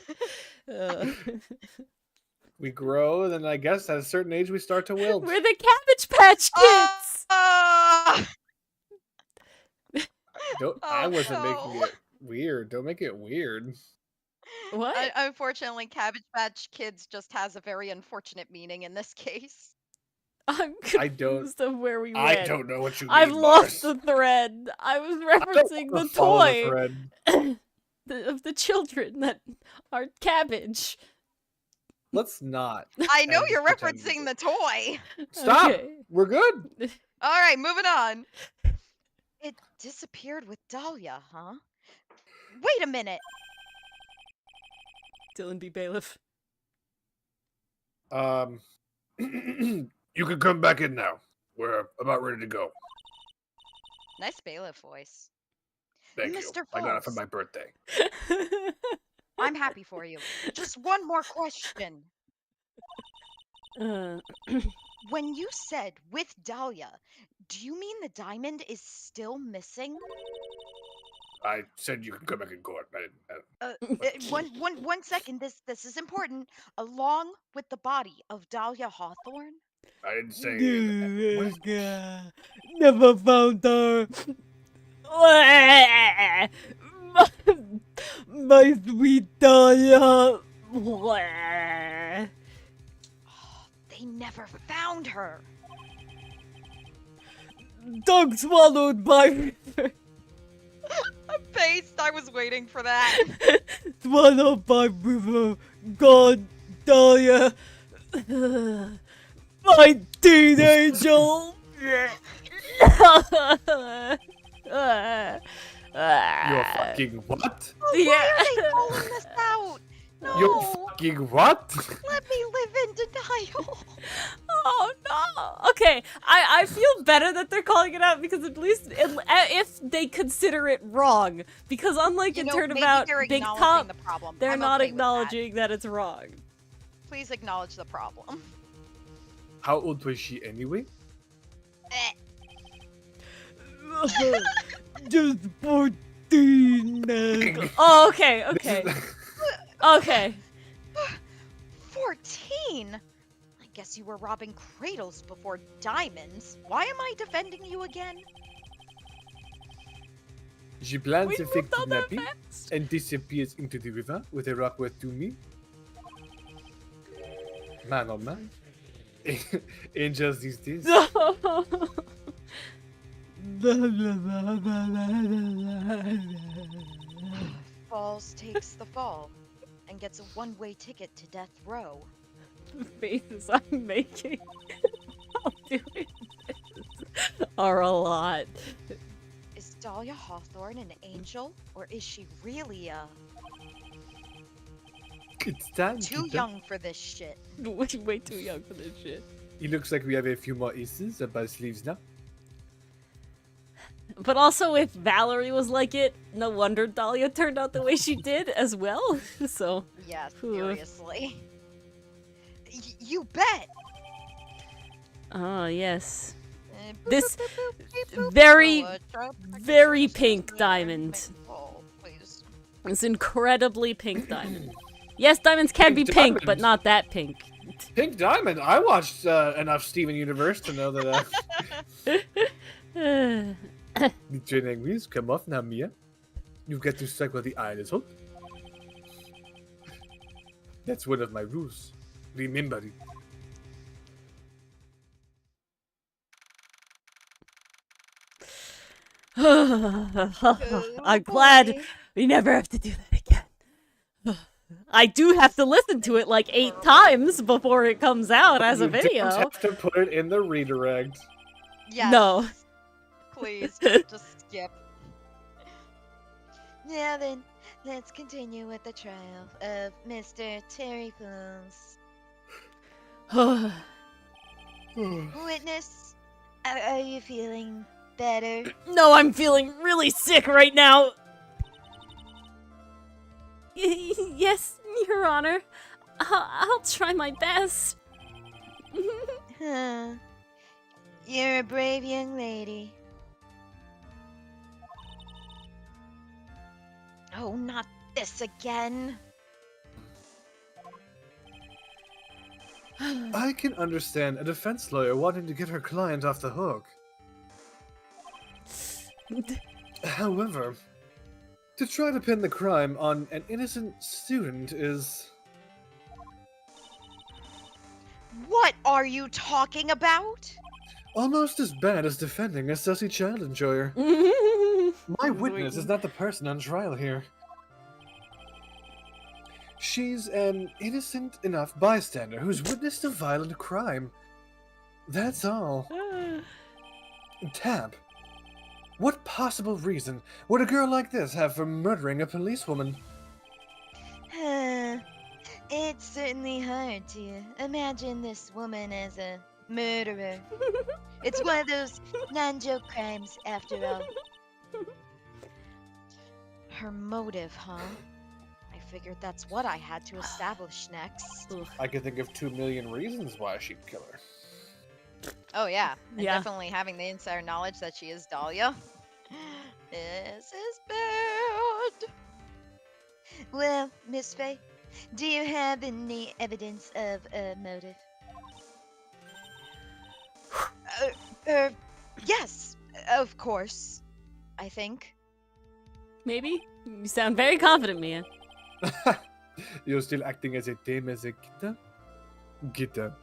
S1: we grow, then I guess at a certain age we start to wilt.
S2: We're the Cabbage Patch Kids.
S1: I wasn't
S4: no.
S1: making it weird. Don't make it weird.
S2: What?
S4: Unfortunately, Cabbage Patch Kids just has a very unfortunate meaning in this case.
S2: I'm
S1: I don't-
S2: confused of where we went.
S1: I don't know what you mean.
S2: I've lost
S1: Mars.
S2: the thread. I was
S1: I don't
S2: referencing
S1: wanna
S2: the
S1: follow the
S2: toy
S1: thread.
S2: of the children that are cabbage.
S1: Let's not.
S4: I know
S1: And
S4: you're
S1: pretend
S4: referencing
S1: we
S4: the toy.
S1: Stop.
S2: Okay.
S1: We're good.
S4: All right, moving on. It disappeared with Dalia, huh? Wait a minute.
S2: Dylan B. Bailiff.
S1: You can come back in now. We're about ready to go.
S4: Nice bailiff voice.
S1: Thank
S4: Mr.
S1: you. I got it for
S4: Falls.
S1: my birthday.
S4: I'm happy for you. Just one more question. When you said with Dalia, do you mean the diamond is still missing?
S1: I said you can come back in court.
S4: One second. This is important. Along with the body of Dalia Hawthorne.
S1: I didn't say that.
S5: Never found her. My sweet Dalia.
S4: They never found her.
S5: Dog swallowed by
S4: A face. I was waiting for that.
S5: swallowed by river. God, Dalia. My teen angel.
S1: You're fucking what?
S2: Yeah.
S4: Why are they calling this out? No.
S1: You're fucking what?
S4: Let me live in denial.
S2: Oh no! Okay, I feel better that they're calling it out because at least if they consider it wrong, because unlike
S4: You
S2: in
S4: know,
S2: Turnabout
S4: maybe they're
S2: Big
S4: acknowledging
S2: Top,
S4: the problem.
S2: they're
S4: I'm
S2: not
S4: okay with that.
S2: acknowledging that it's wrong.
S4: Please acknowledge the problem.
S1: How old was she anyway?
S4: Eh.
S5: Just 14.
S2: Oh, okay, okay, okay.
S4: 14? I guess you were robbing cradles before diamonds. Why am I defending you again?
S1: She plans
S2: We
S1: a
S2: moved
S1: fake
S2: on that
S1: kidnapping
S2: fast.
S1: and disappears into the river with a rock worth to me. Man, oh man. Angels these days.
S4: Falls takes the fall and gets a one-way ticket to death row.
S2: The faces I'm making while doing this are a lot.
S4: Is Dalia Hawthorne an angel, or is she really
S1: It's time.
S4: too
S1: Peter.
S4: young for this shit?
S2: Way too young for this shit.
S1: It looks like we have a few more aces up our sleeves now.
S2: But also, if Valerie was like it, no wonder Dalia turned out the way she did as well. So,
S4: Yes,
S2: Ooh.
S4: seriously. You bet.
S2: yes.
S4: Eh,
S2: This
S4: boop,
S2: very,
S4: try
S2: very
S4: practice
S2: pink
S4: really
S2: diamond.
S4: Oh, please.
S2: This incredibly pink diamond. Yes, diamonds can be
S1: Pink
S2: pink, but
S1: diamond.
S2: not that pink.
S1: Pink Diamond. I watched enough Steven Universe to know that the training wheels come off now, Mia. You get to suck while the iron is hot. That's one of my rules. Remember it.
S2: I'm glad
S4: boy.
S2: we never have to do that again. I do have to listen to it like 8 times before it comes out as a
S1: You
S2: video.
S1: don't have to put it in the redirect.
S4: Yes.
S2: No.
S4: Please, just skip.
S3: Now then, let's continue with the trial of Mr. Terry Falls. Witness, are you feeling better?
S2: No, I'm feeling really sick right now. Yes, Your Honor. I'll try my best.
S3: Huh. You're a brave young lady. Oh, not this again.
S1: I can understand a defense lawyer wanting to get her client off the hook. However, to try to pin the crime on an innocent student is...
S3: What are you talking about?
S1: almost as bad as defending a sussy child enjoyer. My witness is not the person on trial here. She's an innocent enough bystander who's witnessed a violent crime. That's all. Tab, what possible reason would a girl like this have for murdering a policewoman?
S3: It's certainly hard to imagine this woman as a murderer. It's one of those non-joke crimes, after all. Her motive, huh? I figured that's what I had to establish next.
S1: I can think of 2 million reasons why she'd kill her.
S4: Oh yeah, and
S2: Yeah.
S4: definitely having the insider knowledge that she is Dalia. This is bad.
S3: Well, Miss Faye, do you have any evidence of a motive? Yes, of course. I think.
S2: Maybe? You sound very confident, Mia.
S1: You're still acting as a dame as a Gita? Gita.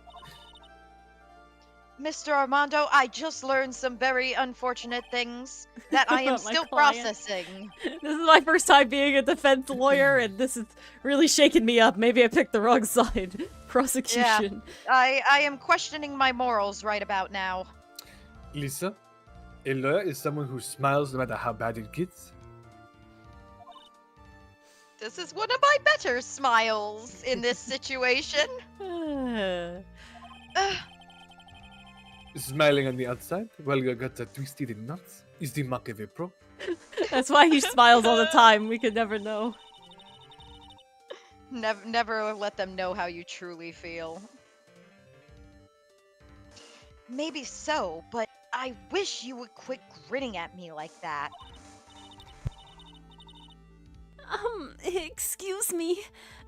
S4: Mr. Armando, I just learned some very unfortunate things that I am
S2: About my
S4: still
S2: client.
S4: processing.
S2: This is my first time being a defense lawyer, and this is really shaking me up. Maybe I picked the wrong side. Prosecution.
S4: I am questioning my morals right about now.
S1: Lisa, a lawyer is someone who smiles no matter how bad it gets.
S4: This is one of my better smiles in this situation.
S1: Smiling on the outside while your guts are twisted in knots is the mark of a pro.
S2: That's why he smiles all the time. We could never know.
S4: Never let them know how you truly feel.
S3: Maybe so, but I wish you would quit grinning at me like that.
S2: Excuse me.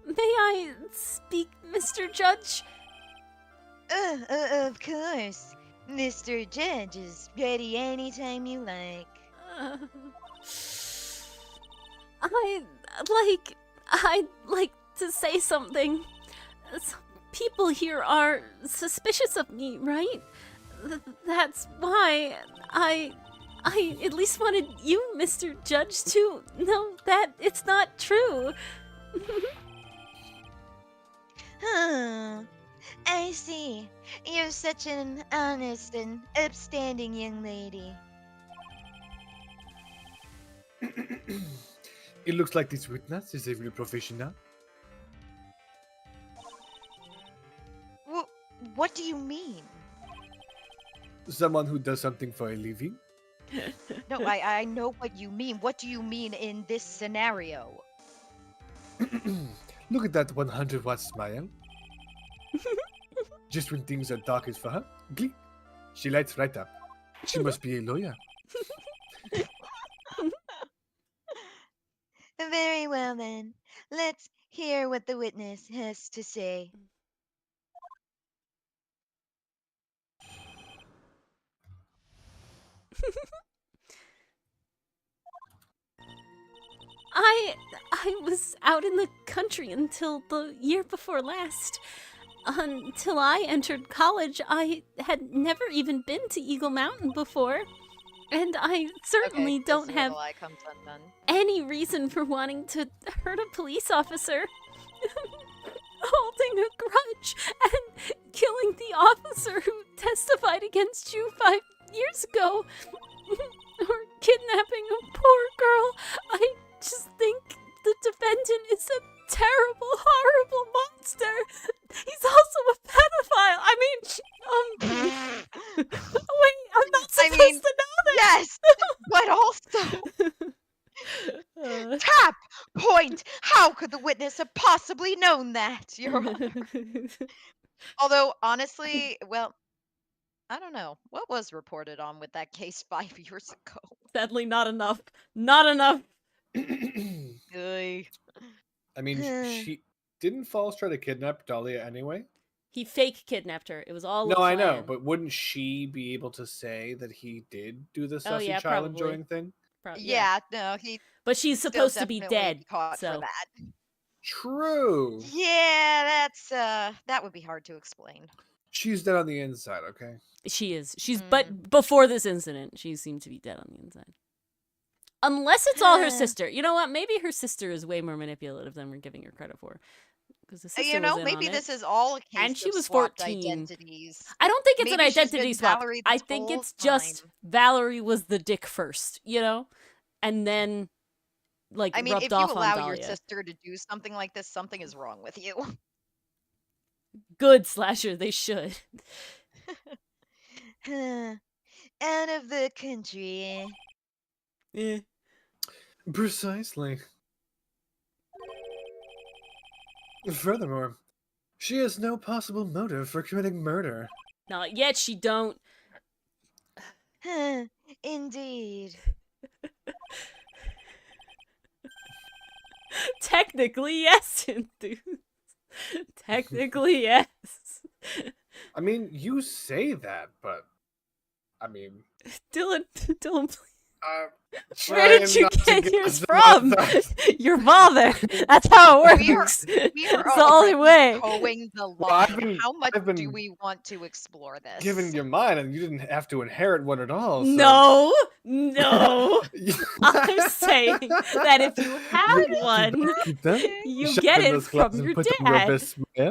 S2: May I speak, Mr. Judge?
S3: Of course. Mr. Judge is ready anytime you like.
S2: I'd like to say something. Some people here are suspicious of me, right? That's why I at least wanted you, Mr. Judge, to know that it's not true.
S3: Huh. I see. You're such an honest and upstanding young lady.
S1: It looks like this witness is a real professional.
S3: What do you mean?
S1: Someone who does something for a living.
S4: No, I know what you mean. What do you mean in this scenario?
S1: Look at that 100-watt smile. Just when things are darkest for her, gleek, she lights right up. She must be a lawyer.
S3: Very well then. Let's hear what the witness has to say.
S2: I was out in the country until the year before last. Until I entered college, I had never even been to Eagle Mountain before. And I certainly
S4: Okay,
S2: don't
S4: this is where
S2: have
S4: the lie comes undone.
S2: any reason for wanting to hurt a police officer. Holding a grudge and killing the officer who testified against you 5 years ago. Or kidnapping a poor girl. I just think the defendant is a terrible, horrible monster. He's also a pedophile. I mean, wait, I'm not supposed to know that.
S4: Yes, but also tap point. How could the Yes, Your Honor. Although, honestly, well, I don't know. What was reported on with that case 5 years ago?
S2: Sadly, not enough. Not enough.
S4: Oy.
S1: I mean, she didn't Falls try to kidnap Dalia anyway?
S2: He fake kidnapped her. It was all
S1: No,
S2: a
S1: I know,
S2: plan.
S1: but wouldn't she be able to say that he did do the
S2: Oh,
S1: sussy
S2: yeah,
S1: child
S2: probably.
S1: enjoying thing?
S4: Yeah, no, he
S2: But she's
S4: still
S2: supposed to be
S4: definitely
S2: dead,
S4: caught
S2: so
S4: for that.
S1: True.
S4: Yeah, that's that would be hard to explain.
S1: She's dead on the inside, okay?
S2: she is. She's
S4: Mm.
S2: but before this incident, she seemed to be dead on the inside. Unless it's all her sister. You know what? Maybe her sister is way more manipulative than we're giving her credit for. Because the sister
S4: You know,
S2: was in
S4: maybe
S2: on
S4: this
S2: it.
S4: is all a case
S2: And she
S4: of
S2: was
S4: swapped
S2: 14.
S4: identities.
S2: I don't think it's an
S4: Maybe she's
S2: identity
S4: been
S2: swap.
S4: Valerie
S2: I
S4: this
S2: think
S4: whole
S2: it's just
S4: time.
S2: Valerie was the dick first, you know? And then, like,
S4: I mean,
S2: rubbed
S4: if you
S2: off on
S4: allow
S2: Dalia.
S4: your sister to do something like this, something is wrong with you.
S2: Good slasher, they should.
S3: Out of the country.
S2: Eh.
S1: Precisely. Furthermore, she has no possible motive for committing murder.
S2: Not yet, she don't.
S3: Indeed.
S2: Technically, yes, dude. Technically, yes.
S1: I mean, you say that, but I mean,
S2: Dylan, please.
S1: trying
S2: Where did you
S1: not to
S2: get yours
S1: so
S2: from?
S1: much-
S2: Your father. That's how it
S4: We are-
S2: works.
S4: We are
S2: It's the only way.
S4: Towing the
S1: Well, I've
S4: line.
S1: been-
S4: How much
S1: I've
S4: do
S1: been
S4: we want to explore this?
S1: Giving you mine, and you didn't have to inherit one at all. So.
S2: No, no. I'm saying that if you had one,
S1: Keep them.
S2: you
S1: Shove
S2: get
S1: in
S2: it
S1: those gloves
S2: from
S1: and
S2: your
S1: put them where
S2: dad,
S1: best- yeah.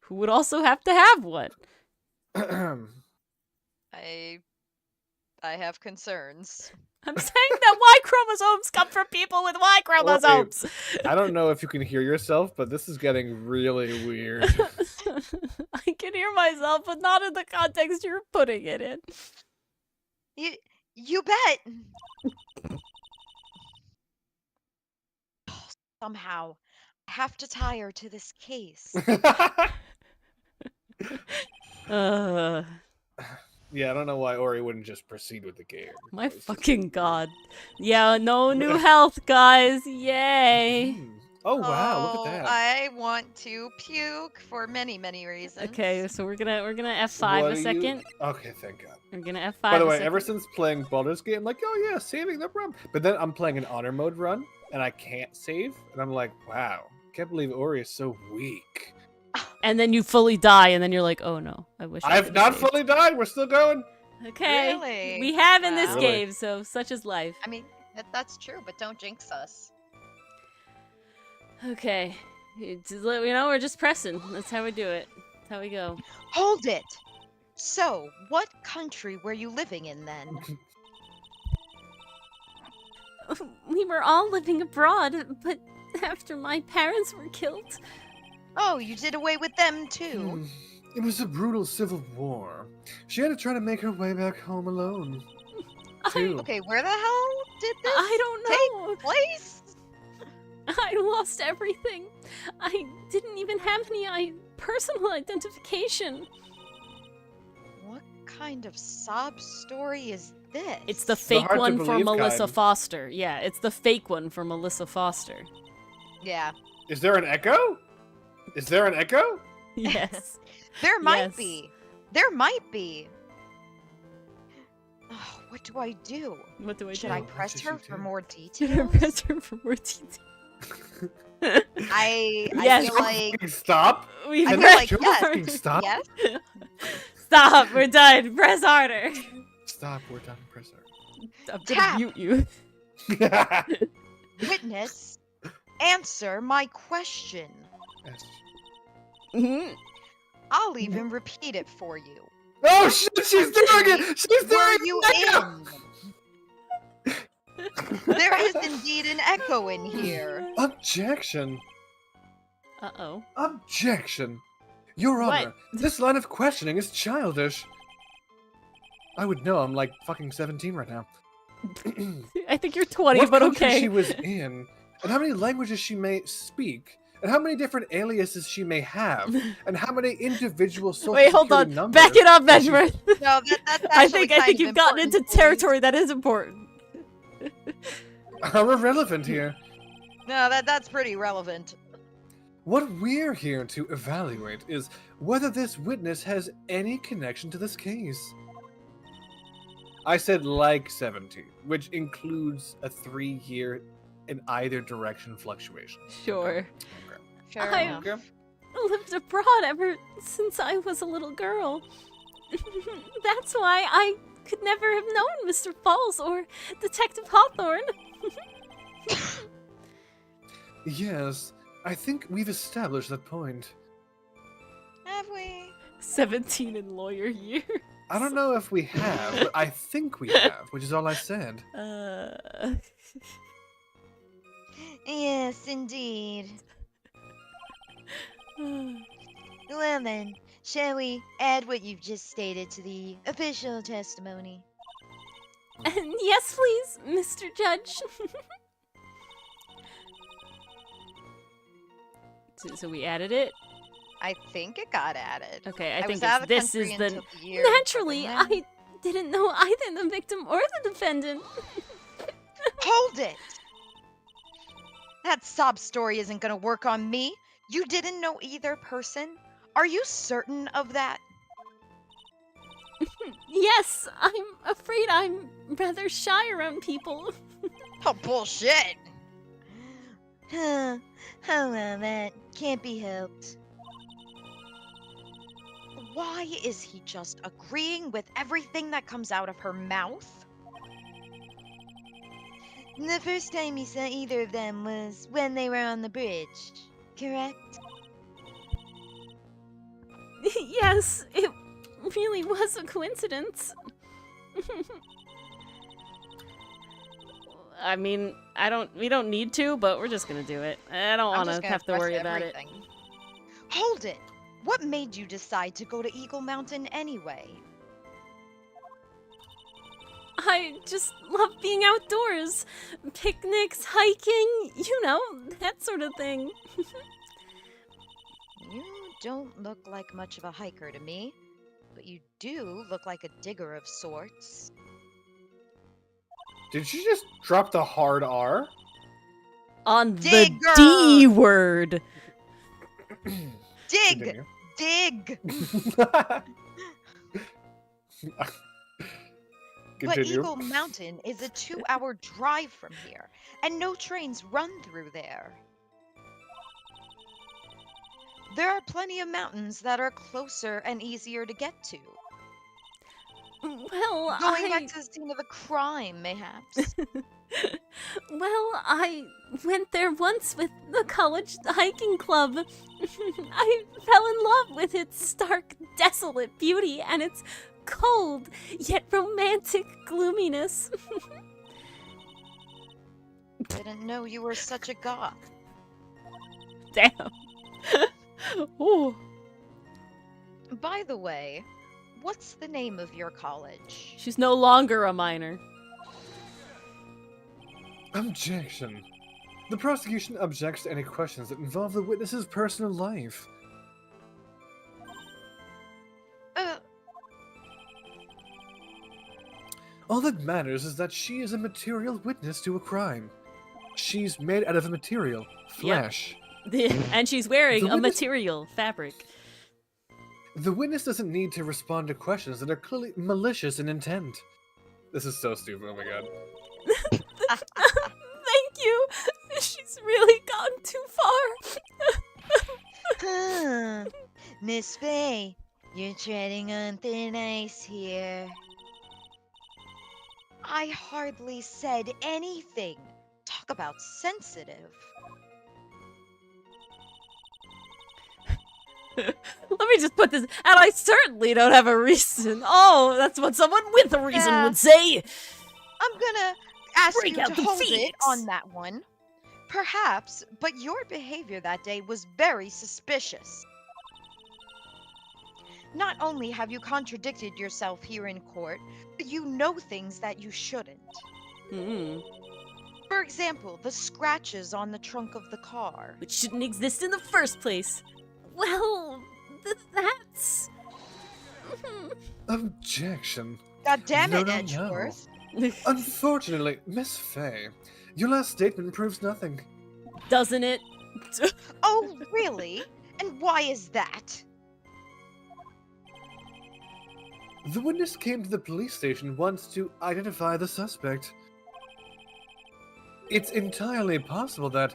S2: who would also have to have one.
S4: I have concerns.
S2: I'm saying that Y chromosomes come from people with Y chromosomes.
S1: I don't know if you can hear yourself, but this is getting really weird.
S2: I can hear myself, but not in the context you're putting it in.
S3: You bet.
S4: Somehow, I have to tie her to this case.
S1: Yeah, I don't know why Ori wouldn't just proceed with the game.
S2: My
S1: It's just
S2: fucking
S1: weird.
S2: god. Yeah, no new health, guys. Yay.
S1: Oh wow, look
S4: Oh,
S1: at that.
S4: I want to puke for many, many reasons.
S2: Okay, so we're gonna F5
S1: What
S2: a
S1: are you-
S2: second.
S1: Okay, thank God.
S2: We're gonna F5
S1: By the
S2: a
S1: way,
S2: second.
S1: ever since playing Baldur's Gate, I'm like, oh yeah, saving the run. But then I'm playing an honor mode run, and I can't save, and I'm like, wow, can't believe Ori is so weak.
S2: And then you fully die, and then you're like, oh no, I wish I
S1: I've
S2: could've
S1: not
S2: saved.
S1: fully died. We're still going.
S2: Okay,
S4: Really?
S2: we have in this
S4: Wow.
S1: Really?
S2: game, so such is life.
S4: I mean, that's true, but don't jinx us.
S2: Okay, we're just pressing. That's how we do it. That's how we go.
S3: Hold it. So, what country were you living in then?
S2: We were all living abroad, but after my parents were killed,
S3: Oh, you did away with them too.
S1: Hmm. It was a brutal civil war. She had to try to make her way back home alone. Too.
S4: Okay, where the hell did this
S2: I don't know.
S4: place?
S2: I lost everything. I didn't even have any personal identification.
S3: What kind of sob story is this?
S2: It's the fake
S1: hard to
S2: one for
S1: believe
S2: Melissa
S1: kind.
S2: Foster. Yeah, it's the fake one for Melissa Foster.
S4: Yeah,
S1: Is there an echo? Is there an echo?
S2: Yes.
S3: There might
S2: Yes.
S3: be. There might be. Oh, what do I do?
S2: What do I
S3: Should
S2: do?
S3: I
S1: What
S3: press
S1: should
S3: her
S1: you
S3: for
S1: do?
S3: more
S2: Should I
S3: details?
S2: press her for more details?
S4: I
S2: Yes.
S4: feel like
S1: Stop.
S2: We
S4: I feel
S2: pressed
S4: like
S1: Don't
S4: yes.
S1: fucking stop.
S4: yes.
S2: Stop. We're done. Press harder.
S1: Stop. We're done. Press
S2: I'm gonna
S3: Tap.
S2: mute you.
S1: her.
S3: Witness, answer my question.
S2: Mhm.
S3: I'll even repeat it for you.
S1: Oh shit! She's doing it. She's doing
S3: Were
S1: it.
S3: you
S1: now!
S3: in? There is indeed an echo in here.
S1: Objection.
S2: Uh-oh.
S1: Objection. Your
S2: What?
S1: Honor, this line of questioning is childish. I would know. I'm like fucking 17 right now.
S2: I think you're 20,
S1: What
S2: but
S1: country
S2: okay.
S1: she was in, and how many languages she may speak, and how many different aliases she may have, and how many individual social
S2: Wait, hold
S1: security
S2: on.
S1: numbers.
S2: Back it up,
S1: that she's-
S2: Benjamin.
S4: No, that's
S2: I
S4: actually
S2: think
S4: kind of
S2: you've gotten
S4: important,
S2: into
S4: please.
S2: territory that is important.
S1: I'm irrelevant here.
S4: No, that's pretty relevant.
S1: What we're here to evaluate is whether this witness has any connection to this case. I said like 17, which includes a 3-year in either direction fluctuation.
S2: Sure.
S1: Okay.
S4: Fair
S2: I've
S4: enough.
S2: lived abroad ever since I was a little girl. That's why I could never have known Mr. Falls or Detective Hawthorne.
S1: Yes, I think we've established that point.
S4: Have we?
S2: 17 in lawyer year.
S1: I don't know if we have, but I think we have, which is all I said.
S3: Yes, indeed. Well then, shall we add what you've just stated to the official testimony?
S2: Yes, please, Mr. Judge. So we added it?
S4: I think it got added.
S2: Okay, I
S4: was
S2: think
S4: out
S2: it's,
S4: of
S2: this
S4: country
S2: is the...
S4: until the year
S2: Naturally,
S4: before then.
S2: I didn't know either the victim or the defendant.
S4: Hold it! That sob story isn't gonna work on me. You didn't know either person? Are you certain of that?
S2: Yes, I'm afraid I'm rather shy around people.
S4: Oh, bullshit!
S3: Huh. Oh well, that can't be helped.
S4: Why is he just agreeing with everything that comes out of her mouth?
S3: The first time you saw either of them was when they were on the bridge, correct?
S2: Yes, it really was a coincidence. I mean, we don't need to, but we're just gonna do it. I don't
S4: I'm
S2: want
S4: just
S2: to
S4: gonna
S2: have to
S4: press
S2: worry about it.
S4: everything. Hold it! What made you decide to go to Eagle Mountain anyway?
S2: I just love being outdoors. Picnics, hiking, you know, that sort of thing.
S4: You don't look like much of a hiker to me, but you do look like a digger of sorts.
S1: Did she just drop the hard R?
S2: On
S4: Digger!
S2: the D word.
S4: Dig!
S1: Continue.
S4: Dig! But
S1: Continue.
S4: Eagle Mountain is a 2-hour drive from here, and no trains run through there. There are plenty of mountains that are closer and easier to get to.
S2: Well,
S4: Going back to the scene of a crime, mayhaps.
S2: Well, I went there once with the college hiking club. I fell in love with its stark, desolate beauty and its cold, yet romantic gloominess.
S4: Didn't know you were such a goth.
S2: Damn. Ooh.
S4: By the way, what's the name of your college?
S2: She's no longer a minor.
S1: Objection. The prosecution objects to any questions that involve the witness's personal life. All that matters is that she is a material witness to a crime. She's made out of a material, flesh.
S2: And she's wearing
S1: The
S2: a
S1: witness-
S2: material fabric.
S1: The witness doesn't need to respond to questions that are clearly malicious in intent. This is so stupid, oh my god.
S2: Thank you. She's really gone too far.
S3: Huh. Miss Faye, you're treading on thin ice here.
S4: I hardly said anything. Talk about sensitive.
S2: Let me just put this, and I certainly don't have a reason. Oh, that's what someone with a reason
S4: Yeah.
S2: would say.
S4: I'm gonna ask
S2: Break
S4: you
S2: out
S4: to
S2: the
S4: hold
S2: Phoenix.
S4: it on that one. Perhaps, but your behavior that day was very suspicious. Not only have you contradicted yourself here in court, but you know things that you shouldn't.
S2: Hmm.
S4: For example, the scratches on the trunk of the car.
S2: Which shouldn't exist in the first place. Well, that's...
S1: Objection.
S4: God damn it,
S1: No.
S4: Edgeworth.
S1: Unfortunately, Miss Fay, your last statement proves nothing.
S2: Doesn't it?
S4: Oh, really? And why is that?
S1: The witness came to the police station once to identify the suspect. It's entirely possible that,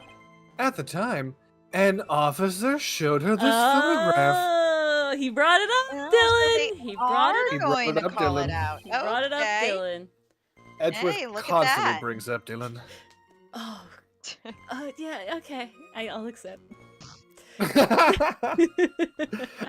S1: at the time, an officer showed her this photograph.
S2: Oh, he brought it up,
S4: Oh,
S2: Dylan.
S4: so they
S2: He brought it
S4: are
S2: up.
S4: going to
S1: up,
S4: call it
S1: Dylan.
S4: out.
S2: He brought it up,
S4: Okay.
S2: Dylan.
S1: Edgeworth
S4: Hey, look at
S1: constantly
S4: that.
S1: brings up Dylan.
S2: Oh, yeah, okay. I'll accept.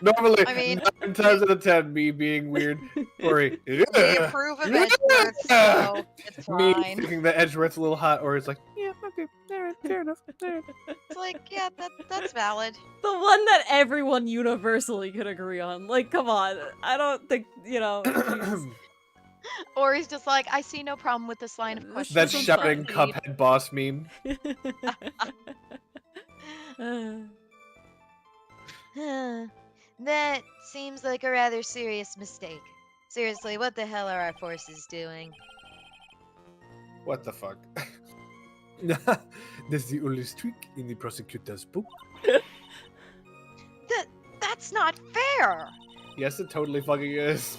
S1: Normally,
S4: I mean-
S1: 9 times out of 10, me being weird, Ori,
S4: We approve of Edgeworth, so it's
S1: me
S4: fine.
S1: thinking that Edgeworth's a little hot, or it's like, yeah, okay, alright, fair enough.
S4: It's like, yeah, that's valid.
S2: The one that everyone universally could agree on. Like, come on. I don't think, jeez.
S4: Or he's just like, I see no problem with this line of questioning.
S1: That
S2: This one's
S1: shouting
S4: fine.
S1: Cuphead boss meme.
S3: That seems like a rather serious mistake. Seriously, what the hell are our forces doing?
S1: What the fuck? That's the only streak in the prosecutor's book.
S4: That's not fair.
S1: Yes, it totally fucking is.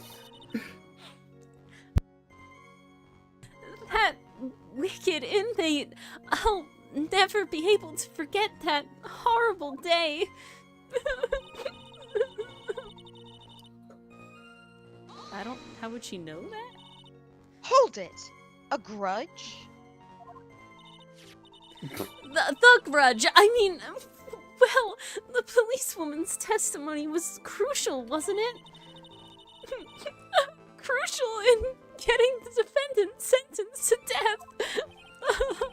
S2: That wicked inmate. I'll never be able to forget that horrible day. How would she know that?
S4: Hold it. A grudge?
S2: The grudge. I mean, well, the policewoman's testimony was crucial, wasn't it? Crucial in getting the defendant sentenced to death.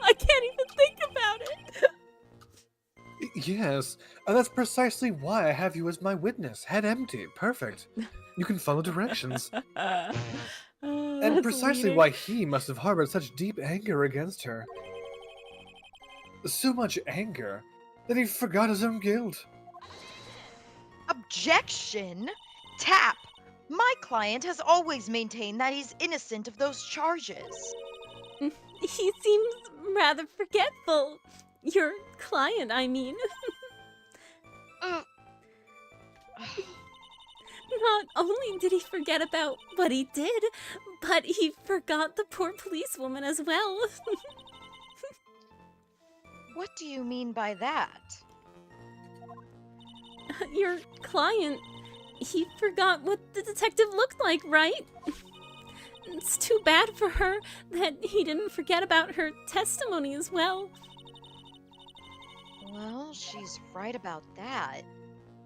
S2: I can't even think about it.
S1: Yes, and that's precisely why I have you as my witness. Head empty. Perfect. You can follow directions. And precisely why he must have harbored such deep anger against her. So much anger that he forgot his own guilt.
S4: Objection? Tap! My client has always maintained that he's innocent of those charges.
S2: He seems rather forgetful. Your client, I mean.
S4: Uh,
S2: Not only did he forget about what he did, but he forgot the poor policewoman as well.
S4: what do you mean by that?
S2: Your client, he forgot what the detective looked like, right? It's too bad for her that he didn't forget about her testimony as well.
S4: Well, she's right about that.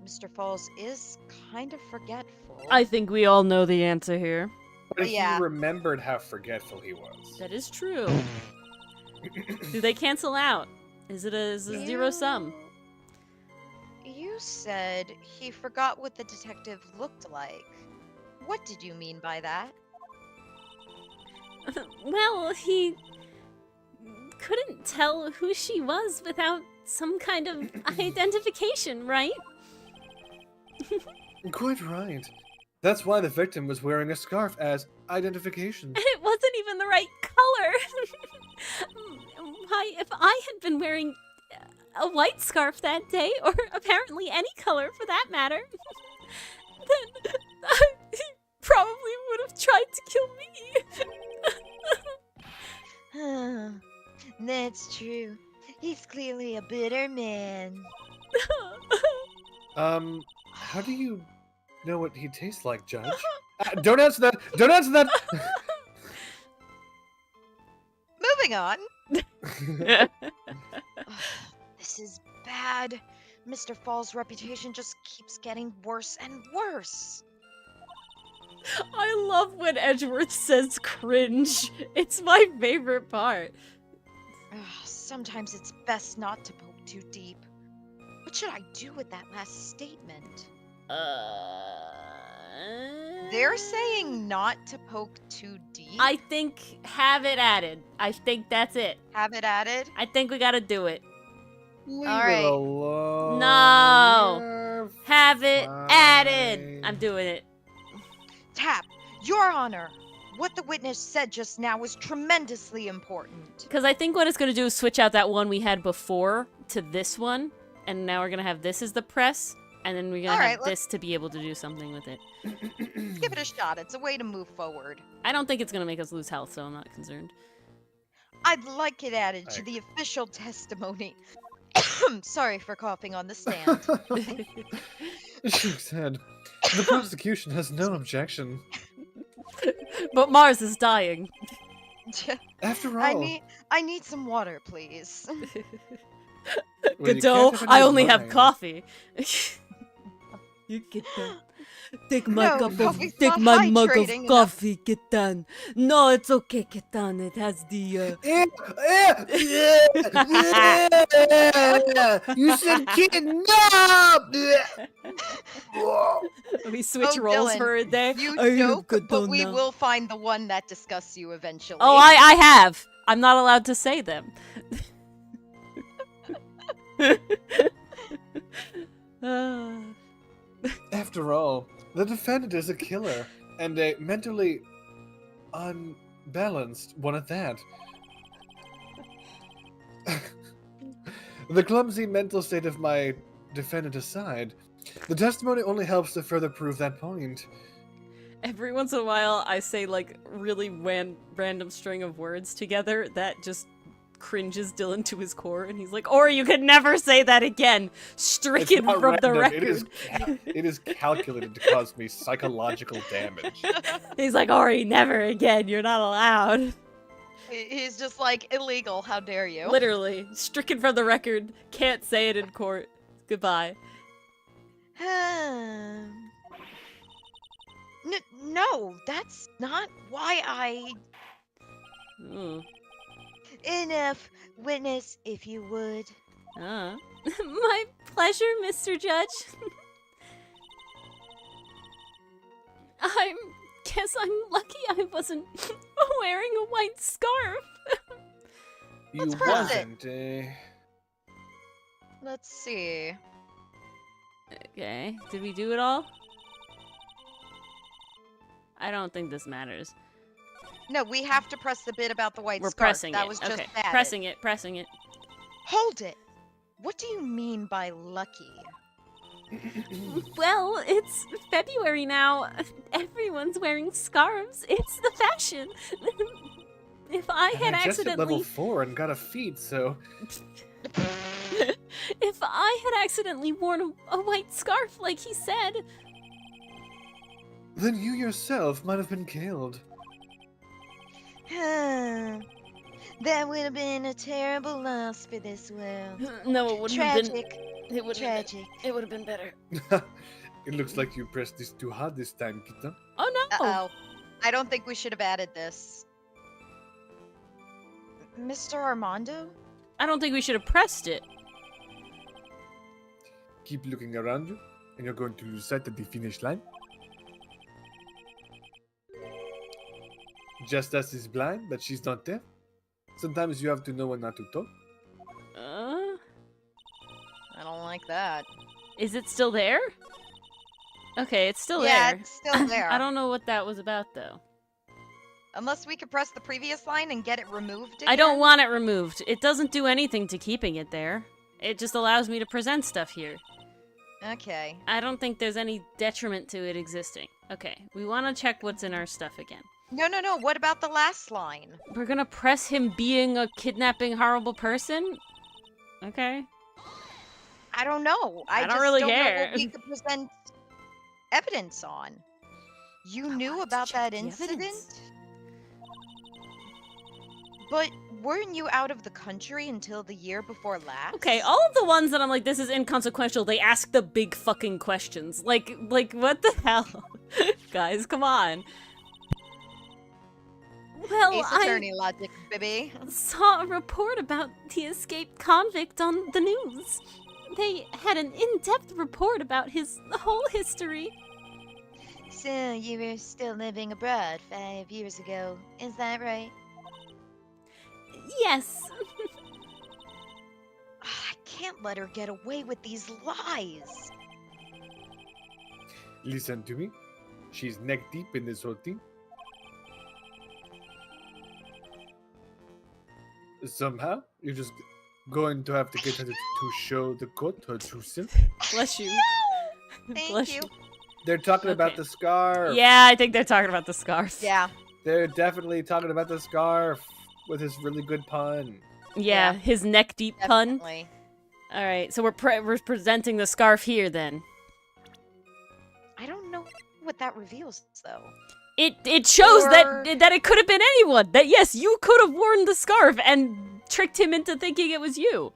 S4: Mr. Falls is kind of forgetful.
S2: I think we all know the answer here.
S1: But if
S4: Yeah.
S1: you remembered how forgetful he was.
S2: That is true. Do they cancel out? Is it a zero sum?
S4: You said he forgot what the detective looked like. What did you mean by that?
S2: Well, he couldn't tell who she was without some kind of identification, right?
S1: Quite right. That's why the victim was wearing a scarf as identification.
S2: And it wasn't even the right color. Why, if I had been wearing a white scarf that day, or apparently any color for that matter, then he probably would have tried to kill me.
S3: That's true. He's clearly a bitter man.
S1: How do you know what he tastes like, Judge? Don't answer that! Don't answer that!
S4: Moving on. This is bad. Mr. Falls' reputation just keeps getting worse and worse.
S2: I love when Edgeworth says cringe. It's my favorite part.
S4: Sometimes it's best not to poke too deep. What should I do with that last statement? They're saying not to poke too deep.
S2: I think have it added. I think that's it.
S4: Have it added.
S2: I think we gotta do it.
S1: Leave
S4: All
S1: it
S4: right.
S1: alone.
S2: No.
S1: You're
S2: Have it added.
S1: fine.
S2: I'm doing it.
S3: Tap, Your Honor. What the witness said just now was tremendously important.
S2: Because I think what it's going to do is switch out that one we had before to this one. And now we're going to have this as the press. And then we're going to
S4: Alright,
S2: have this to be able to do something with it.
S4: Let's give it a shot. It's a way to move forward.
S2: I don't think it's going to make us lose health, so I'm not concerned.
S3: I'd like it added to
S1: I-
S3: the official testimony. Sorry for coughing on the stand.
S1: She said, the prosecution has no objection.
S2: But Mars is dying.
S1: After all,
S3: I need some water, please.
S1: well, you
S2: Godot,
S1: can't have
S2: I
S1: any
S2: only have
S1: wine.
S2: coffee.
S5: You get that. Take my
S3: No,
S5: cup of,
S3: coffee's
S5: take
S3: not
S5: my mug of
S3: hydrating enough.
S5: coffee, Kitan. No, it's okay, Kitan. It has the,
S1: You said kid, no!
S2: We switch
S4: Oh,
S2: roles
S4: Dylan,
S2: for a day.
S4: You
S5: Are you
S4: joke,
S5: good
S4: but
S5: on
S4: we
S5: that?
S4: will find the one that disgusts you eventually.
S2: Oh, I have. I'm not allowed to say them.
S1: After all, the defendant is a killer, and a mentally unbalanced one at that. The clumsy mental state of my defendant aside, the testimony only helps to further prove that point.
S2: Every once in a while, I say like really random string of words together that just cringes Dylan to his core, and he's like, "Ori, you could never say that again." Stricken
S1: It's not
S2: from the
S1: random,
S2: record.
S1: It is calculated to cause me psychological damage.
S2: He's like, "Ori, never again. You're not allowed."
S4: He's just like, illegal, how dare you?
S2: Literally, stricken from the record. Can't say it in court. Goodbye.
S3: No, that's not why I...
S2: Ooh.
S3: Enough, witness, if you would.
S2: My pleasure, Mr. Judge. Guess I'm lucky I wasn't wearing a white scarf.
S1: You
S4: Let's press it.
S1: wasn't, eh?
S4: Let's see.
S2: Okay, did we do it all? I don't think this matters.
S4: No, we have to press the bit about the white
S2: We're
S4: scarf.
S2: pressing
S4: that
S2: it.
S4: was just
S2: Okay,
S4: added.
S2: pressing it.
S3: Hold it! What do you mean by lucky?
S2: Well, it's February now. Everyone's wearing scarves. It's the fashion. If I had
S1: I just at level
S2: accidentally
S1: 4 and got a feat, so...
S2: if I had accidentally worn a white scarf like he said,
S1: Then you yourself might have been killed.
S3: That would have been a terrible loss for this world.
S2: no, it wouldn't have been.
S3: Tragic.
S2: It would have
S3: Tragic.
S2: been. It would have been better.
S1: It looks like you pressed this too hard this time, Kita.
S2: Oh no!
S4: Uh-oh. I don't think we should have added this.
S3: Mr. Armando?
S2: I don't think we should have pressed it.
S1: Keep looking around you, and you're going to lose sight of the finish line. Just as is blind, but she's not deaf. Sometimes you have to know when not to talk.
S2: Uh,
S4: I don't like that.
S2: is it still there? Okay, it's still
S4: Yeah,
S2: there.
S4: it's still there.
S2: I don't know what that was about though.
S4: Unless we could press the previous line and get it removed
S2: I don't
S4: again.
S2: want it removed. It doesn't do anything to keeping it there. It just allows me to present stuff here.
S4: Okay.
S2: I don't think there's any detriment to it existing. Okay, we want to check what's in our stuff again.
S4: No. What about the last line?
S2: We're gonna press him being a kidnapping horrible person? Okay.
S4: I don't know. I
S2: don't
S4: just
S2: really
S4: don't know
S2: care.
S4: what we could present evidence on. You knew
S2: want to
S4: about
S2: check
S4: that
S2: the
S4: incident?
S2: evidence.
S4: But weren't you out of the country until the year before last?
S2: Okay, all of the ones that I'm like, this is inconsequential, they ask the big fucking questions. Like, what the hell? Guys, come on. Well,
S4: Ace
S2: I
S4: Attorney logic, baby.
S2: saw a report about the escaped convict on the news. They had an in-depth report about his whole history.
S3: So you were still living abroad 5 years ago, is that right?
S2: Yes.
S3: I can't let her get away with these lies.
S1: Listen to me. She's neck deep in this whole thing. Somehow, you're just going to have to get her to show the court her true self.
S2: Bless you.
S4: Thank
S2: Bless
S4: you.
S1: They're talking about
S2: Okay.
S1: the scarf.
S2: Yeah, I think they're talking about the scarf.
S4: Yeah.
S1: They're definitely talking about the scarf with his really good pun.
S2: Yeah,
S4: Yeah.
S2: his neck deep pun.
S4: Definitely.
S2: All right, so we're presenting the scarf here then.
S4: I don't know what that reveals though.
S2: It shows
S4: Or-
S2: that it could have been anyone. That yes, you could have worn the scarf and tricked him into thinking it was you.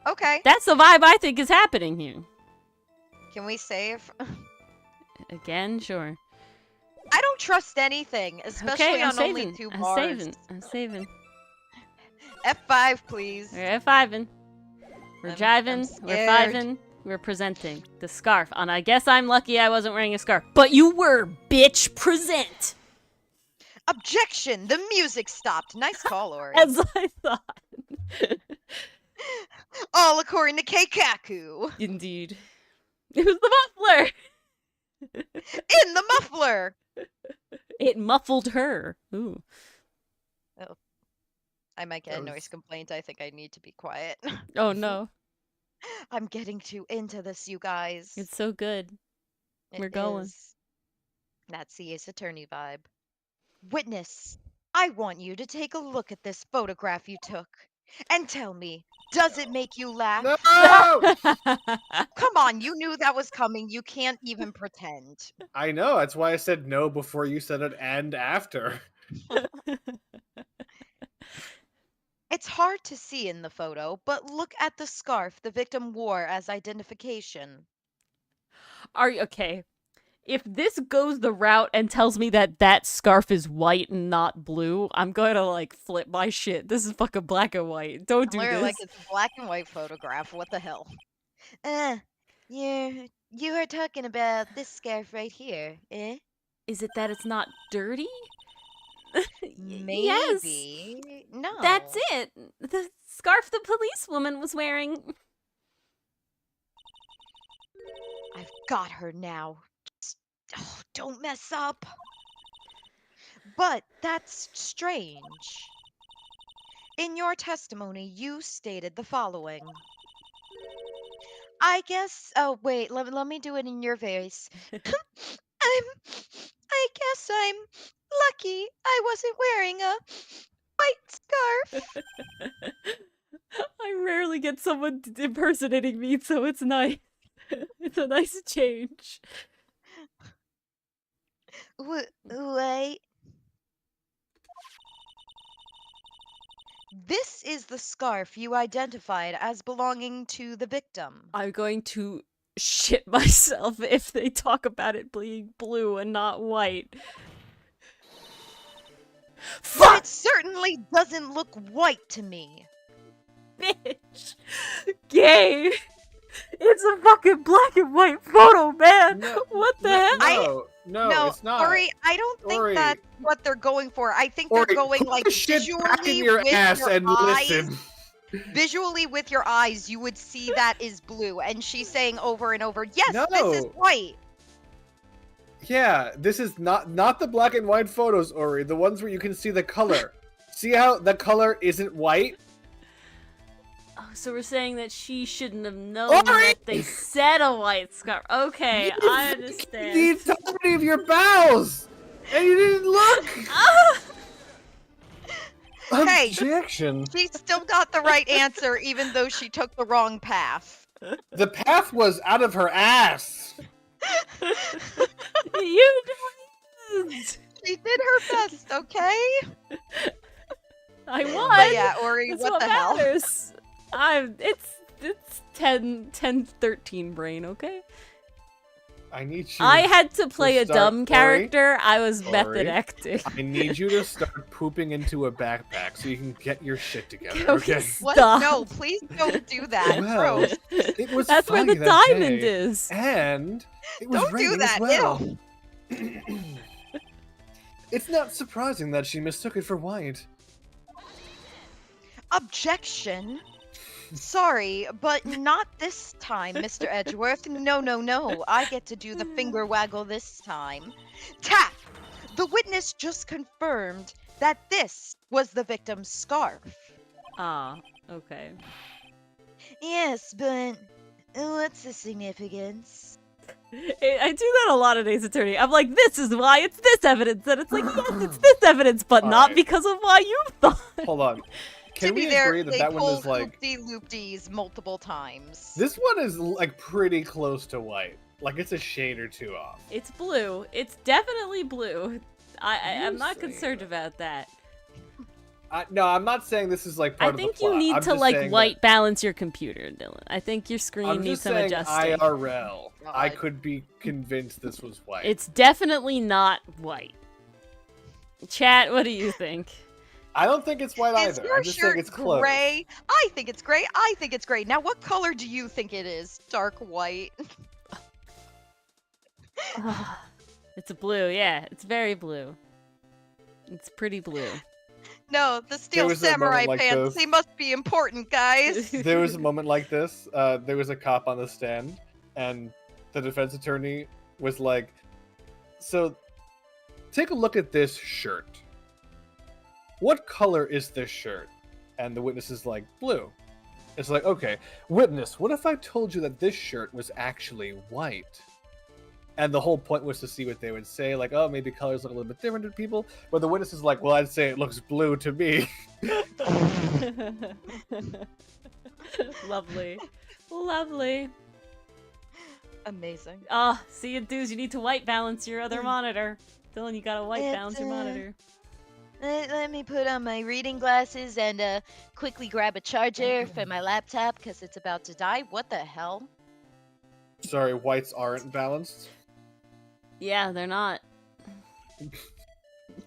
S4: Okay.
S2: That's the vibe I think is happening here.
S4: Can we save?
S2: Again, sure.
S4: I don't trust anything, especially
S2: Okay, I'm
S4: on
S2: saving.
S4: only 2
S2: I'm
S4: bars.
S2: saving. I'm saving.
S4: F5, please.
S2: We're F5ing. We're
S4: I'm
S2: jiving. We're
S4: scared.
S2: fiving. We're presenting the scarf. And I guess I'm lucky I wasn't wearing a scarf. But you were, bitch. Present.
S4: Objection! The music stopped. Nice call, Ori.
S2: As I thought.
S4: All according to Keikaku.
S2: Indeed. It was the muffler.
S4: In the muffler.
S2: It muffled her. Ooh.
S4: I might get
S1: That
S4: a noise
S1: was-
S4: complaint. I think I need to be quiet.
S2: Oh no.
S4: I'm getting too into this, you guys.
S2: It's so good. we're going.
S4: Is. That's the Ace Attorney vibe. Witness, I want you to take a look at this photograph you took and tell me, does it make you laugh?
S1: No!
S4: Come on, you knew that was coming. You can't even pretend.
S1: I know. That's why I said no before you said it and after.
S4: It's hard to see in the photo, but look at the scarf the victim wore as identification.
S2: Are you okay? If this goes the route and tells me that that scarf is white and not blue, I'm going to like flip my shit. This is fucking black and white. Don't do
S4: Literally,
S2: this.
S4: like it's a black and white photograph. What the hell?
S3: You are talking about this scarf right here, eh?
S2: Is it that it's not dirty?
S4: Maybe.
S2: Yes,
S4: No.
S2: that's it. The scarf the policewoman was wearing.
S4: I've got her now. Just, don't mess up. But that's strange. In your testimony, you stated the following. I guess. Oh, wait. Let me do it in your voice. I guess I'm lucky I wasn't wearing a white scarf.
S2: I rarely get someone impersonating me, so it's nice. It's a nice change.
S3: Wait.
S4: This is the scarf you identified as belonging to the victim.
S2: I'm going to shit myself if they talk about it being blue and not white.
S4: But
S2: Fuck,
S4: it certainly doesn't look white to me.
S2: bitch! Gay! It's a fucking black and white photo, man!
S1: No,
S2: What the
S1: no,
S2: hell?
S1: No, it's not.
S4: Ori, I don't think
S1: Ori.
S4: that's what they're going for. I think
S1: Ori,
S4: they're going
S1: put
S4: like
S1: the shit back in
S4: visually
S1: your
S4: with
S1: ass
S4: your
S1: and
S4: eyes.
S1: listen.
S4: Visually with your eyes, you would see that is blue, and she's saying over and over, "Yes, this is
S1: No.
S4: white."
S1: Yeah, this is not the black and white photos, Ori. The ones where you can see the color. See how the color isn't white?
S2: Oh, so we're saying that she shouldn't have known
S1: Ori!
S2: that they said a white scarf. Okay, I
S1: The
S2: understand.
S1: entirety of your bowels, and you didn't look.
S2: Ah!
S4: Hey.
S1: Objection.
S4: She still got the right answer, even though she took the wrong path.
S1: The path was out of her ass.
S2: You didn't.
S4: She did her best, okay?
S2: I won.
S4: But yeah, Ori,
S2: That's
S4: what the hell?
S2: matters. It's 10-13 brain, okay?
S1: I need you.
S2: I had to play a
S1: start,
S2: dumb
S1: Ori.
S2: character. I was
S1: Ori.
S2: method acting.
S1: I need you to start pooping into a backpack so you can get your shit together.
S2: Can we
S1: Okay.
S4: What?
S2: Stop.
S4: No, please don't do that.
S1: Well,
S4: Gross.
S1: it was
S2: That's where
S1: funny
S2: the
S1: that
S2: diamond
S1: day,
S2: is.
S1: and it was
S4: Don't do
S1: raining
S4: that.
S1: as well.
S4: Ew.
S1: It's not surprising that she mistook it for white.
S4: Objection. Sorry, but not this time, Mr. Edgeworth. No, no, no. I get to do the finger waggle this time. Tap! The witness just confirmed that this was the victim's scarf.
S2: Ah, okay.
S3: Yes, but what's the significance?
S2: I do that a lot of days, attorney. I'm like, this is why it's this evidence, and it's like, yes, it's this evidence, but not
S1: Alright.
S2: because of why you thought.
S1: Hold on. Can
S4: To
S1: we
S4: be there,
S1: agree that
S4: they
S1: that one
S4: pulled
S1: is like...
S4: hoopty-loopties multiple times.
S1: This one is like pretty close to white. Like it's a shade or two off.
S2: It's blue. It's definitely blue. I'm
S1: You
S2: not
S1: say
S2: concerned
S1: that.
S2: about that.
S1: No, I'm not saying this is like part
S2: I
S1: of the
S2: think
S1: plot.
S2: you need
S1: I'm
S2: to
S1: just
S2: like
S1: saying
S2: white balance your computer, Dylan. I think your screen
S1: I'm
S2: needs
S1: just
S2: some
S1: saying
S2: adjusting.
S1: IRL. I
S4: God.
S1: could be convinced this was white.
S2: It's definitely not white. Chat, what do you think?
S1: I don't think it's white
S4: Is
S1: either.
S4: your
S1: I'm just saying
S4: shirt
S1: it's close.
S4: gray? I think it's gray. I think it's gray. Now, what color do you think it is? Dark white.
S2: It's a blue, yeah. It's very blue. It's pretty blue.
S4: No, the steel
S1: was a
S4: samurai
S1: moment like
S4: pants.
S1: this.
S4: They must be important, guys.
S1: There was a moment like this. There was a cop on the stand, and the defense attorney was like, "So, take a look at this shirt. What color is this shirt?" And the witness is like, "Blue." It's like, okay, witness, what if I told you that this shirt was actually white? And the whole point was to see what they would say, like, oh, maybe colors look a little bit different to people. But the witness is like, well, I'd say it looks blue to me.
S2: Lovely. Lovely.
S4: Amazing.
S2: Ah, see you dudes, you need to white balance your other monitor. Dylan, you gotta white balance your monitor.
S3: Let me put on my reading glasses and quickly grab a charger for my laptop because it's about to die.
S4: What the hell?
S1: Sorry, whites aren't balanced.
S2: Yeah, they're not.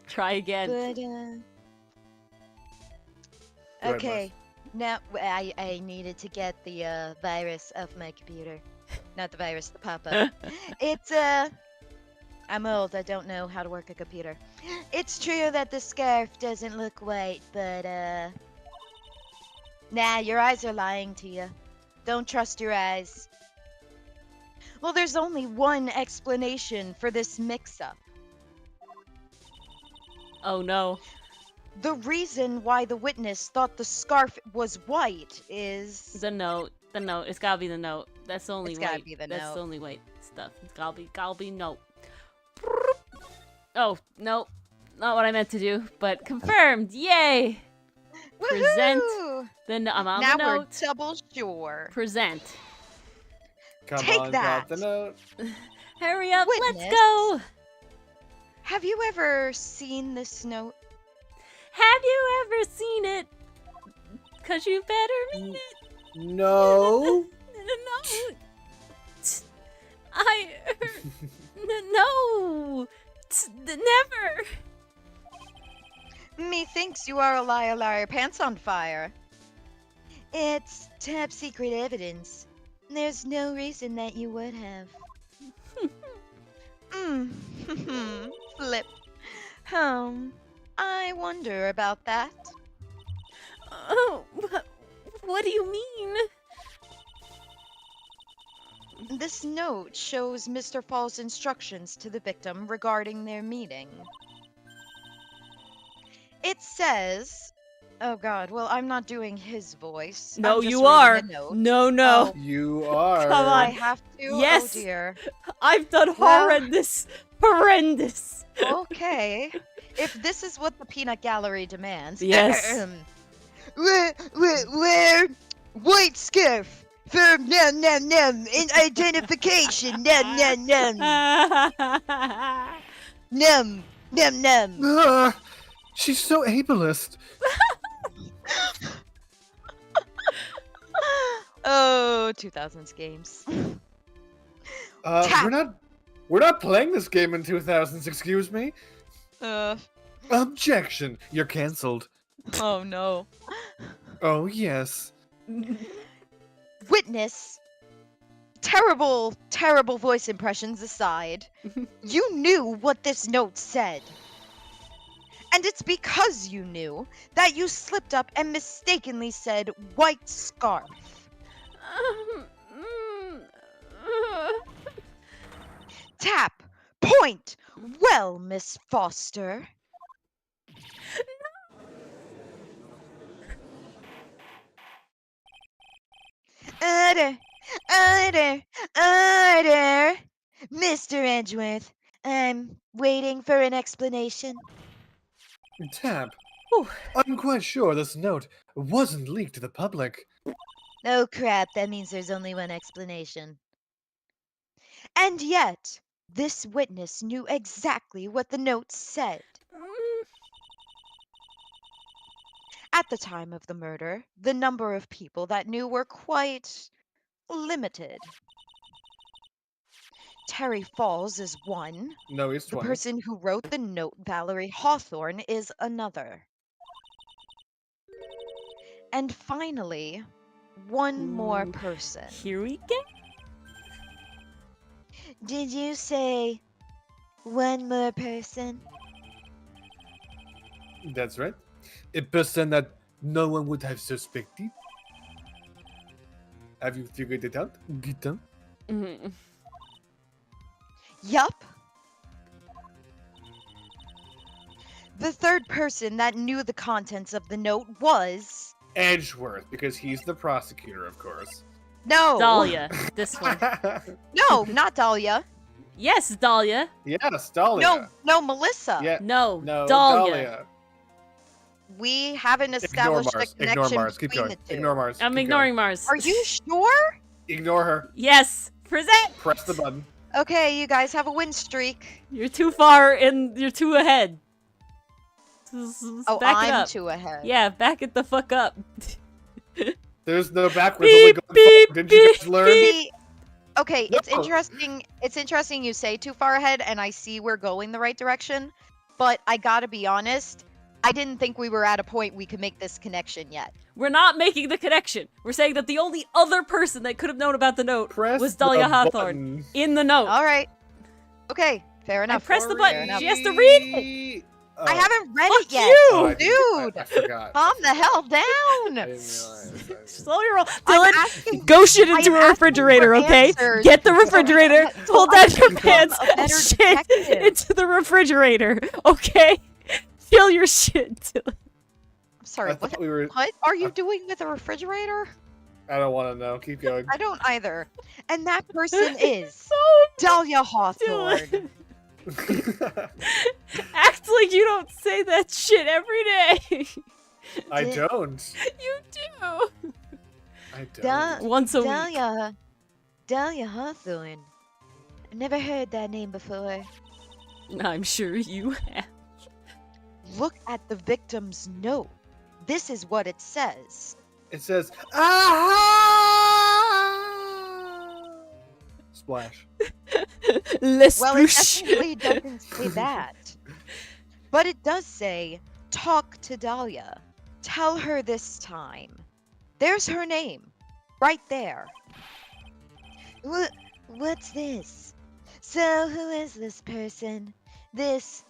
S2: Try again.
S3: But
S1: Go ahead,
S3: okay. Now I needed to get the virus off my computer. Not the virus, the pop-up. It's I'm old. I don't know how to work a computer. It's true that the scarf doesn't look white, but nah, your eyes are lying to you. Don't trust your eyes. Well, there's only one explanation for this mix-up.
S2: Oh no.
S3: The reason why the witness thought the scarf was white is...
S2: The note. The note. It's gotta be the note. That's the only
S4: It's
S2: white.
S4: gotta be the
S2: That's
S4: note.
S2: the only white stuff. It's gotta be note. Oh, no. Not what I meant to do, but confirmed. Yay! Present
S4: Woohoo!
S2: I'm on
S4: Now
S2: the
S4: we're
S2: note.
S4: double sure.
S2: Present.
S1: Come
S4: Take
S1: on,
S4: that.
S1: got the note.
S2: Hurry up, let's
S3: Witness.
S2: go!
S3: Have you ever seen this note?
S2: Have you ever seen it? Cause you better read it.
S1: No.
S2: No. No. Never.
S4: Methinks you are a liar, liar, pants on fire.
S3: It's top secret evidence. There's no reason that you would have.
S4: Flip. I wonder about that.
S2: Oh, what do you mean?
S4: This note shows Mr. Fall's instructions to the victim regarding their meeting. It says, oh god, well, I'm not doing his voice.
S2: No,
S4: I'm just
S2: you
S4: reading
S2: are.
S4: the note.
S2: No.
S1: You are.
S2: Come
S4: I
S2: on.
S4: have to?
S2: Yes.
S4: Oh dear.
S2: I've done
S4: Well-
S2: horrendous.
S4: Okay. If this is what the peanut gallery demands.
S2: Yes.
S3: Where? White scarf. For num in identification. Num.
S1: She's so ableist.
S4: Oh, 2000s games. Tap.
S1: We're not playing this game in 2000s. Excuse me.
S4: Uh,
S1: Objection. You're cancelled.
S4: oh no.
S1: Oh yes.
S3: Witness.
S4: terrible, terrible voice impressions aside, you knew what this note said. And it's because you knew that you slipped up and mistakenly said white scarf. Tap. Point. Well, Miss Foster. Order. Order. Order. Mr. Edgeworth, I'm waiting for an explanation.
S1: Tab.
S2: Whew.
S1: I'm quite sure this note wasn't leaked to the public.
S3: Oh crap, that means there's only one explanation.
S4: And yet, this witness knew exactly what the note said. At the time of the murder, the number of people that knew were quite limited. Terry Falls is one.
S1: No, he's
S4: The
S1: 20.
S4: person who wrote the note, Valerie Hawthorne, is another. And finally, one more
S2: Ooh,
S4: person.
S2: Here we go.
S3: Did you say one more person?
S1: That's right. A person that no one would have suspected. Have you figured it out, Gita?
S2: Mhm.
S4: Yup. The third person that knew the contents of the note was...
S1: Edgeworth, because he's the prosecutor, of course.
S4: No!
S2: Dahlia. This one.
S4: No, not Dalia.
S2: Yes, Dahlia.
S1: Yes, Dalia.
S4: No, Melissa.
S1: Yeah.
S2: No,
S1: No,
S2: Dahlia.
S1: Dahlia.
S4: We haven't
S1: Ignore
S4: established a
S1: Mars.
S4: connection
S1: Ignore Mars. Keep
S4: between
S1: going.
S4: the two.
S1: Ignore Mars.
S2: I'm
S1: Keep
S2: ignoring
S1: going.
S2: Mars.
S4: Are you sure?
S1: Ignore her.
S2: Yes. Present.
S1: Press the button.
S4: Okay, you guys have a win streak.
S2: You're too far and you're too ahead.
S4: Oh,
S2: Back it
S4: I'm
S2: up.
S4: too ahead.
S2: Yeah, back it the fuck up.
S1: There's no backwards. Only
S2: Beep,
S1: going
S2: beep,
S1: forward. Didn't you guys learn?
S4: See, okay, it's
S1: No.
S4: interesting. It's interesting you say too far ahead, and I see we're going the right direction. But I gotta be honest, I didn't think we were at a point we could make this connection yet.
S2: We're not making the connection. We're saying that the only other person that could have known about the note
S1: Press
S2: was Dalia
S1: the
S2: Hawthorne
S1: button.
S2: in the note.
S4: All right. Okay, fair enough.
S2: press the
S4: Fair
S2: button.
S4: enough.
S2: She has to read it.
S1: Oh.
S4: I haven't read
S2: Fuck
S4: it yet.
S2: you!
S1: Oh, I didn't-
S4: Dude.
S1: I forgot.
S4: Calm the hell
S1: I
S4: down.
S1: didn't realize.
S2: Slow your roll.
S4: I'm
S2: Dylan,
S4: asking-
S2: go shit
S4: I
S2: into
S4: am
S2: a
S4: asking
S2: refrigerator,
S4: for
S2: okay?
S4: answers
S2: Get the
S4: so-
S2: refrigerator,
S4: so
S2: pull
S4: I
S2: down
S4: can
S2: your
S4: become
S2: pants,
S4: a
S2: and
S4: better
S2: shit
S4: detective.
S2: into the refrigerator, okay? Chill your shit, Dylan.
S4: I'm sorry.
S1: I
S4: What?
S1: thought we were.
S4: What are you doing with a refrigerator?
S1: I don't want to know. Keep going.
S4: I don't either. And that person is
S2: So
S4: Dalia Hawthorne.
S2: Dylan. Act like you don't say that shit every day.
S1: I don't.
S2: You do.
S1: I don't.
S2: Once a week.
S3: Dalia Hawthorne. I've never heard that name before.
S2: I'm sure you have.
S4: Look at the victim's note. This is what it says.
S1: It says, "Ah!" Splash.
S2: Les
S4: Well, it
S2: Plush.
S4: definitely doesn't say that. But it does say, talk to Dalia. Tell her this time. There's her name. Right there.
S3: What's this? So who is this person? This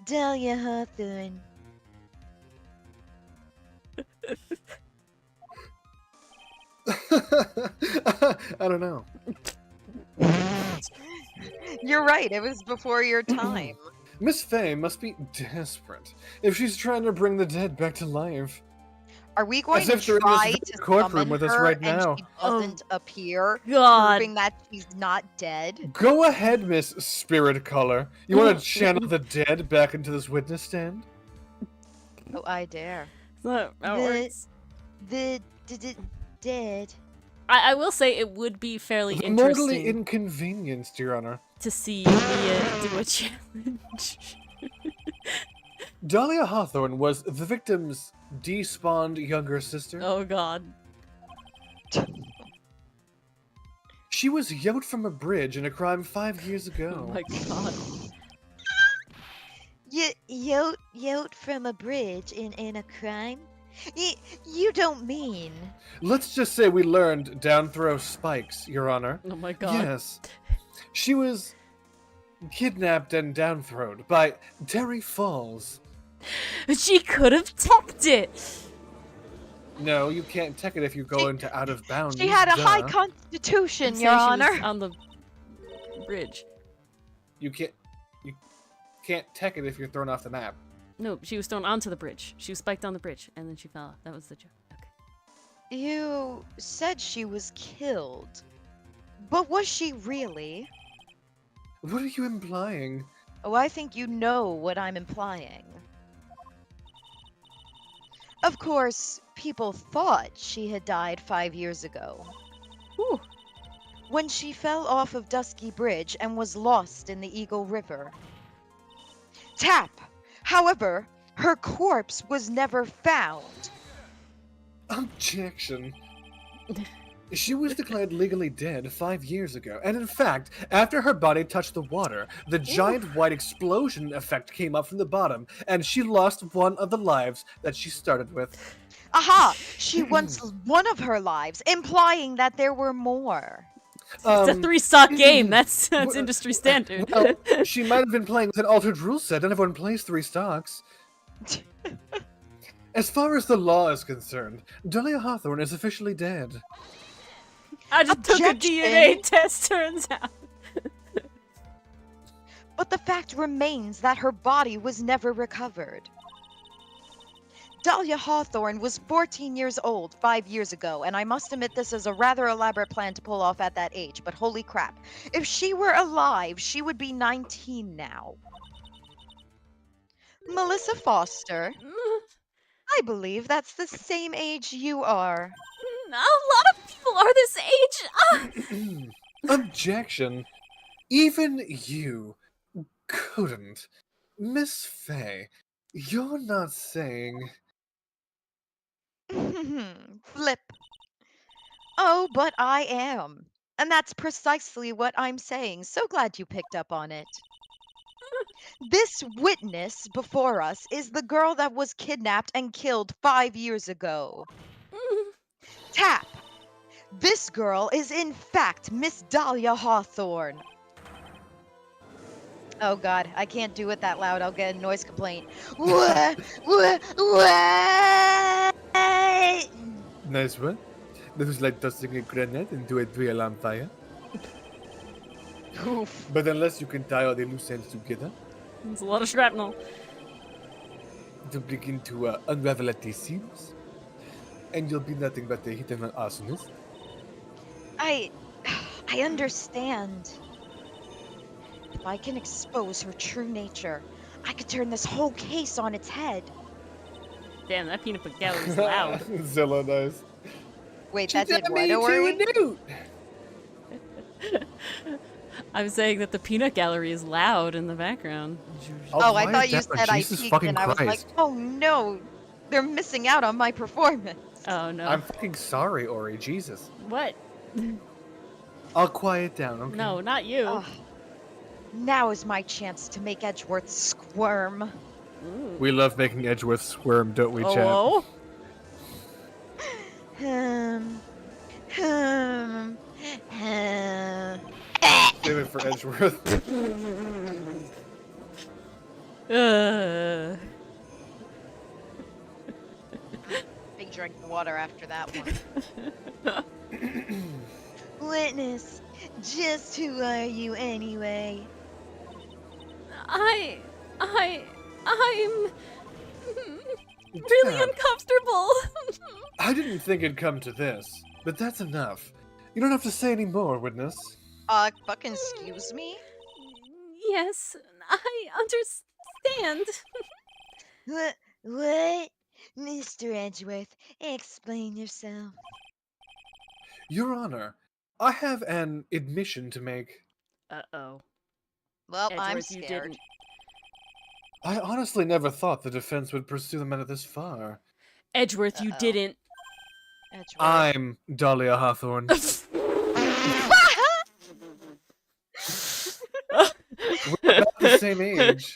S3: Dalia Hawthorne.
S1: I don't know.
S4: You're right. It was before your time.
S1: Miss Fay must be desperate if she's trying to bring the dead back to life.
S4: Are we going
S1: As
S4: to
S1: if they're in
S4: try
S1: this
S4: to
S1: courtroom
S4: summon
S1: with us
S4: her
S1: right
S4: and
S1: now.
S4: she doesn't appear,
S2: God.
S4: proving that she's not dead?
S1: Go ahead, Miss Spirit Color. You want to channel the dead back into this witness stand?
S4: Oh, I dare.
S2: It's not how it
S3: The-
S2: works.
S3: The dead.
S2: I will say it would be fairly
S1: Mortally
S2: interesting
S1: inconvenienced, Your Honor.
S2: to see Mia do a challenge.
S1: Dalia Hawthorne was the victim's despawned younger sister.
S2: Oh god.
S1: She was yoked from a bridge in a crime 5 years
S2: Oh
S1: ago.
S2: my god.
S3: Yote from a bridge in a crime? You don't mean.
S1: Let's just say we learned down throw spikes, Your Honor.
S2: Oh my god.
S1: Yes. She was kidnapped and downthrowed by Terry Falls.
S2: She could have teched it!
S1: No, you can't tech it if you go into out of bounds.
S3: She had a high
S1: duh.
S3: constitution,
S2: I'm
S3: Your
S2: saying she
S3: Honor.
S2: was on the bridge.
S1: You can't tech it if you're thrown off the map.
S2: No, she was thrown onto the bridge. She was spiked on the bridge, and then she fell off. That was the joke. Okay.
S3: You said she was killed. But was she really?
S1: What are you implying?
S3: Oh, I think you know what I'm implying. Of course, people thought she had died 5 years ago.
S2: Whew.
S3: When she fell off of Dusky Bridge and was lost in the Eagle River. Tap! However, her corpse was never found.
S1: Objection. She was declared legally dead 5 years ago, and in fact, after her body touched the water, the giant white explosion effect came up from the bottom, and she lost one of the lives that she started with.
S3: Aha! She once one of her lives, implying that there were more.
S2: It's a 3-stock game. That's industry standard.
S1: Well, she might have been playing with an altered rule set, and everyone plays 3 stocks. As far as the law is concerned, Dalia Hawthorne is officially dead.
S2: I just took a
S3: Objection.
S2: DNA test, turns out.
S3: But the fact remains that her body was never recovered. Dalia Hawthorne was 14 years old 5 years ago, and I must admit this is a rather elaborate plan to pull off at that age, but holy crap. If she were alive, she would be 19 now. Melissa Foster, I believe that's the same age you are.
S2: A lot of people are this age.
S1: Objection. Even you couldn't. Miss Faye, you're not saying...
S3: Flip. Oh, but I am. And that's precisely what I'm saying. So glad you picked up on it. This witness before us is the girl that was kidnapped and killed 5 years ago. Tap. This girl is in fact Miss Dalia Hawthorne. Oh god, I can't do it that loud. I'll get a noise complaint. What?
S1: Nice one. That was like tossing a grenade into a 3-alarm fire.
S3: Oof.
S1: But unless you can tie all the loose ends together
S2: It's a lot of shrapnel.
S1: to begin to unravel at these seams, and you'll be nothing but a hit and an arsonist.
S3: I understand. If I can expose her true nature, I could turn this whole case on its head.
S2: Damn, that peanut butter gallery is loud.
S1: Zilla knows.
S3: Wait, that did what, Ori?
S2: I'm saying that the peanut gallery is loud in the background.
S3: Oh, I thought you
S1: down,
S3: said I
S1: Jesus
S3: peeked
S1: fucking
S3: and I was like,
S1: Christ.
S3: oh no, they're missing out on my performance.
S2: Oh no.
S1: I'm fucking sorry, Ori. Jesus.
S2: What?
S1: I'll quiet down, okay?
S2: No, not you.
S3: Ugh. Now is my chance to make Edgeworth squirm.
S2: Ooh.
S1: We love making Edgeworth squirm, don't we, chat?
S2: Oh,
S3: Hmm. Hmm.
S1: Save it for Edgeworth.
S4: Big drink of water after that one.
S3: Witness, just who are you anyway?
S2: I'm really
S1: Damn.
S2: uncomfortable.
S1: I didn't think it'd come to this, but that's enough. You don't have to say any more, witness.
S4: Fucking excuse me?
S2: Yes, I understand.
S3: What? Mr. Edgeworth, explain yourself.
S1: Your Honor, I have an admission to make.
S2: Uh-oh.
S4: Well, I'm
S2: Edgeworth, you
S4: scared.
S2: didn't.
S1: I honestly never thought the defense would pursue the matter this far.
S2: Edgeworth, you
S4: Uh-oh.
S2: didn't.
S4: Edgeworth.
S1: I'm Dalia Hawthorne. We're about the same age.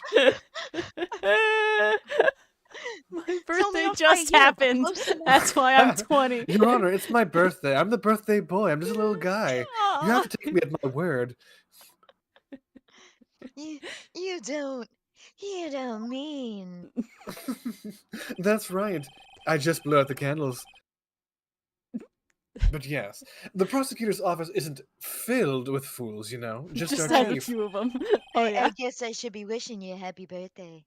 S2: My
S3: Tell me
S2: birthday
S3: off my
S2: just just
S3: here, but
S2: happened.
S3: close enough.
S2: That's why I'm 20.
S1: Your Honor, it's my birthday. I'm the birthday boy. I'm just a little guy. You have to take me at my word.
S3: You don't. You don't mean.
S1: That's right. I just blew out the candles. But yes, the prosecutor's office isn't filled with fools, you know. Just our
S2: had a
S1: chief.
S2: few of them. Oh
S3: I
S2: yeah.
S3: guess I should be wishing you a happy birthday.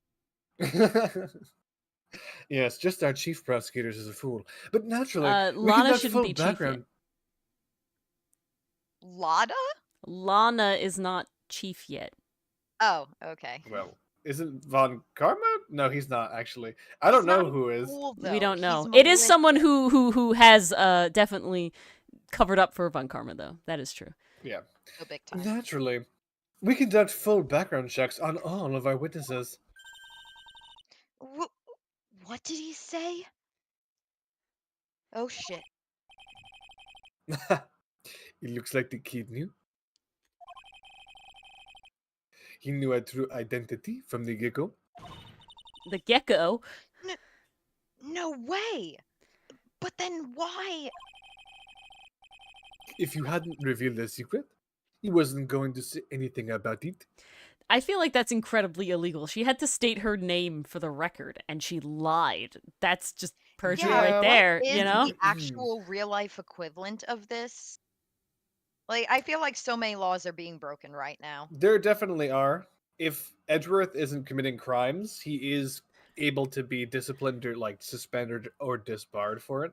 S1: Yes, just our chief prosecutors is a fool. But naturally, we
S2: Lana
S1: conduct
S2: shouldn't
S1: full
S2: be chief yet.
S1: background.
S4: Lada?
S2: Lana is not chief yet.
S4: Oh, okay.
S1: Well, isn't Von Karma? No, he's not actually. I don't
S4: He's not
S1: know who is.
S4: cool,
S2: We
S4: though.
S2: don't
S4: He's
S2: know.
S4: a
S2: It is
S4: malicious-
S2: someone who has definitely covered up for Von Karma though. That is true.
S1: Yeah.
S4: Oh, big time.
S1: Naturally, we conduct full background checks on all of our witnesses.
S3: What did he say? Oh shit.
S1: It looks like the kid knew. He knew our true identity from the get-go.
S2: The gecko.
S3: No way. But then why?
S1: If you hadn't revealed the secret, he wasn't going to say anything about it.
S2: I feel like that's incredibly illegal. She had to state her name for the record, and she lied. That's just perjury
S1: Yeah,
S2: right
S1: what
S2: there,
S4: Is
S2: you know?
S4: the actual real life equivalent of this? Like, I feel like so many laws are being broken right now.
S1: There definitely are. If Edgeworth isn't committing crimes, he is able to be disciplined or like suspended or disbarred for it.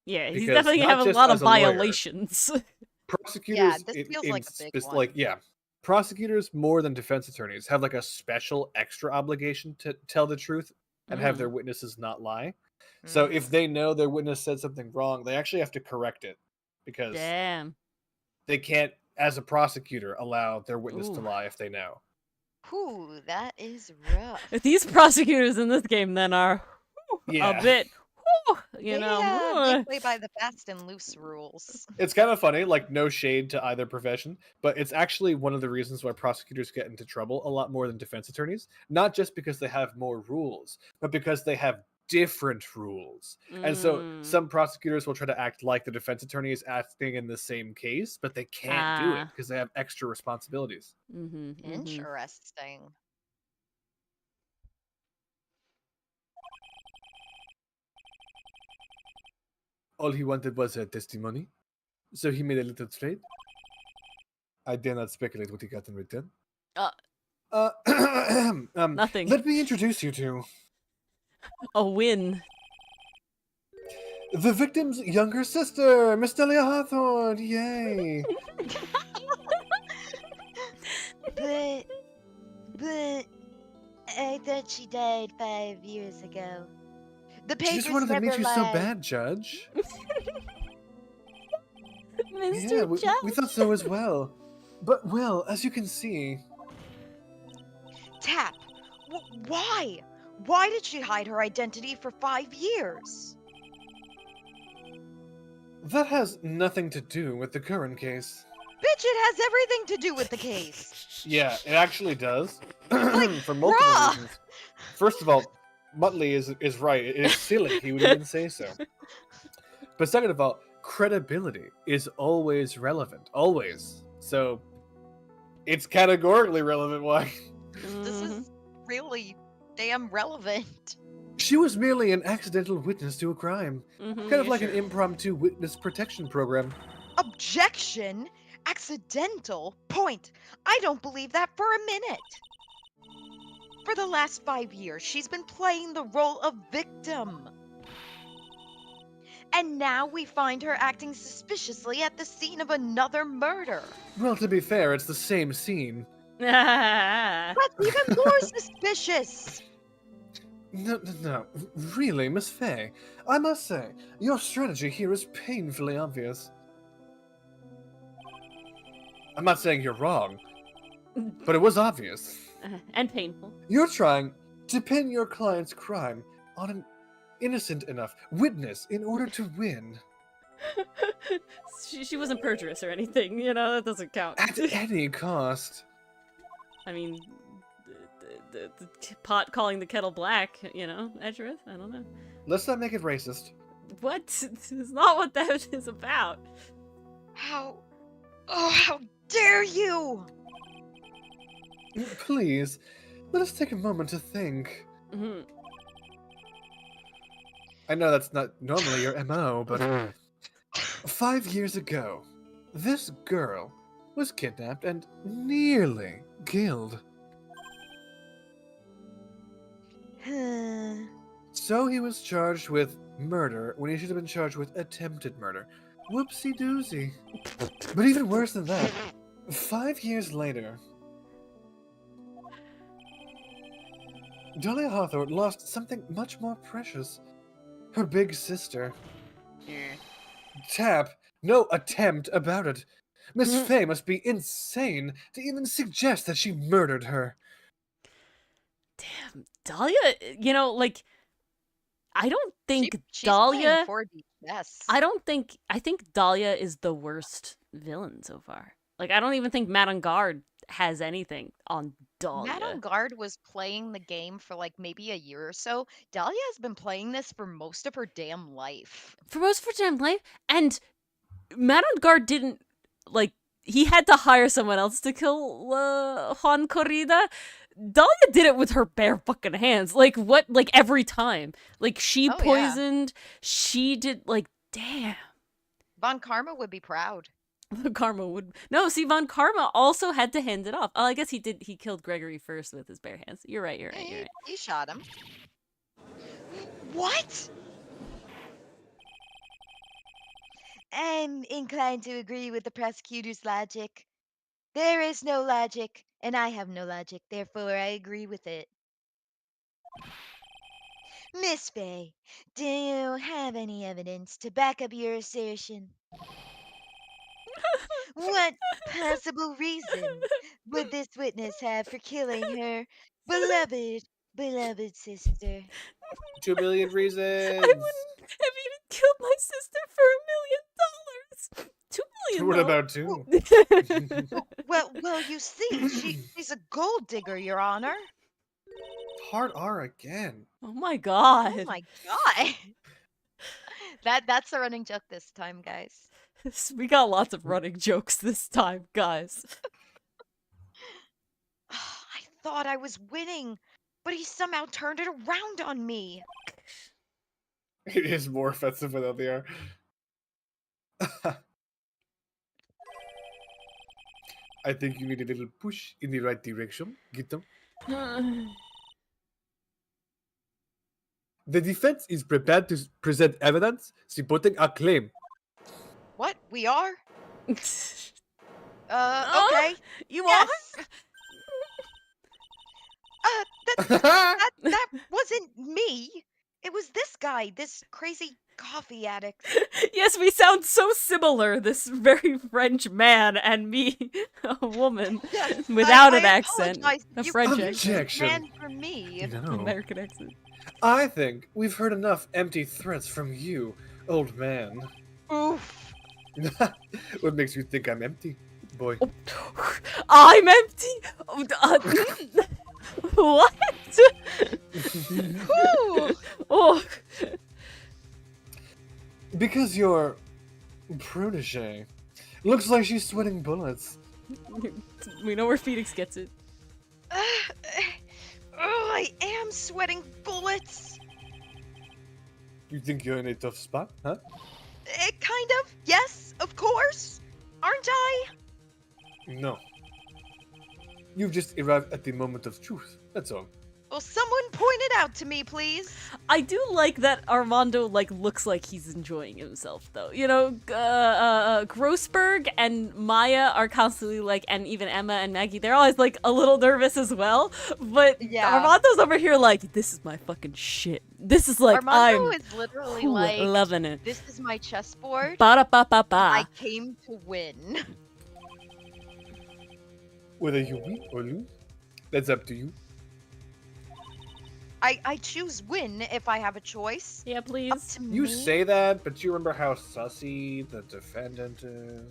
S2: Yeah, he's
S1: Because
S2: definitely
S1: not
S2: have a
S1: just
S2: lot of
S1: as a lawyer,
S2: violations.
S1: Prosecutors,
S4: this feels like a big one.
S1: like yeah, prosecutors more than defense attorneys have like a special extra obligation to tell the truth and have their witnesses not lie. So if
S4: Mm.
S1: they know their witness said something wrong, they actually have to correct it because
S2: Damn.
S1: they can't, as a prosecutor, allow their witness to
S2: Ooh.
S1: lie if they know.
S3: Whew, that is rough.
S2: These prosecutors in this game then are
S1: Yeah.
S2: a bit, you know.
S4: They play by the fast and loose rules.
S1: It's kind of funny, like no shade to either profession, but it's actually one of the reasons why prosecutors get into trouble a lot more than defense attorneys. Not just because they have more rules, but because they have different rules. And so some prosecutors will try to act like the defense attorney is acting in the same case, but they can't do it because they have extra responsibilities.
S4: Interesting.
S1: All he wanted was a testimony, so he made a little trade. I dare not speculate what he got in return.
S2: Nothing.
S1: Let me introduce you to
S2: A win.
S1: the victim's younger sister, Miss Dalia Hawthorne. Yay!
S3: But I thought she died 5 years ago. The
S1: She
S3: papers
S1: just wanted to
S3: never
S1: meet you so
S3: lied.
S1: bad, Judge.
S2: Mr.
S1: Yeah,
S2: Judge.
S1: we thought so as well. But, well, as you can see,
S3: Tap. Why? Why did she hide her identity for 5 years?
S1: that has nothing to do with the current case.
S3: Bitch, it has everything to do with the case.
S1: Yeah, it actually does. For multiple
S3: bruh.
S1: reasons. First of all, Muttley is right. It is silly. He would even say so. But second of all, credibility is always relevant. Always. So, it's categorically relevant why.
S4: This is really damn relevant.
S1: She was merely an accidental witness to a crime. Kind of like an
S2: sure.
S1: impromptu witness protection program.
S3: Objection? Accidental? Point. I don't believe that for a minute. For the last 5 years, she's been playing the role of victim. And now we find her acting suspiciously at the scene of another murder.
S1: Well, to be fair, it's the same scene.
S3: That's even more suspicious.
S1: No. Really, Miss Fay, I must say, your strategy here is painfully obvious. I'm not saying you're wrong, but it was obvious.
S2: And painful.
S1: You're trying to pin your client's crime on an innocent enough witness in order to win.
S2: She wasn't perjurous or anything, you know, that doesn't count.
S1: At any cost.
S2: I mean, the pot calling the kettle black, you know, Edgeworth? I don't know.
S1: Let's not make it racist.
S2: What? This is not what that is about.
S4: How? Oh, how dare you!
S1: Please, let us take a moment to think.
S2: Mhm.
S1: I know that's not normally your MO, but 5 years ago, this girl was kidnapped and nearly killed. So he was charged with murder when he should have been charged with attempted murder. Whoopsie doozy. But even worse than that, 5 years later, Dalia Hawthorne lost something much more precious. Her big sister. Tap, no attempt about it. Miss Fay must be insane to even suggest that she murdered her.
S2: Damn, Dalia, you know, like, I don't think
S4: She's
S2: Dalia.
S4: playing 4D chess.
S2: I think Dalia is the worst villain so far. Like, I don't even think Madame Guard has anything on Dalia.
S4: Madame Guard was playing the game for like maybe a year or so. Dahlia has been playing this for most of her damn life.
S2: For most of her damn life, and Madame Guard didn't, like, he had to hire someone else to kill Juan Corrida. Dalia did it with her bare fucking hands. Like, what? Like, every time. Like, she
S4: Oh, yeah.
S2: poisoned, she did, like, damn.
S4: Von Karma would be proud.
S2: Von Karma would. No, see, Von Karma also had to hand it off. Oh, I guess he did. He killed Gregory first with his bare hands. You're right, you're right, you're right.
S4: He shot him. What?
S3: I'm inclined to agree with the prosecutor's logic. There is no logic, and I have no logic, therefore I agree with it. Miss Fay, do you have any evidence to back up your assertion? What possible reason would this witness have for killing her beloved sister?
S1: 2 million reasons.
S2: I wouldn't have even killed my sister for $1 million. $2
S1: What
S2: million.
S1: about 2?
S3: Well, you see, she's a gold digger, Your Honor.
S1: Hard R again.
S2: Oh my god.
S4: Oh my god. That's the running joke this time, guys.
S2: We got lots of running jokes this time, guys.
S4: I thought I was winning, but he somehow turned it around on me.
S1: It is more offensive without the R. I think you need a little push in the right direction. Get them. The defense is prepared to present evidence supporting a claim.
S4: What? We are?
S2: Oh,
S4: Okay.
S2: You
S4: Yes.
S2: are?
S4: That wasn't me. It was this guy, this crazy coffee addict.
S2: Yes, we sound so similar, this very French man and me, a woman,
S4: Yes,
S2: without
S4: I
S2: an accent.
S4: apologize.
S2: A
S4: You
S2: French
S4: couldn't
S2: accent.
S1: Objection.
S4: stand for me.
S1: No.
S2: American accent.
S1: I think we've heard enough empty threats from you, old man.
S4: Oof.
S1: What makes you think I'm empty, boy?
S2: I'm empty? What?
S4: Whew.
S2: Oh.
S1: Because your protege looks like she's sweating bullets.
S2: We know where Phoenix gets it.
S4: I am sweating bullets.
S1: You think you're in a tough spot, huh?
S4: Kind of. Yes, of course. Aren't I?
S1: No. You've just arrived at the moment of truth, that's all.
S4: Will someone point it out to me, please?
S2: I do like that Armando, like, looks like he's enjoying himself, though. You know, Grossberg and Maya are constantly, like, and even Emma and Maggie, they're always, like, a little nervous as well. But
S4: Yeah.
S2: Armando's over here like, this is my fucking shit. This is, like,
S4: Armando
S2: I'm
S4: is literally
S2: cool,
S4: like,
S2: loving it.
S4: this is my chessboard.
S2: Ba-da-ba-ba-ba.
S4: I came to win.
S1: Whether you win or lose, that's up to you.
S4: I choose win if I have a choice.
S2: Yeah,
S4: Up
S2: please.
S4: to
S1: You
S4: me.
S1: say that, but you remember how sussy the defendant is.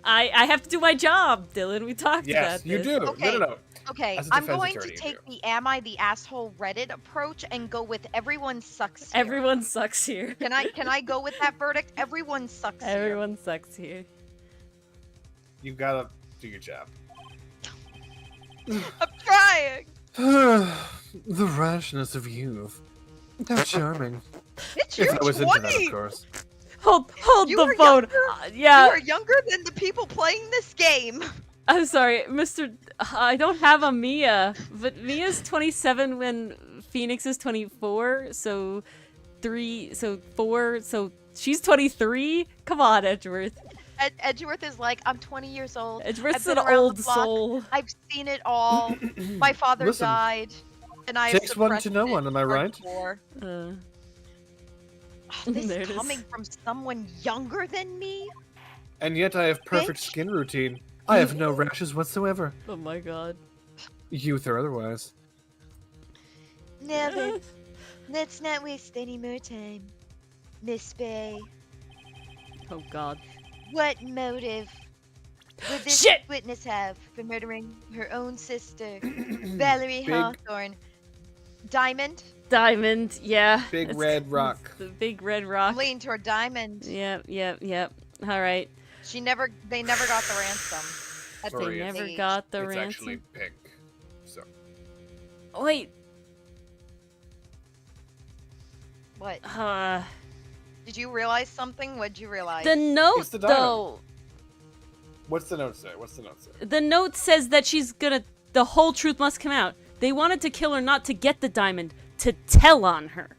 S2: I have to do my job, Dylan. We talked
S1: Yes,
S2: about
S1: you
S2: this.
S1: do.
S4: Okay.
S1: No.
S4: Okay,
S1: As a
S4: I'm
S1: defense
S4: going to
S1: attorney, you
S4: take
S1: do.
S4: the "Am I the asshole" Reddit approach and go with everyone sucks here.
S2: Everyone sucks here.
S4: Can I go with that verdict? Everyone sucks here.
S2: Everyone sucks here.
S1: You gotta do your job.
S4: I'm trying.
S1: The rashness of youth. How charming.
S4: Bitch,
S1: If
S4: you're
S1: I was
S4: 20.
S1: into that, of course.
S2: Hold
S4: You
S2: the
S4: are
S2: phone.
S4: younger-
S2: Yeah,
S4: You are younger than the people playing this game.
S2: I'm sorry, Mr. I don't have a Mia, but Mia's 27 when Phoenix is 24, so 4, so she's 23? Come on, Edgeworth.
S4: Edgeworth is like, I'm 20 years old.
S2: Edgeworth's
S4: I've
S2: an
S4: been around
S2: old
S4: the block.
S2: soul.
S4: I've seen it all. My father
S1: Listen,
S4: died, and I
S1: takes one to
S4: suppressed
S1: know
S4: it
S1: one, am I right?
S4: hardcore.
S2: Uh,
S4: This
S2: There it is.
S4: coming from someone younger than me?
S1: And yet I have perfect
S4: Bitch.
S1: skin routine. I have no rashes whatsoever.
S2: oh my god.
S1: Youth or otherwise.
S3: Now let's not waste any more time. Miss Bay,
S2: Oh god.
S3: what motive would this
S2: Shit!
S3: witness have for murdering her own sister, Valerie
S1: Big-
S3: Hawthorne?
S4: Diamond?
S2: Diamond, yeah.
S1: Big
S2: it's-
S1: red rock.
S2: it's the big red
S4: I'm
S2: rock.
S4: leaning toward Diamond.
S2: Yep. Alright.
S4: They never got the ransom. At
S1: Sorry,
S4: this
S2: They never
S4: age.
S2: got the
S1: It's
S2: ransom.
S1: actually pink. So
S2: Wait.
S4: What?
S2: The
S4: Did you realize something? What'd you realize?
S2: note,
S1: It's the diamond.
S2: though.
S1: what's the note say?
S2: The note says that she's gonna. The whole truth must come out. They wanted to kill her not to get the diamond, to tell on her.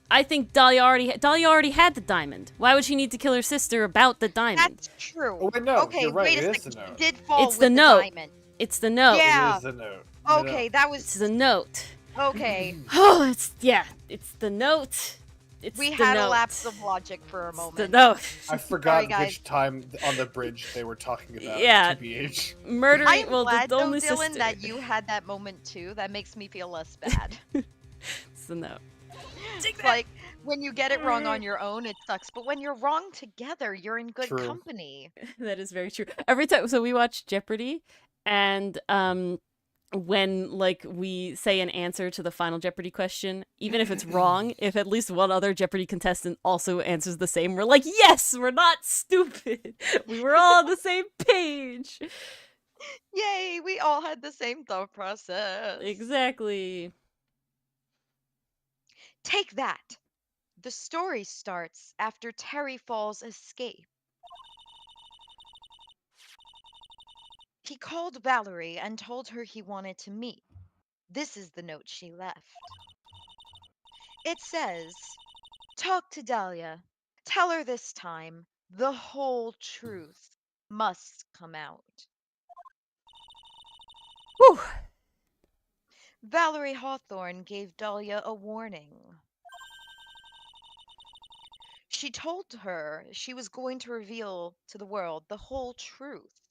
S2: I think Dalia already had the diamond. Why would she need to kill her sister about the diamond?
S4: That's true.
S1: Oh, wait, no,
S4: Okay,
S1: you're right,
S4: wait
S1: it
S4: a
S1: is
S4: second.
S1: the
S4: She
S1: note.
S4: did fall
S2: It's
S4: with
S2: the note.
S4: diamond.
S2: It's the note.
S4: Yeah.
S1: It is the note.
S4: Okay, that
S2: It's
S4: was
S2: the note.
S4: okay.
S2: Oh, it's the note. It's
S4: We
S2: the
S4: had
S2: note.
S4: a lapse of logic for a
S2: It's the
S4: moment.
S2: note.
S1: I forgot
S4: guys.
S1: which time on the bridge they were talking about.
S2: Yeah.
S1: TBH.
S2: Murdering.
S4: I am
S2: well,
S4: glad
S2: the
S4: though,
S2: only
S4: Dylan,
S2: sister.
S4: that you had that moment too. That makes me feel less bad.
S2: It's the note.
S4: It's like when you get it wrong on your own, it sucks. But when you're wrong together, you're in good
S1: True.
S4: company.
S2: That is very true. Every time, so we watch Jeopardy, and when like we say an answer to the final Jeopardy question, even if it's wrong, if at least one other Jeopardy contestant also answers the same, we're like, yes, we're not stupid. We were all on the same page.
S4: Yay, we all had the same thought process.
S2: Exactly.
S4: Take that. The story starts after Terry Fall's escape. He called Valerie and told her he wanted to meet. This is the note she left. It says, "Talk to Dalia. Tell her this time the whole truth must come out."
S2: Whew.
S4: Valerie Hawthorne gave Dalia a warning. She told her she was going to reveal to the world the whole truth.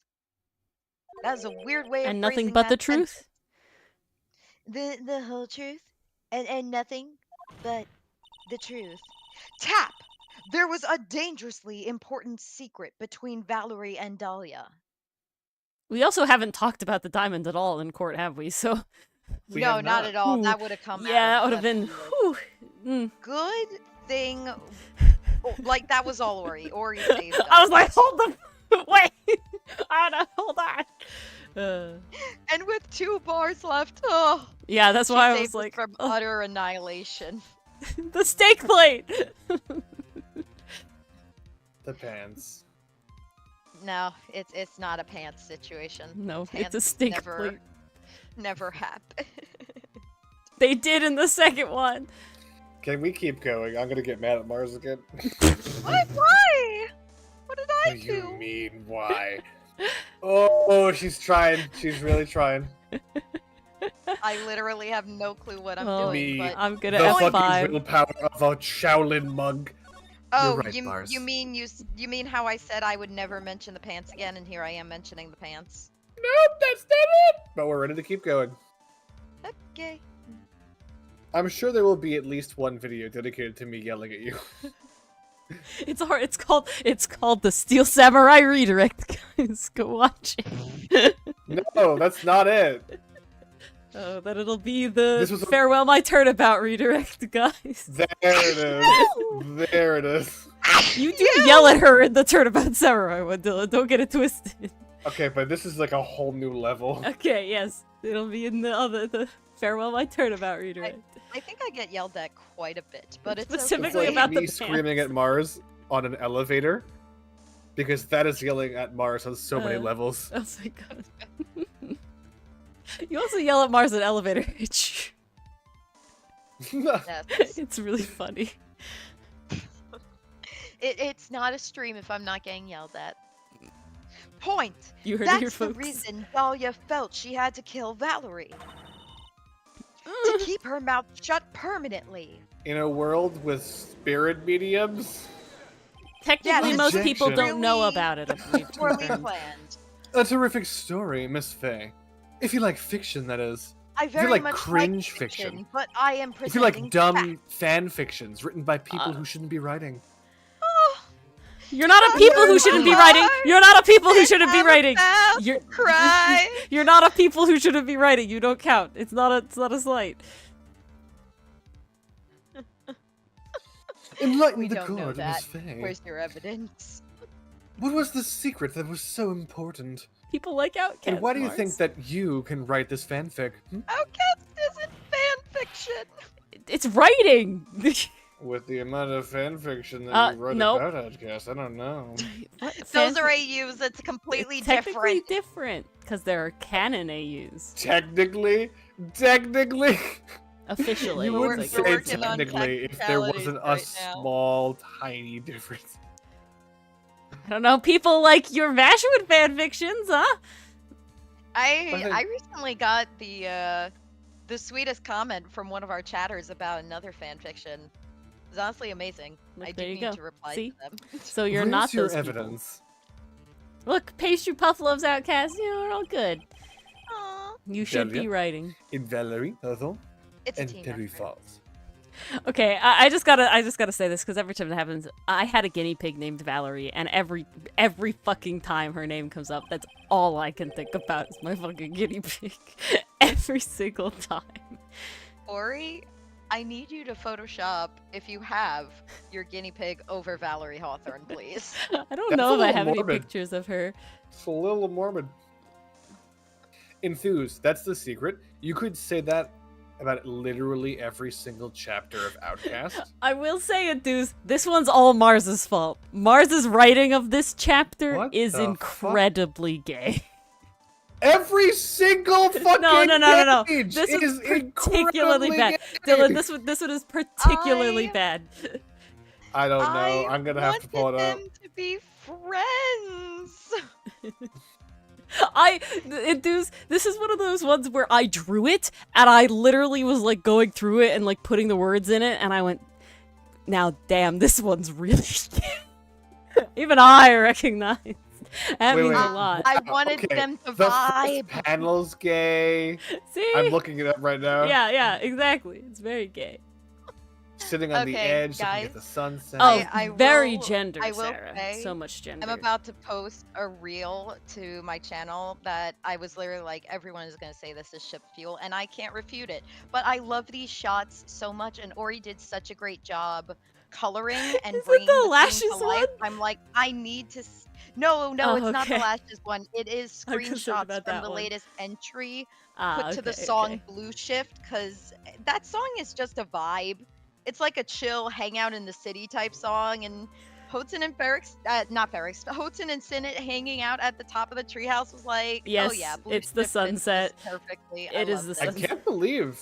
S4: That is a weird way of
S2: And nothing
S4: phrasing
S2: but the
S4: that sentence.
S2: truth.
S3: The whole truth? And nothing but the truth.
S4: Tap! There was a dangerously important secret between Valerie and Dalia.
S2: We also haven't talked about the diamond at all in court, have we? So
S1: We
S4: No,
S1: have
S4: not
S1: not.
S4: at all.
S2: Ooh,
S4: That would have come out.
S2: yeah, that
S4: of
S2: would have been.
S4: left field.
S2: Whew.
S4: Good thing. Like, that was all Ori. Ori saved us.
S2: I was like, hold the wait. Hold on.
S4: And with 2 bars left, oh,
S2: Yeah, that's
S4: she
S2: why I
S4: saved
S2: was
S4: us
S2: like,
S4: from
S2: oh,
S4: utter annihilation.
S2: the steak plate.
S1: The pants.
S4: No, it's not a pants situation.
S2: No, it's a
S4: Pants
S2: steak
S4: never,
S2: plate.
S4: never happened.
S2: They did in the second one.
S1: Can we keep going? I'm gonna get mad at Mars again.
S4: What? Why? What did I
S1: What do you
S4: do?
S1: mean, why? Oh, she's trying. She's really trying.
S4: I literally have no clue what I'm
S2: Oh,
S4: doing.
S1: Me.
S4: But
S2: I'm gonna
S1: The fucking
S2: F5.
S1: willpower of a Shaolin monk.
S4: oh,
S1: right, Mars.
S4: you mean how I said I would never mention the pants again, and here I am mentioning the pants.
S1: Nope, that's not it. But we're ready to keep going.
S2: It's hard. It's called the Steel Samurai Redirect. Guys, go watch it.
S1: No, that's not it.
S2: Oh, then it'll be the
S1: This was a-
S2: Farewell My Turnabout Redirect, guys.
S1: There it is. There it is.
S2: You do yell at her in the Turnabout Samurai one, Dylan. Don't get it twisted.
S1: Okay, but this is like a whole new level.
S2: Okay, yes. It'll be in the Farewell My Turnabout Redirect.
S4: I think I get yelled at quite a bit, but it's
S2: Specifically
S4: okay.
S2: about the
S1: me screaming at Mars on an elevator, because that is yelling at Mars on so many levels.
S2: Oh my god. You also yell at Mars in elevator. It's
S4: Yes.
S2: really funny.
S4: It's not a stream if I'm not getting yelled at. Point.
S2: You heard it here,
S4: That's the
S2: folks.
S4: reason Dalia felt she had to kill Valerie. To keep her mouth shut permanently.
S1: In a world with spirit mediums,
S2: Technically,
S4: Yeah,
S2: most
S1: rejection.
S2: people don't know
S4: Really
S2: about it.
S4: Poorly planned.
S1: a terrific story, Miss Faye. If you like fiction, that is.
S4: I
S1: you
S4: very
S1: like
S4: much
S1: cringe
S4: like
S1: fiction.
S4: but I am
S1: If you like
S4: presenting
S1: dumb
S4: facts.
S1: fan fictions written by people who shouldn't be writing.
S2: You're not a people who shouldn't be writing. You're not a people who shouldn't be writing. You're
S4: Cry.
S2: You're not a people who shouldn't be writing. You don't count. It's not a slight.
S1: Enlighten
S4: We
S1: the
S4: don't know
S1: god,
S4: that.
S1: Miss Faye.
S4: Where's your evidence?
S1: What was the secret that was so important?
S2: People like Outcast.
S1: And why do you
S2: Mars.
S1: think that you can write this fanfic?
S4: Outcast isn't fan fiction.
S2: It's writing?
S1: With the amount of fanfiction that you wrote
S2: nope.
S1: about Outcast, I don't know.
S4: Those are AUs. It's completely
S2: It's technically
S4: different.
S2: different because there are canon AUs.
S1: Technically,
S2: Officially,
S1: you
S2: it's
S1: wouldn't
S2: like-
S1: say
S4: working on
S1: technically if there
S4: technicalities
S1: wasn't a
S4: right now.
S1: small, tiny difference.
S2: I don't know. People like your Vashwood fanfictions, huh?
S4: I recently got the sweetest comment from one of our chatters about another fan fiction. It was honestly amazing.
S2: Look,
S4: I do
S2: there you
S4: need
S2: go.
S4: to reply
S2: See?
S4: to them.
S2: So you're
S1: Where's
S2: not
S1: your
S2: those people.
S1: evidence?
S2: Look, Pastry Puff loves Outcast. You know, we're all good.
S4: Aw,
S2: You should be
S1: Dalia?
S2: writing.
S1: In Valerie, Othel,
S4: it's a
S1: and
S4: team
S1: Terry
S4: effort.
S1: Falls.
S2: Okay, I just gotta say this because every time it happens, I had a guinea pig named Valerie, and every fucking time her name comes up, that's all I can think about is my fucking guinea pig. Every single time.
S4: Ori, I need you to Photoshop, if you have, your guinea pig over Valerie Hawthorne, please.
S2: I don't
S1: That's
S2: know
S1: a
S2: if I
S1: little
S2: have any
S1: morbid.
S2: pictures of her.
S1: It's a little morbid. Enthused, that's the secret. You could say that about literally every single chapter of Outcast.
S2: I will say it, dudes. This one's all Mars's fault. Mars's writing of this chapter
S1: What
S2: is
S1: the fuck?
S2: incredibly gay.
S1: Every single fucking
S2: No.
S1: page
S2: This
S1: is
S2: is particularly
S1: incredibly
S2: bad.
S1: gay.
S2: Dylan, this one is particularly
S4: I-
S2: bad.
S1: I don't know.
S4: I
S1: I'm gonna have to pull it
S4: wanted
S1: up.
S4: them to be friends.
S2: Dudes, this is one of those ones where I drew it and I literally was like going through it and like putting the words in it and I went, now damn, this one's really gay. Even I recognize. That
S1: Wait,
S2: means
S1: wait.
S2: a lot.
S4: I wanted
S1: Okay,
S4: them to
S1: The
S4: vibe.
S1: first panel's gay.
S2: See?
S1: I'm looking it up right now.
S2: Yeah, exactly. It's very gay.
S1: Sitting on the
S4: Okay,
S1: edge, looking
S4: guys.
S1: at the sunset.
S2: Oh,
S4: I
S2: very
S4: will-
S2: gender,
S4: I will
S2: Sarah.
S4: say,
S2: So much gender.
S4: I'm about to post a reel to my channel that I was literally like, everyone is going to say this is ship fuel, and I can't refute it. But I love these shots so much, and Ori did such a great job coloring and
S2: Is it
S4: bringing
S2: the
S4: the scene
S2: lashes
S4: to life.
S2: one?
S4: I'm like, I need to. No,
S2: Oh,
S4: it's not the
S2: okay.
S4: lashes one. It is
S2: I'm concerned
S4: screenshots
S2: about
S4: from
S2: that
S4: the
S2: one.
S4: latest entry
S2: Ah,
S4: put to the
S2: okay,
S4: song
S2: okay.
S4: Blue Shift, because that song is just a vibe. It's like a chill hangout in the city type song, and Houghton and Houghton and Sinnott hanging out at the top of the treehouse was like, oh
S2: Yes,
S4: yeah, Blue
S2: it's the
S4: Shift fits this
S2: sunset.
S4: perfectly.
S2: It is the
S1: I
S2: sunset.
S1: can't believe.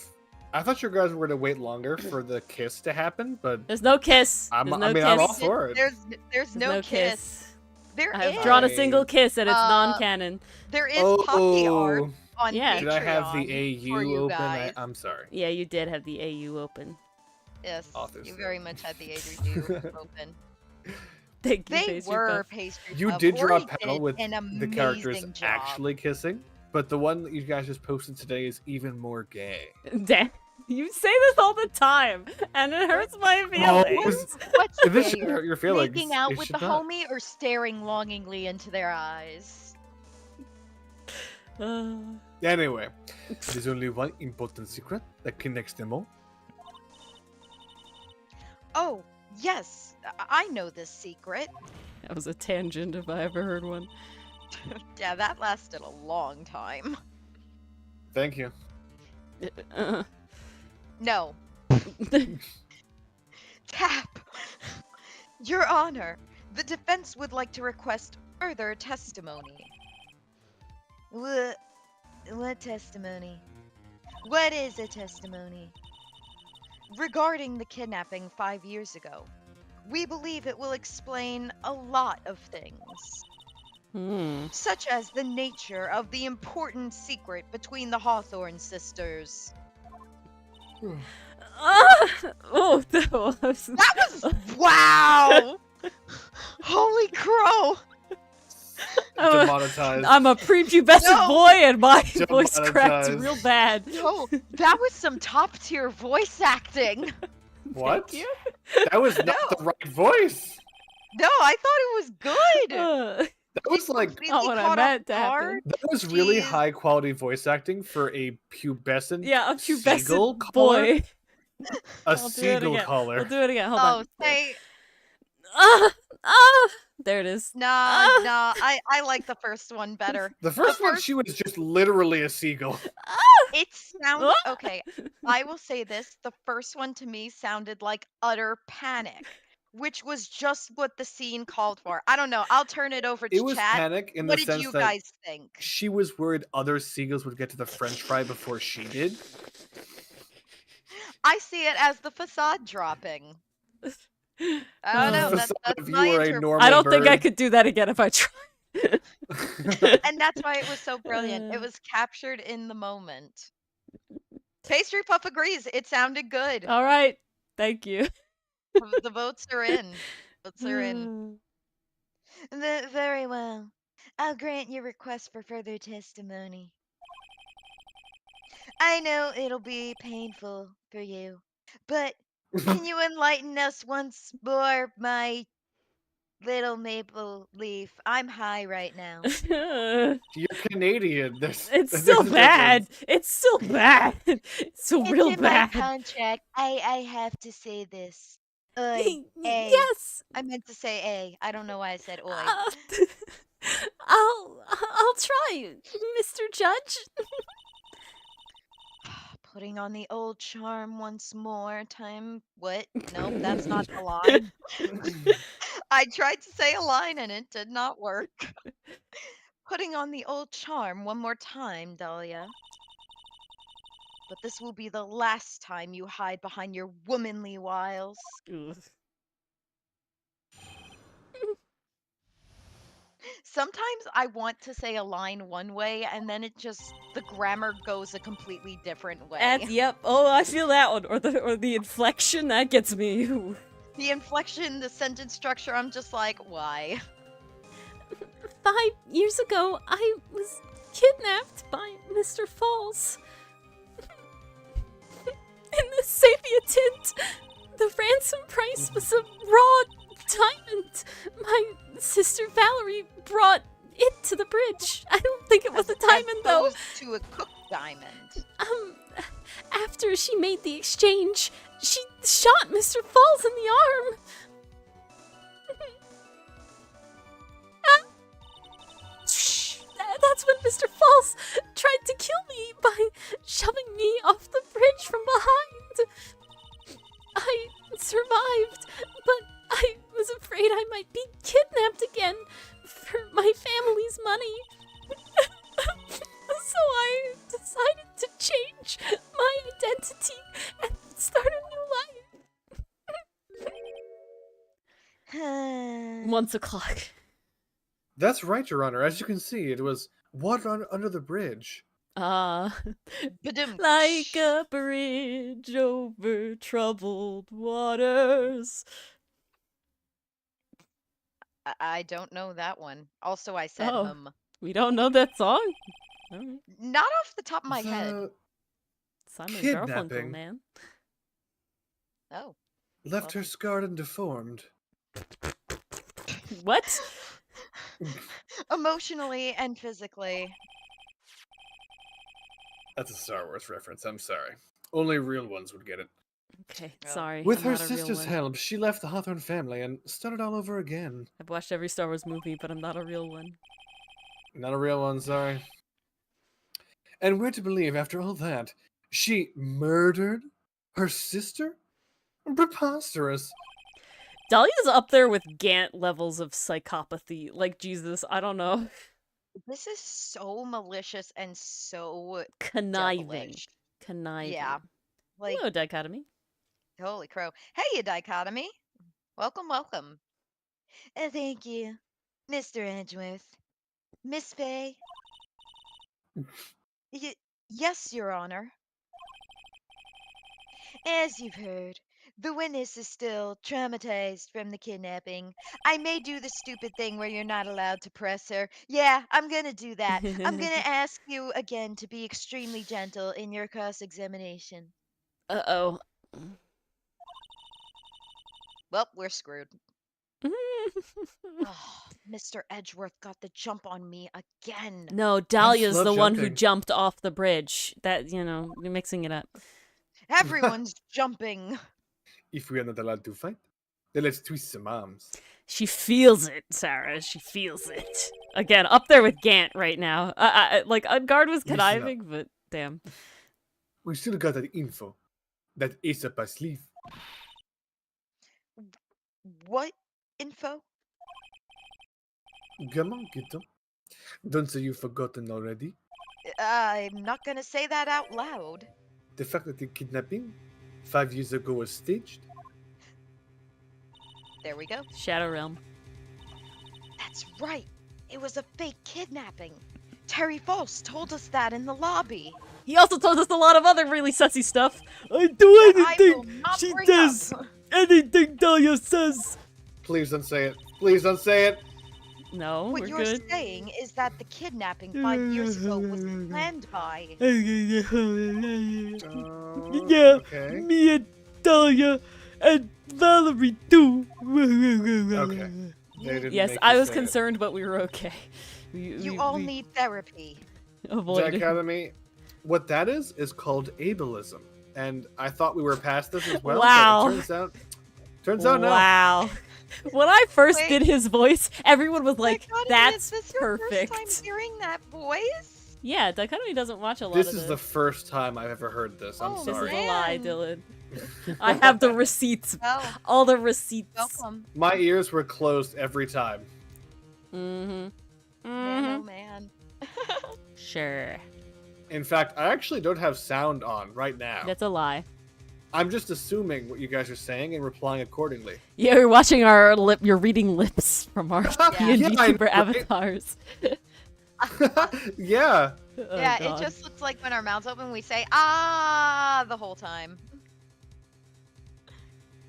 S1: I thought you guys were gonna wait longer for the kiss to happen, but
S2: There's no kiss.
S1: I'm-
S2: There's no
S1: I mean,
S2: kiss.
S1: I'm all for it.
S4: There's
S2: There's
S4: no kiss. There
S2: I have
S4: is.
S2: drawn a
S1: Fine.
S2: single kiss and it's
S4: Uh,
S2: non-canon.
S4: There is Poppy art on
S2: Yeah.
S1: Did I have
S4: Patreon
S1: the
S4: for
S1: AU
S4: you
S1: open?
S4: guys.
S1: I'm sorry.
S2: Yeah, you did have the AU open.
S4: Yes,
S1: Authors
S4: you
S1: there.
S4: very much had the AU open.
S2: Thank you,
S4: They
S2: Pastry
S4: were
S2: Puff.
S4: pastry.
S1: You
S4: puff.
S1: did draw a
S4: Ori
S1: panel
S4: did
S1: with
S4: an
S1: the characters
S4: amazing job.
S1: actually kissing, but the one that you guys just posted today is even more gay.
S2: Damn. You say this all the time, and it hurts my
S1: Oh,
S2: feelings.
S3: What's
S1: if this should
S3: gayer,
S1: hurt your feelings,
S3: making out
S1: it
S3: with
S1: should
S3: the
S1: not.
S3: homie or staring longingly into their eyes?
S1: Anyway, there's only one important secret that connects them all.
S3: Oh, yes, I know this secret.
S2: That was a tangent if I ever heard one.
S4: Yeah, that lasted a long time.
S1: Thank you.
S4: No. Tap! Your Honor, the defense would like to request further testimony.
S3: What testimony? What is a testimony?
S4: Regarding the kidnapping 5 years ago, we believe it will explain a lot of things, such as the nature of the important secret between the Hawthorne sisters.
S2: Oh, that was...
S4: That was wow! Holy crow!
S1: Demonetized.
S2: I'm a prepubescent
S4: No!
S2: boy, and my voice cracked
S1: Demonetized.
S2: real bad.
S4: No, that was some top tier voice acting.
S1: What?
S2: Thank you.
S1: That was not the right voice.
S4: No, I thought it was good.
S1: That was like
S2: Not what I meant to happen.
S1: that was really
S4: Jeez.
S1: high quality voice acting for a pubescent
S2: Yeah, a
S1: seagull
S2: pubescent
S1: caller.
S2: boy.
S1: A
S2: I'll do it
S1: seagull
S2: again.
S1: caller.
S2: I'll do it again. Hold
S4: Oh,
S2: on.
S4: say
S2: There it is.
S4: nah. I like the first one better.
S1: The first one,
S4: first-
S1: she was just literally a seagull.
S4: It sounded okay. I will say this: the first one to me sounded like utter panic, which was just what the scene called for. I don't know. I'll turn it over to
S1: It was
S4: chat.
S1: panic in
S4: What
S1: the
S4: did
S1: sense
S4: you
S1: that
S4: guys think?
S1: she was worried other seagulls would get to the French fry before she did.
S4: I see it as the facade dropping. I don't know.
S1: The
S4: That's,
S1: facade
S4: that's
S1: if
S4: my
S1: you were a
S4: interpretation.
S1: normal
S2: I don't think I
S1: bird.
S2: could do that again if I tried.
S4: And that's why it was so brilliant. It was captured in the moment. Pastry Puff agrees. It sounded good.
S2: All right. Thank you.
S4: The votes are in. Votes are in.
S3: Very well. I'll grant your request for further testimony. I know it'll be painful for you, but can you enlighten us once more, my little maple leaf? I'm high right now.
S1: You're Canadian.
S2: It's
S1: there's
S2: still
S1: a
S2: bad.
S1: difference.
S2: It's still bad. It's so real
S3: It's in
S2: bad.
S3: my contract. I have to say this. Oi, A.
S2: Yes.
S3: I meant to say A. I don't know why I said oi.
S2: I'll try, Mr. Judge.
S3: Putting on the old charm once more. Time. What? Nope, that's not the line.
S4: I tried to say a line and it did not work.
S3: Putting on the old charm one more time, Dalia. But this will be the last time you hide behind your womanly wiles.
S4: Sometimes I want to say a line one way and then it just the grammar goes a completely different way.
S2: Yep. Oh, I feel that one. Or the inflection that gets me. Ooh.
S4: The inflection, the sentence structure, I'm just like, why?
S2: 5 years ago, I was kidnapped by Mr. Falls. In the sepia tint, the ransom price was a raw diamond. My sister Valerie brought it to the bridge. I don't think it was a diamond, though.
S4: As opposed to a cooked diamond.
S2: After she made the exchange, she shot Mr. Falls in the arm. That's when Mr. Falls tried to kill me by shoving me off the bridge from behind. I survived, but I was afraid I might be kidnapped again for my family's money. So I decided to change my identity and start a new life. 1 o'clock.
S1: That's right, Your Honor. As you can see, it was water under the bridge.
S4: Badum.
S2: Like a bridge over troubled waters.
S4: I don't know that one. Also, I said
S2: We don't know that song? Alright.
S4: Not off the top of my head.
S2: Simon Garfunkel,
S1: Kidnapping.
S2: man.
S4: Oh.
S1: Left her scarred and deformed.
S2: What?
S4: Emotionally and physically.
S1: That's a Star Wars reference, I'm sorry. Only real ones would get it.
S2: Okay,
S4: Oh.
S2: sorry.
S1: With
S2: I'm
S1: her
S2: not a real
S1: sister's
S2: one.
S1: help, she left the Hawthorne family and started all over again.
S2: I've watched every Star Wars movie, but I'm not a real one.
S1: Not a real one, sorry. And we're to believe, after all that, she murdered her sister? Preposterous.
S2: Dahlia's up there with Gant levels of psychopathy. Like, Jesus, I don't know.
S4: This is so malicious and so
S2: Conniving.
S4: devilish.
S2: Conniving.
S4: Yeah. Like,
S2: Hello, Dichotomy.
S4: holy crow. Hey, you dichotomy. Welcome, welcome.
S3: Thank you, Mr. Edgeworth. Miss Faye.
S4: Yes, Your Honor.
S3: As you've heard, the witness is still traumatized from the kidnapping. I may do the stupid thing where you're not allowed to press her. Yeah, I'm gonna do that. I'm gonna ask you again to be extremely gentle in your cross-examination.
S2: Uh-oh.
S4: Well, we're screwed. Oh, Mr. Edgeworth got the jump on me again.
S2: No, Dahlia's
S1: love
S2: the one who
S1: jumping.
S2: jumped off the bridge. That, you know, you're mixing it up.
S4: Everyone's jumping.
S1: If we are not allowed to fight, then let's twist some arms.
S2: She feels it, Sarah. She feels it. Again, up there with Gant right now. Like, Guard was
S1: Listen up.
S2: conniving, but damn.
S1: We still got that info. That ace up our sleeve.
S4: What info?
S1: Come on, kiddo. Don't say you've forgotten already.
S4: I'm not gonna say that out loud.
S1: The fact that the kidnapping 5 years ago was staged.
S4: There we go.
S2: Shadow Realm.
S4: That's right. It was a fake kidnapping. Terry False told us that in the lobby.
S2: He also told us a lot of other really sussy stuff.
S5: I do
S4: That I will
S5: anything
S4: not
S5: she
S4: bring
S5: does.
S4: up.
S5: Anything Dahlia says.
S1: Please don't say it. Please don't say it.
S2: No,
S4: What
S2: we're
S4: you're
S2: good.
S4: saying is that the kidnapping 5 years ago was planned by.
S5: Yeah,
S1: Okay.
S5: me and Dahlia and Valerie too.
S1: Okay. They didn't
S2: Yes,
S1: make
S2: I
S1: you
S2: was
S1: say it.
S2: concerned, but we were okay.
S4: You all need therapy.
S2: avoided.
S1: Dichotomy. What that is called ableism. And I thought we were past this as well.
S2: Wow.
S1: But it turns out no.
S2: Wow. When I first
S4: Wait.
S2: did his voice, everyone was like,
S4: Dichotomy,
S2: "That's
S4: is this your
S2: perfect."
S4: first time hearing that voice?
S2: Yeah, Dichotomy doesn't watch a lot
S1: This
S2: of
S1: is the first time I've ever heard this. I'm
S4: Oh,
S2: This
S1: sorry.
S2: is a lie,
S4: Man.
S2: Dylan. I have the receipts.
S4: Well,
S2: All the receipts.
S4: welcome.
S1: My ears were closed every time.
S2: Mm-hmm.
S4: Man, oh
S2: Mm-hmm.
S4: man.
S2: Sure.
S1: In fact, I actually don't have sound on right now.
S2: That's a lie.
S1: I'm just assuming what you guys are saying and replying accordingly.
S2: Yeah, you're watching our lip. You're reading lips from our
S4: Yeah.
S2: D&D
S1: Yeah, I
S2: Super
S1: know, right?
S2: avatars.
S1: Yeah.
S2: Oh,
S4: Yeah,
S2: God.
S4: it just looks like when our mouths open, we say "ah" the whole time.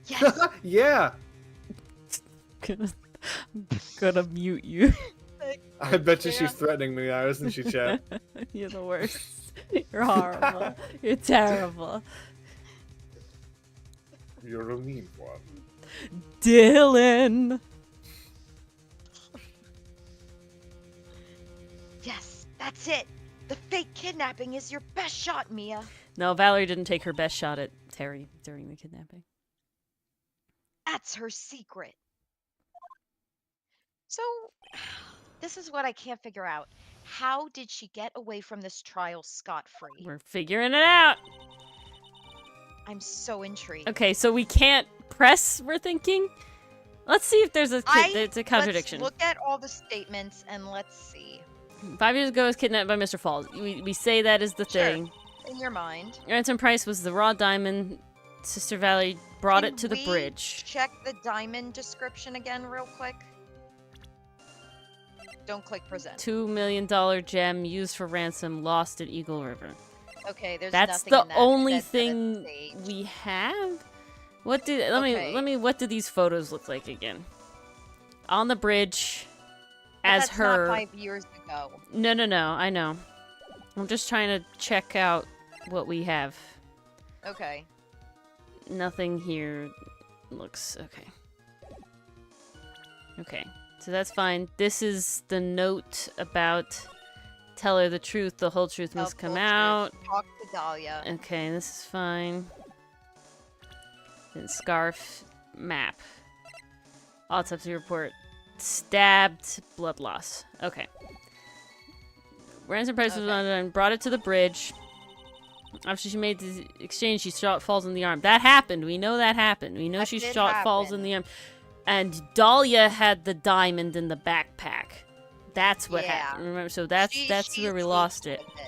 S4: Yes.
S1: Yeah.
S2: gonna mute you.
S1: I bet you
S4: Yeah.
S1: she's threatening me now, isn't she, Chad?
S2: You're the worst. You're horrible. You're terrible.
S1: You're a mean one.
S2: Dylan.
S4: Yes, that's it. The fake kidnapping is your best shot, Mia.
S2: No, Valerie didn't take her best shot at Terry during the kidnapping.
S4: That's her secret. So, this is what I can't figure out. How did she get away from this trial scot-free?
S2: We're figuring it out.
S4: I'm so intrigued.
S2: Okay, so we can't press, we're thinking? Let's see if there's a, it's a contradiction.
S4: Let's look at all the statements and let's see.
S2: 5 years ago, I was kidnapped by Mr. Falls. We say that is the
S4: Sure.
S2: thing.
S4: In your mind.
S2: Ransom price was the raw diamond. Sister Valley brought
S4: Can
S2: it to the
S4: we
S2: bridge.
S4: Check the diamond description again real quick. Don't click present.
S2: $2 million gem used for ransom lost at Eagle River.
S4: Okay, there's
S2: That's
S4: nothing
S2: the
S4: in that
S2: only
S4: that says
S2: thing
S4: staged.
S2: we have. What did
S4: Okay.
S2: let me what do these photos look like again? On the bridge, as
S4: That's
S2: her.
S4: not 5 years ago.
S2: No, I know. I'm just trying to check out what we have.
S4: Okay.
S2: Nothing here looks okay. Okay, so that's fine. This is the note about tell her the truth, the whole truth must come out.
S4: Talk to Dalia.
S2: Okay, this is fine. Then scarf, map. Autopsy report. Stabbed, blood loss. Okay. Ransom price was on, brought it to the bridge. After she made the exchange, she shot Falls in the arm. That happened. We know that happened. We know
S4: That
S2: she
S4: did
S2: shot Falls in
S4: happen.
S2: the arm. And Dalia had the diamond in the backpack. That's what
S4: Yeah.
S2: happened. Remember? So that's
S4: She
S2: where we
S4: escaped
S2: lost it.
S4: with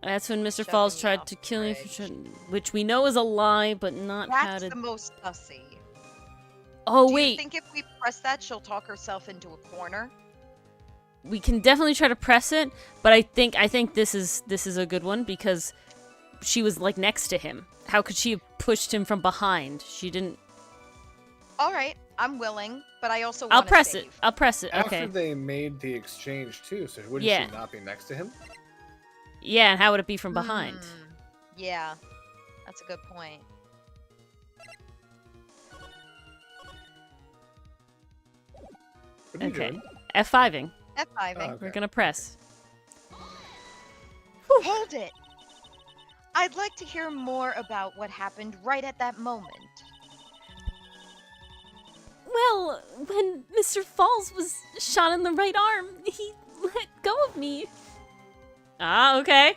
S2: That's when Mr.
S4: Shoving
S2: Falls
S4: me
S2: tried
S4: off
S2: to
S4: the
S2: kill you,
S4: bridge.
S2: which we know is a lie, but not how
S4: That's
S2: to.
S4: the most sussy.
S2: Oh
S4: Do
S2: wait,
S4: you think if we press that, she'll talk herself into a corner?
S2: we can definitely try to press it, but I think this is a good one because she was like next to him. How could she have pushed him from behind? She didn't.
S4: All right, I'm willing, but I also
S2: I'll
S4: want to
S2: press
S4: save.
S2: it. I'll press it.
S1: After
S2: Okay.
S1: they made the exchange too, so wouldn't
S2: Yeah.
S1: she not be next to him?
S2: Yeah, and how would it be from behind?
S4: Yeah, that's a good point.
S1: What are you
S2: Okay.
S1: doing?
S2: F5ing.
S4: F5ing.
S1: Okay.
S2: We're gonna press.
S4: Hold it! I'd like to hear more about what happened right at that moment.
S2: Well, when Mr. Falls was shot in the right arm, he let go of me. Ah, okay.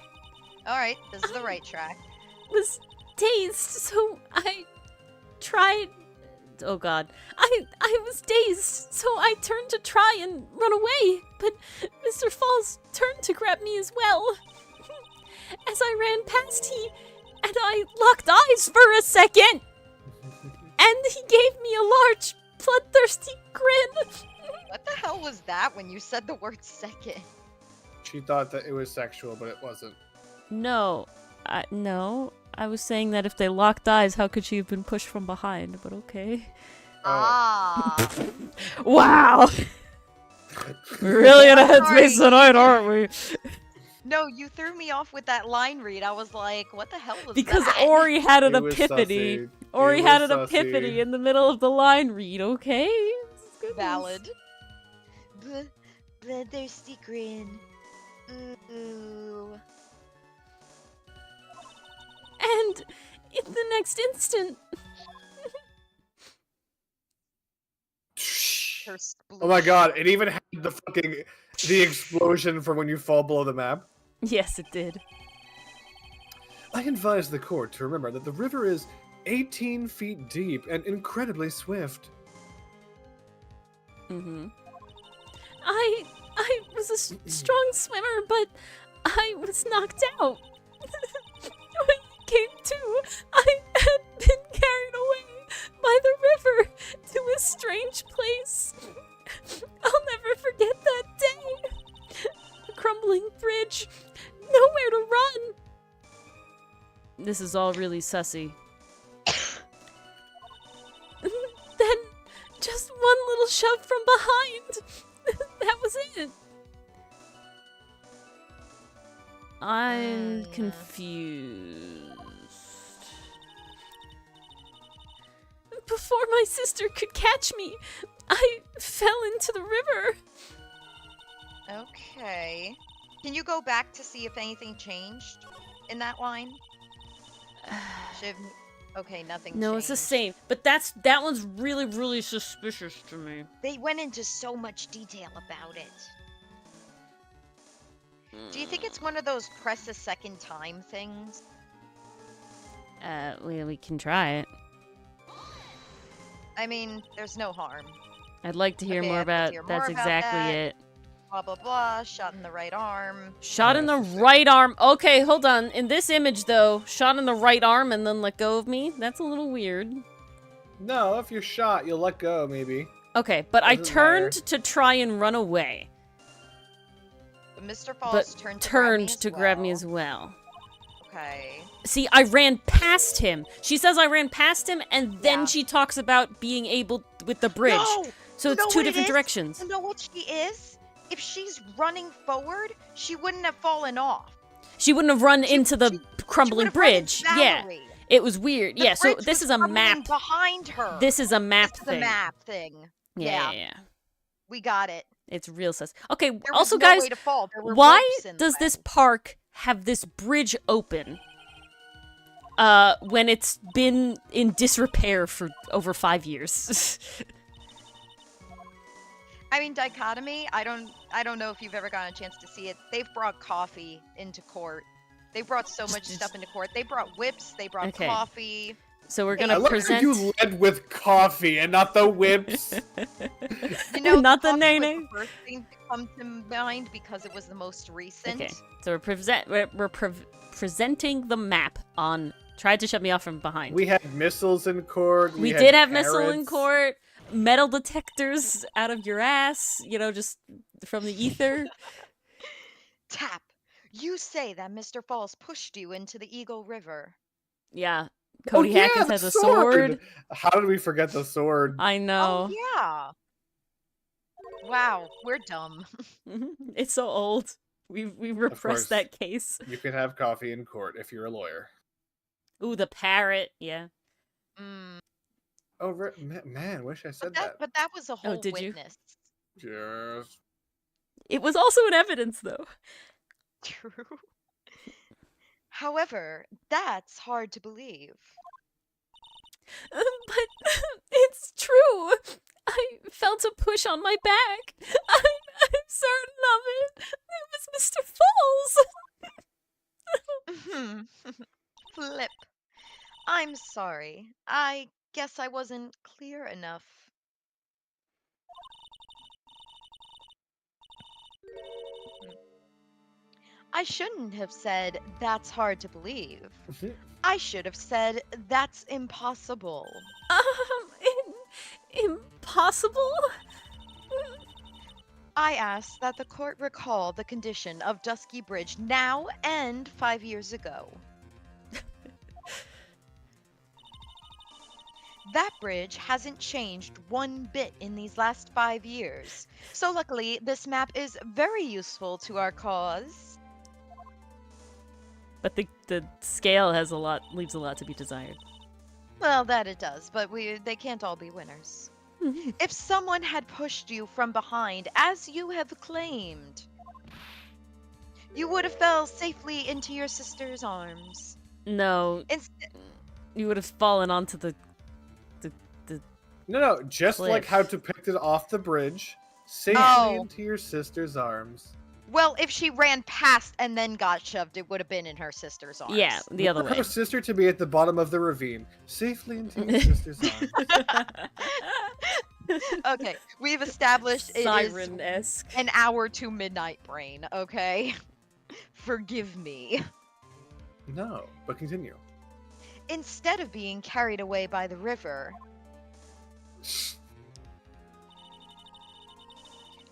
S4: All right, this is the right track.
S2: Was dazed, so I tried. Oh God, I was dazed, so I turned to try and run away, but Mr. Falls turned to grab me as well. As I ran past, he and I locked eyes for a second, and he gave me a large, bloodthirsty grin.
S4: What the hell was that when you said the word second?
S1: She thought that it was sexual, but it wasn't.
S2: No, I was saying that if they locked eyes, how could she have been pushed from behind? But okay.
S4: Ah.
S2: Wow. We're really in a
S4: Sorry.
S2: headspace tonight, aren't we?
S4: No, you threw me off with that line read. I was like, what the hell was
S2: Because
S4: that?
S2: Ori had an
S1: It was
S2: epiphany.
S1: sussy.
S2: Ori
S1: It
S2: had
S1: was
S2: an
S1: sussy.
S2: epiphany in the middle of the line read, okay? Goodness.
S4: Valid. Bloodthirsty grin. Ooh.
S2: And in the next instant,
S4: Her
S1: Oh my god, it even had the explosion from when you fall below the map.
S2: yes, it did.
S1: I advise the court to remember that the river is 18 feet deep and incredibly swift.
S2: Mm-hmm. I was a strong swimmer, but I was knocked out. When I came to, I had been carried away by the river to a strange place. I'll never forget that day. A crumbling bridge, nowhere to run. This is all really sussy. Then, just one little shove from behind. That was it. I'm confused. Before my sister could catch me, I fell into the river.
S4: Okay. Can you go back to see if anything changed in that line? Shiv. Okay, nothing
S2: No,
S4: changed.
S2: it's the same. But that one's really, really suspicious to me.
S4: They went into so much detail about it. Do you think it's one of those press a second time things?
S2: We can try it.
S4: I mean, there's no harm.
S2: I'd like to hear
S4: Okay,
S2: more
S4: I'd like to
S2: about.
S4: hear more
S2: That's
S4: about
S2: exactly
S4: that.
S2: it.
S4: Blah blah blah. Shot in the right arm.
S2: Shot in the right arm. Okay, hold on. In this image, though, shot in the right arm and then let go of me. That's a little weird.
S1: No, if you're shot, you'll let go, maybe.
S2: Okay, but I
S1: Doesn't
S2: turned
S1: matter.
S2: to try and run away,
S4: But Mr. Falls
S2: but
S4: turned
S2: to grab me as well.
S4: Okay.
S2: See, I ran past him. She says I ran past him, and then
S4: Yeah.
S2: she talks about being able with the bridge.
S4: No!
S2: So
S4: You
S2: it's
S4: know
S2: two
S4: what it
S2: different
S4: is?
S2: directions.
S4: You know what she is? If she's running forward, she wouldn't have fallen off.
S2: She wouldn't have run
S4: She-
S2: into the
S4: she
S2: crumbling
S4: would've run into
S2: bridge. Yeah,
S4: Valerie.
S2: it was weird.
S4: The
S2: Yeah, so
S4: bridge
S2: this
S4: was
S2: is a
S4: crumbling
S2: map.
S4: behind her.
S2: This is a map
S4: This is
S2: thing.
S4: a map thing.
S2: Yeah.
S4: We got it.
S2: It's real sus. Okay,
S4: There
S2: also,
S4: was no
S2: guys,
S4: way to fall. There were
S2: why
S4: ropes in the
S2: does
S4: way.
S2: this park have this bridge open when it's been in disrepair for over 5 years?
S4: I mean, dichotomy. I don't know if you've ever gotten a chance to see it. They've brought coffee into court. They brought so much stuff into court. They brought whips. They brought
S2: Okay.
S4: coffee.
S2: So we're
S4: I
S1: I
S2: gonna
S1: love how
S2: present.
S1: you led with coffee and not the whips.
S4: You know,
S2: Not the
S4: coffee was
S2: nene.
S4: the first thing to come to mind because it was the most recent.
S2: Okay, so we're presenting the map on. Tried to shut me off from behind.
S1: We had missiles in court.
S2: We
S1: had
S2: did have missile in
S1: parrots.
S2: court. Metal detectors out of your ass. You know, just from the ether.
S4: Tap. You say that Mr. Falls pushed you into the Eagle River.
S2: Yeah.
S1: Oh,
S2: Cody
S1: yeah,
S2: Hackins
S1: the
S2: has a sword.
S1: How did we forget the sword?
S2: I know.
S4: Oh yeah. Wow, we're dumb.
S2: It's so old. We
S1: course.
S2: repressed that case.
S1: You can have coffee in court if you're a lawyer.
S2: Ooh, the parrot. Yeah.
S4: Mm.
S1: Oh, man, wish I said
S4: But that was a whole
S2: did you?
S4: witness.
S1: Yes.
S2: It was also an evidence, though.
S4: True. However, that's hard to believe.
S2: But it's true. I felt a push on my back. I'm certain of it. It was Mr. Falls.
S4: Flip. I'm sorry. I guess I wasn't clear enough. I shouldn't have said that's hard to believe. I should have said that's impossible.
S2: Impossible?
S4: I ask that the court recall the condition of Dusky Bridge now and 5 years ago. That bridge hasn't changed one bit in these last 5 years. So luckily, this map is very useful to our cause.
S2: But the scale has leaves a lot to be desired.
S4: Well, that it does, but they can't all be winners. If someone had pushed you from behind, as you have claimed, you would have fell safely into your sister's arms.
S2: No,
S4: Instead,
S2: you would have fallen onto the
S1: No, just
S2: cliff.
S1: like how depicted off the bridge, safely into your sister's arms.
S4: well, if she ran past and then got shoved, it would have been in her sister's arms.
S2: Yeah, the other
S1: For
S2: way.
S1: her sister to be at the bottom of the ravine, safely into your sister's arms.
S4: Okay, we've established it is
S2: Siren-esque.
S4: an hour to midnight brain, okay? Forgive me.
S1: No, but continue.
S4: Instead of being carried away by the river,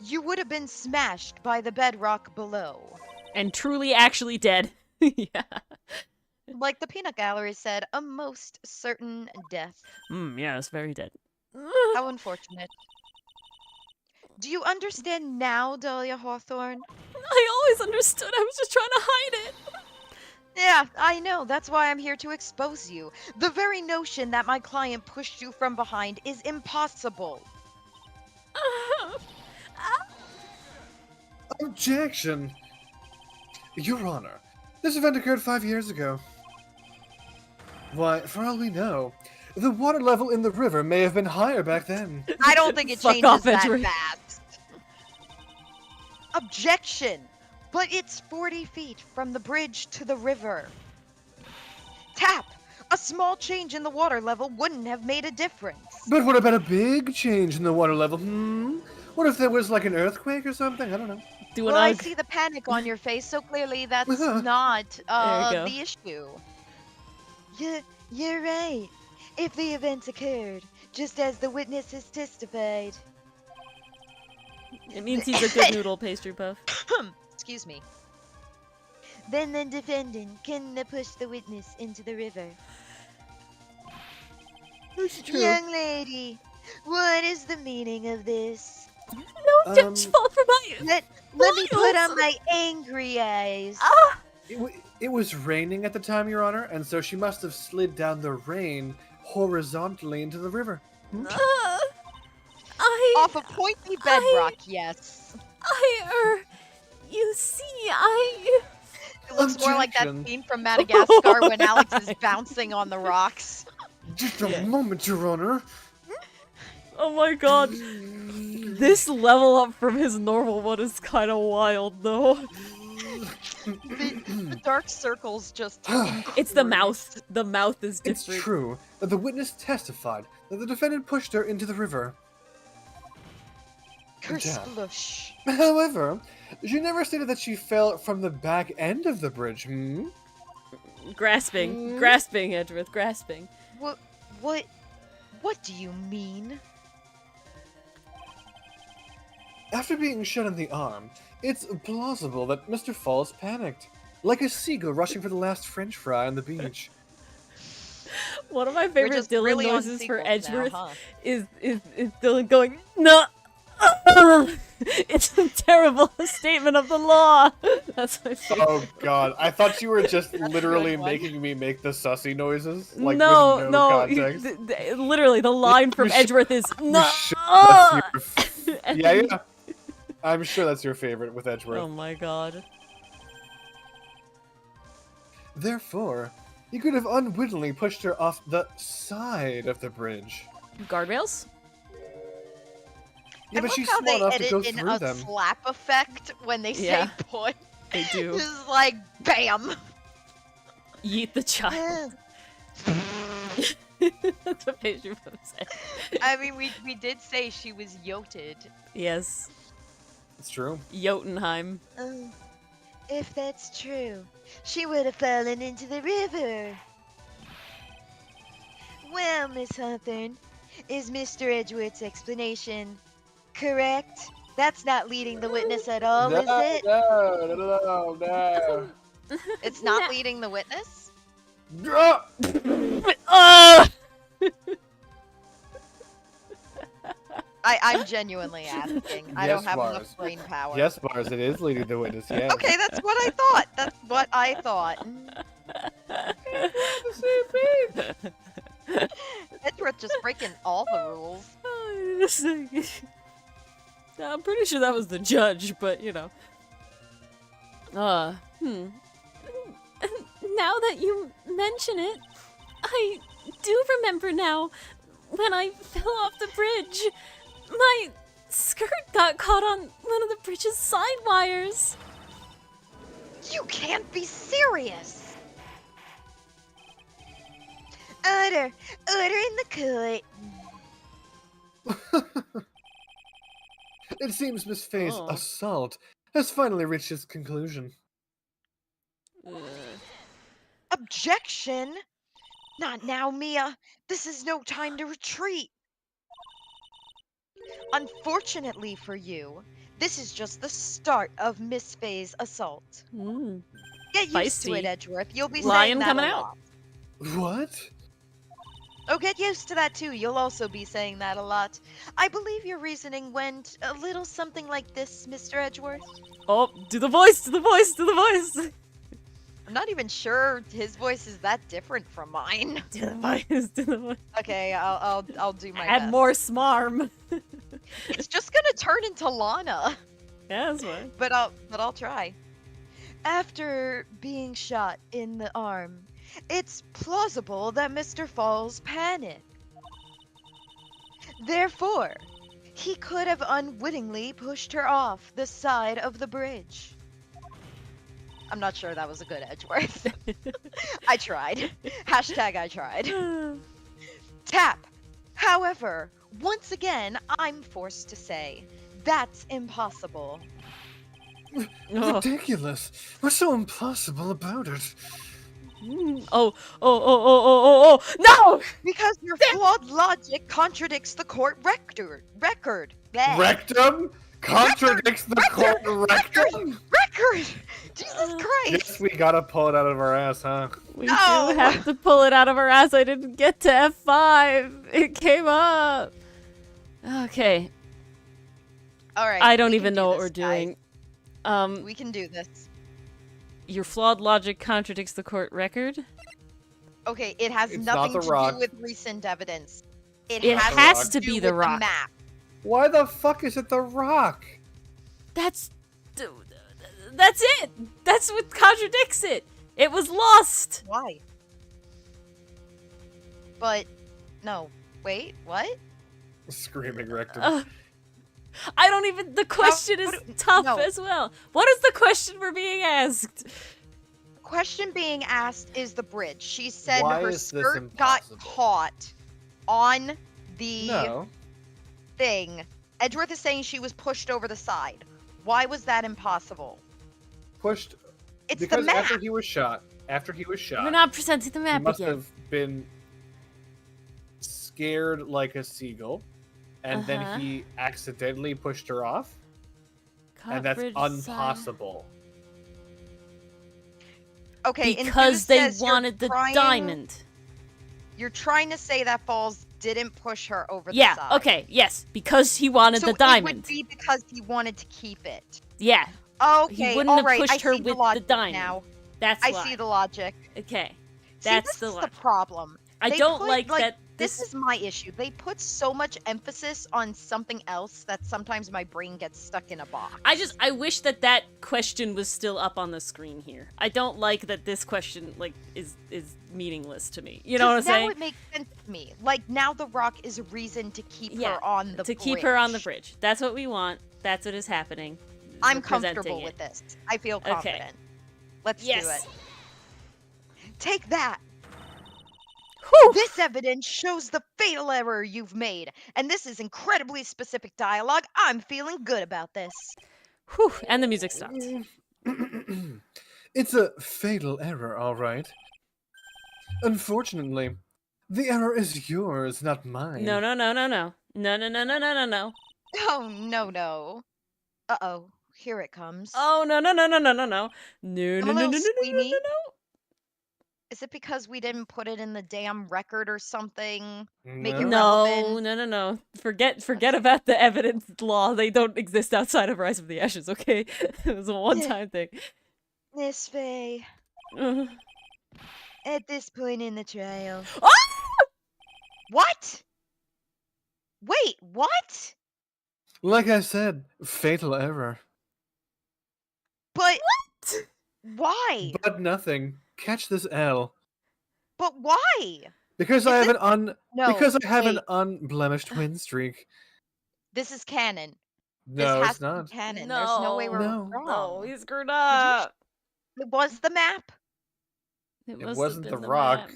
S4: you would have been smashed by the bedrock below.
S2: And truly actually dead. Yeah.
S4: Like the peanut gallery said, a most certain death.
S2: Yeah, it's very dead.
S4: How unfortunate. Do you understand now, Dalia Hawthorne?
S2: I always understood. I was just trying to hide it.
S4: Yeah, I know. That's why I'm here to expose you. The very notion that my client pushed you from behind is impossible.
S1: Objection! Your Honor, this event occurred 5 years ago. Why, for all we know, the water level in the river may have been higher back then.
S4: I don't think it
S2: Fuck
S4: changes
S2: off,
S4: that
S2: Edgeworth.
S4: fast. Objection! But it's 40 feet from the bridge to the river. Tap! A small change in the water level wouldn't have made a difference.
S1: But what about a big change in the water level? What if there was like an earthquake or something? I don't know.
S2: Do an
S4: Well, I
S2: ugh.
S4: see the panic on your face, so clearly that's
S1: Uh-huh.
S4: not
S2: go.
S4: the issue. You're right. If the event occurred, just as the witnesses testified.
S2: It means he's a good noodle pastry puff.
S4: Excuse me. Then the defendant can push the witness into the river.
S1: That's true.
S4: Young lady, what is the meaning of this?
S2: No, don't fall for my...
S4: Let me put
S2: Miles.
S4: on my angry eyes.
S2: Ah!
S1: It was raining at the time, Your Honor, and so she must have slid down the rain horizontally into the river.
S4: Off a pointy bedrock, yes.
S2: You see,
S4: It looks more like that
S1: Objection.
S4: scene from Madagascar when Alex is bouncing on the rocks.
S1: Just a moment, Your Honor.
S2: Oh my god. This level up from his normal one is kind of wild, though.
S4: The dark circles just.
S2: It's the mouth. The mouth is
S1: It's
S2: different.
S1: true that the witness testified that the defendant pushed her into the river.
S4: Kersplush.
S1: However, she never stated that she fell from the back end of the bridge.
S2: Grasping. Grasping, Edgeworth. Grasping.
S4: What do you mean?
S1: After being shot in the arm, it's plausible that Mr. Falls panicked, like a seagull rushing for the last French fry on the beach.
S2: One of my
S4: We're
S2: favorite
S4: just
S2: Dylan
S4: really on
S2: noises for
S4: sequels
S2: Edgeworth
S4: now, huh?
S2: is Dylan going, no! It's a terrible statement of the law! That's my favorite.
S1: Oh god, I thought you were just literally
S4: good one.
S1: making me make the sussy noises, like
S2: no,
S1: with no context.
S2: Literally, the line from
S1: sure-
S2: Edgeworth is, no!
S1: Sure that's your yeah. I'm sure that's your favorite with Edgeworth.
S2: Oh my god.
S1: Therefore, he could have unwittingly pushed her off the side of the bridge.
S2: Guardrails?
S1: Yeah,
S4: I
S1: but
S4: love
S1: she's
S4: how
S1: smart
S4: they
S1: enough to go
S4: edit in
S1: through
S4: a
S1: them.
S4: slap effect when they
S2: Yeah.
S4: say put.
S2: They do.
S4: Just like bam.
S2: Yeet the child. That's what Pedro said.
S4: I mean, we did say she was yoted.
S2: Yes.
S1: It's true.
S2: Jotunheim.
S3: Oh, if that's true, she would have fallen into the river. Well, Miss Hawthorne, is Mr. Edgeworth's explanation correct? That's not leading the witness at all, is it?
S1: No.
S4: It's not leading the witness. I'm genuinely asking. I don't
S1: Yes,
S4: have
S1: Mars.
S4: enough brain power.
S1: Yes, Mars, it is leading the witness, yes.
S4: Okay, that's what I thought. That's what I thought. Edgeworth just breaking all the rules.
S2: I'm pretty sure that was the judge, but you know. Now that you mention it, I do remember now when I fell off the bridge. My skirt got caught on one of the bridge's side wires.
S4: You can't be serious.
S3: Order in the court.
S1: It seems Miss Faye's
S2: Oh.
S1: assault has finally reached its conclusion.
S3: Objection! Not now, Mia. This is no time to retreat. Unfortunately for you, this is just the start of Miss Faye's assault. Get used to it,
S2: Feisty.
S3: Edgeworth. You'll be
S2: Lion
S3: saying that
S2: coming
S3: a
S2: out.
S3: lot.
S1: What?
S3: Oh, get used to that too. You'll also be saying that a lot. I believe your reasoning went a little something like this, Mr. Edgeworth.
S2: Oh, do the voice, do the voice, do the voice.
S4: I'm not even sure his voice is that different from mine.
S2: Do the voice, do the voice.
S4: Okay, I'll do my
S2: Add
S4: best.
S2: more smarm.
S4: It's just gonna turn into Lana,
S2: Yeah, that's fine.
S4: but I'll try.
S3: After being shot in the arm, it's plausible that Mr. Falls panicked. Therefore, he could have unwittingly pushed her off the side of the bridge.
S4: I'm not sure that was a good Edgeworth. I tried. Hashtag I tried.
S3: Tap! However, once again, I'm forced to say, that's impossible.
S2: Oh.
S1: Ridiculous. What's so impossible about it?
S2: Oh, no!
S3: Because your flawed logic contradicts the court record. Bleh.
S1: Rectum? Contradicts the court rectum?
S3: Record! Jesus Christ!
S1: Guess we gotta pull it out of our ass, huh?
S2: We
S4: No!
S2: do have to pull it out of our ass. I didn't get to F5. It came up. Okay.
S4: All right.
S2: I don't
S4: we
S2: even
S4: can do
S2: know what
S4: this,
S2: we're
S4: guys.
S2: doing.
S4: We can do this.
S2: Your flawed logic contradicts the court record.
S4: Okay, it has
S1: It's not
S4: nothing
S1: the
S4: to
S1: rock.
S4: do with recent evidence.
S2: It
S1: not the
S2: has
S1: rock.
S2: to
S4: do
S2: be
S4: with
S2: the rock.
S4: map.
S1: Why the fuck is it the rock?
S2: That's it. That's what contradicts it. It was lost.
S4: Why? But no. Wait, what?
S1: Screaming rectum.
S2: I don't even. The question is tough
S4: no.
S2: as well. What is the question we're being asked?
S4: The question being asked is the bridge. She said
S1: Why
S4: her
S1: is this
S4: skirt got
S1: impossible?
S4: caught on the
S1: No.
S4: thing. Edgeworth is saying she was pushed over the side. Why was that impossible?
S1: Pushed.
S4: It's
S1: Because
S4: the map.
S1: after he was shot,
S2: We're not presenting the
S1: he
S2: map
S1: must
S2: again.
S1: have been scared like a seagull, and
S2: Uh-huh.
S1: then he accidentally pushed her off, and that's
S2: Coverage
S1: impossible.
S4: Okay,
S2: because
S4: Enthuse
S2: they
S4: says you're
S2: wanted the
S4: trying-
S2: diamond.
S4: You're trying to say that Falls didn't push her over the
S2: Yeah.
S4: side.
S2: Okay. Yes. Because he wanted
S4: So
S2: the
S4: it
S2: diamond.
S4: would be because he wanted to keep it.
S2: Yeah.
S4: Okay,
S2: wouldn't
S4: all
S2: have
S4: right.
S2: pushed
S4: I
S2: her
S4: see
S2: with
S4: the
S2: the
S4: logic
S2: diamond.
S4: now.
S2: That's
S4: I
S2: why.
S4: see the logic.
S2: Okay.
S4: See,
S2: That's
S4: this
S2: the
S4: is
S2: logic.
S4: the problem.
S2: I
S4: They
S2: don't
S4: put,
S2: like that.
S4: This is my issue. They put so much emphasis on something else that sometimes my brain gets stuck in a box.
S2: I wish that question was still up on the screen here. I don't like that this question is meaningless to me. You know what I'm
S4: 'Cause now
S2: saying?
S4: it makes sense to me. Like now the rock is a reason to keep
S2: Yeah,
S4: her on the
S2: to
S4: bridge.
S2: keep her on the bridge. That's what we want. That's what is happening.
S4: I'm
S2: We're presenting
S4: comfortable
S2: it.
S4: with this. I feel
S2: Okay.
S4: confident. Let's do
S2: Yes.
S4: it. Take that.
S2: Whew.
S4: This evidence shows the fatal error you've made, and this is incredibly specific dialogue. I'm feeling good about this.
S2: Whew. And the music stopped.
S1: It's a fatal error, all right. Unfortunately, the error is yours, not mine.
S2: No. No. No. No. No. No. No. No. No. No. No.
S4: Oh, no. Uh-oh. Here it comes.
S2: Oh no. No. No. No. No. No. No. No.
S4: I'm
S2: No.
S4: a
S2: No.
S4: little
S2: No. No.
S4: squeamy.
S2: No. No.
S4: Is it because we didn't put it in the damn record or something? Make it
S2: No,
S4: relevant?
S2: no. Forget about the evidence law. They don't exist outside of Rise of the Ashes, okay? It was a one-time thing.
S4: Miss Faye, at this point in the trial.
S2: Ah!
S4: What? Wait, what?
S1: Like I said, fatal error.
S4: But why?
S1: But nothing. Catch this L.
S4: But why?
S1: Because
S4: Is
S1: I have
S4: this-
S1: an
S4: No.
S1: because I have an
S4: wait,
S1: unblemished win streak.
S4: This is canon.
S1: No,
S4: this has
S1: it's
S4: to be
S1: not.
S4: canon. There's no way we're
S1: No.
S4: wrong.
S2: No, he screwed up.
S4: It was the map.
S1: It
S2: must have
S1: wasn't
S2: been
S1: the
S2: map.
S1: rock.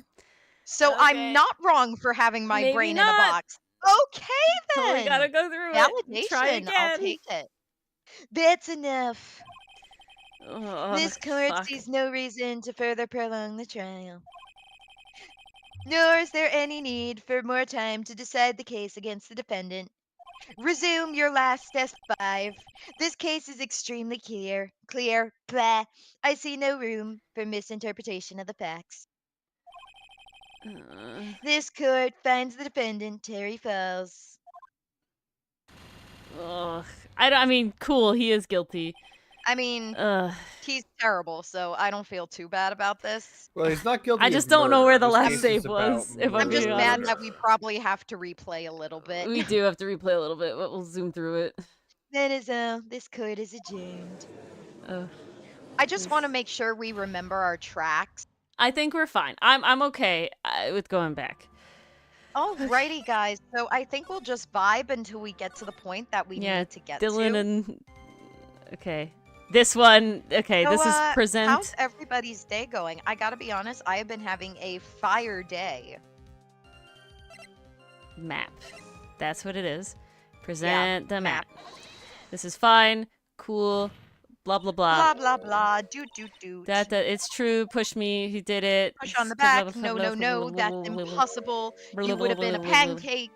S4: So
S2: Okay.
S4: I'm not wrong for having my
S2: Maybe
S4: brain in a
S2: not.
S4: box. Okay then.
S2: We gotta go through it.
S4: Validation.
S2: Try again.
S4: I'll take it. That's enough.
S2: Oh,
S4: This court
S2: fuck.
S4: sees no reason to further prolong the trial. Nor is there any need for more time to decide the case against the defendant. Resume your last test 5. This case is extremely clear. Blah. I see no room for misinterpretation of the facts. This court finds the defendant, Terry Falls.
S2: Ugh. I mean, cool, he is guilty.
S4: I mean,
S2: Ugh.
S4: he's terrible, so I don't feel too bad about this.
S1: Well, he's not guilty.
S2: I
S1: of
S2: just don't know
S1: murder.
S2: where the
S1: This
S2: last
S1: case
S2: save
S1: is about
S2: was, if I'm
S4: I'm just
S2: being
S4: mad
S2: honest.
S4: that we probably have to replay a little bit.
S2: We do have to replay a little bit, but we'll zoom through it.
S4: That is all. This court is adjourned.
S2: Ugh.
S4: I just want to make sure we remember our tracks.
S2: I think we're fine. I'm okay with going back.
S4: Alrighty, guys. So I think we'll just vibe until we get to the point that we
S2: Yeah,
S4: need to get
S2: Dylan
S4: to.
S2: and okay, this one. Okay,
S4: So,
S2: this is present
S4: How's everybody's day going? I gotta be honest, I have been having a fire day.
S2: map. That's what it is. Present the map.
S4: map.
S2: This is fine. Cool. Blah blah blah.
S4: Blah blah blah. Doot.
S2: That it's true. Push me. He did it.
S4: Push on the back. No. That's impossible. You would have been a pancake.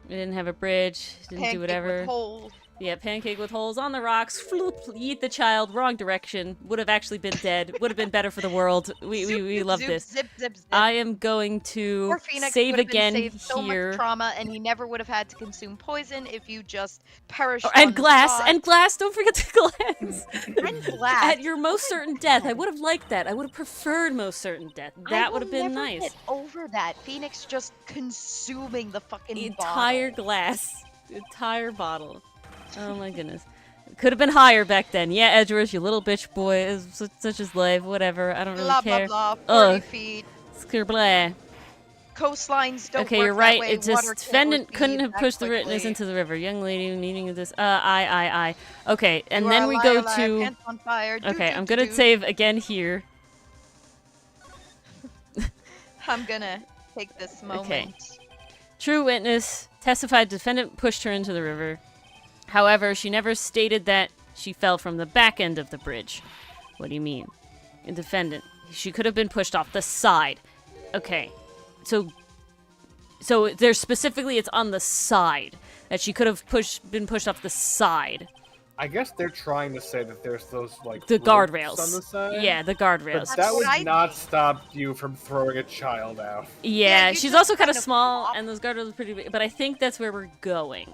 S2: We didn't have a bridge. Didn't
S4: Pancake
S2: do whatever.
S4: with hole.
S2: Yeah, pancake with holes on the rocks. Floop, eat the child. Wrong direction. Would have actually been dead. Would have been better for the world. We
S4: Zoop,
S2: love
S4: zoop,
S2: this.
S4: Zip, zip, zip.
S2: I am going to
S4: Poor Phoenix
S2: save
S4: would have been
S2: again
S4: saved so much
S2: here.
S4: trauma, and he never would have had to consume poison if you just perished
S2: Oh,
S4: on
S2: and
S4: the
S2: glass,
S4: spot.
S2: and glass. Don't forget the glass.
S4: And glass.
S2: At your most certain death, I would have liked that. I would have preferred most certain death. That would have been
S4: never
S2: nice.
S4: Get over that. Phoenix just consuming the fucking
S2: Entire
S4: bottle.
S2: glass, entire bottle. Oh my goodness. Could have been higher back then. Yeah, Edgeworth, you little bitch boy. Such is life. Whatever. I don't really
S4: Blah
S2: care.
S4: blah blah. 40
S2: Ugh.
S4: feet.
S2: Blah.
S4: Coastlines don't
S2: Okay,
S4: work
S2: you're
S4: that
S2: right.
S4: way.
S2: It just
S4: Water can't
S2: defendant
S4: recede
S2: couldn't have
S4: that
S2: pushed the witness
S4: quickly.
S2: into the river. Young lady needing this. I. Okay, and
S4: You
S2: then
S4: are
S2: we
S4: a
S2: go
S4: liar, liar,
S2: to.
S4: pants on fire. Do,
S2: Okay,
S4: do,
S2: I'm
S4: do,
S2: gonna
S4: do.
S2: save again here.
S4: I'm gonna take this moment.
S2: True witness testified defendant pushed her into the river. However, she never stated that she fell from the back end of the bridge. What do you mean? Defendant, she could have been pushed off the side. Okay, so there's specifically it's on the side that she could have been pushed off the side.
S1: I guess they're trying to say that there's those like
S2: The
S1: ropes
S2: guardrails.
S1: on the side.
S2: Yeah, the
S1: But
S2: guardrails.
S1: that
S4: That's
S1: would
S4: what I
S1: not
S4: think.
S1: stop you from throwing a child out.
S2: Yeah,
S4: you
S2: she's
S4: just
S2: also kind of
S4: kind of
S2: small,
S4: flop.
S2: and those guardrails are pretty big. But I think that's where we're going.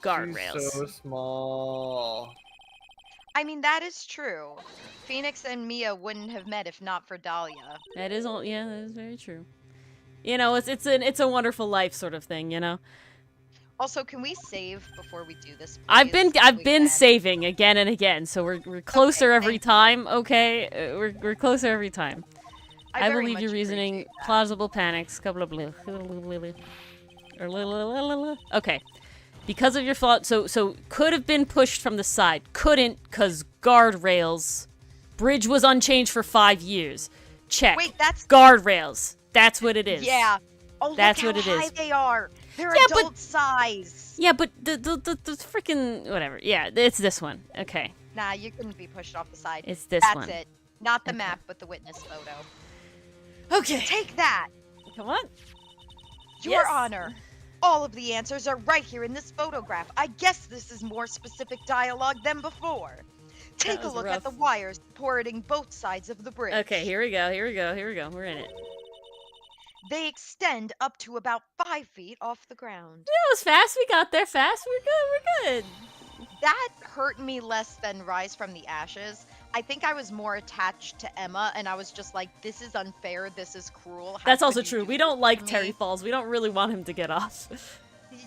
S2: Guardrails.
S1: She's so small.
S4: I mean, that is true. Phoenix and Mia wouldn't have met if not for Dalia.
S2: That is all. Yeah, that is very true. You know, it's a wonderful life sort of thing. You know,
S4: Also, can we save before we do this?
S2: I've
S4: please,
S2: been
S4: if we can?
S2: saving again and again, so we're closer every
S4: thank you.
S2: time. Okay, we're closer every time. I
S4: very
S2: believe
S4: much
S2: your reasoning.
S4: appreciate that.
S2: Plausible panics. Okay. Because of your fault, so could have been pushed from the side. Couldn't, cause guardrails. Bridge was unchanged for 5 years. Check.
S4: Wait, that's
S2: Guardrails. That's what it is.
S4: yeah. Oh,
S2: That's
S4: look
S2: what
S4: how
S2: it
S4: high
S2: is.
S4: they are. They're
S2: Yeah, but-
S4: adult size.
S2: Yeah, but the freaking whatever. Yeah, it's this one. Okay,
S4: Nah, you couldn't be pushed off the side.
S2: it's this
S4: That's
S2: one.
S4: it. Not the
S2: Okay.
S4: map, but the witness photo.
S2: Okay.
S4: Take that,
S2: Come on.
S4: Your
S2: Yes.
S4: Honor. All of the answers are right here in this photograph. I guess this is more specific dialogue than before. Take a
S2: was
S4: look at the
S2: rough.
S4: wires supporting both sides of the bridge.
S2: Okay, here we go. Here we go. Here we go. We're in it.
S4: They extend up to about 5 feet off the ground.
S2: That was fast. We got there fast. We're good. We're good.
S4: That hurt me less than Rise from the Ashes. I think I was more attached to Emma, and I was just like, this is unfair, this is cruel. How
S2: That's
S4: could
S2: also
S4: you
S2: true.
S4: do
S2: We
S4: this
S2: don't
S4: to
S2: like
S4: me?"
S2: Terry Falls. We don't really want him to get off.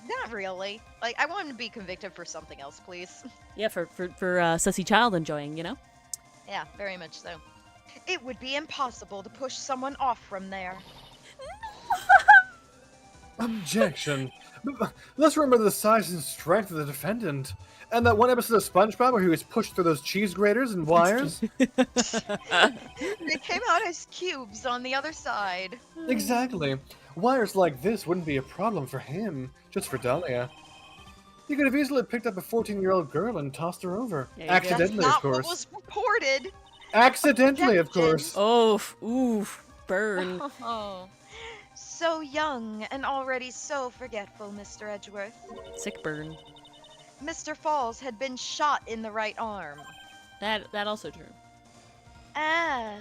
S4: Not really. Like, I want him to be convicted for something else, please.
S2: Yeah, for sussy child enjoying, you know.
S4: Yeah, very much so. It would be impossible to push someone off from there.
S1: Objection. Let's remember the size and strength of the defendant. And that one episode of SpongeBob where he was pushed through those cheese graters and wires?
S4: They came out as cubes on the other side.
S1: Exactly. Wires like this wouldn't be a problem for him, just for Dalia. He could have easily picked up a 14-year-old girl and tossed her over.
S2: There you go.
S1: Accidentally,
S4: That's not
S1: of course.
S4: what was reported.
S1: Accidentally, of
S4: Objection.
S1: course.
S2: Oh, ooh, burn.
S4: Oh. So young and already so forgetful, Mr. Edgeworth.
S2: Sick burn.
S4: Mr. Falls had been shot in the right arm.
S2: That also true.
S4: Ah.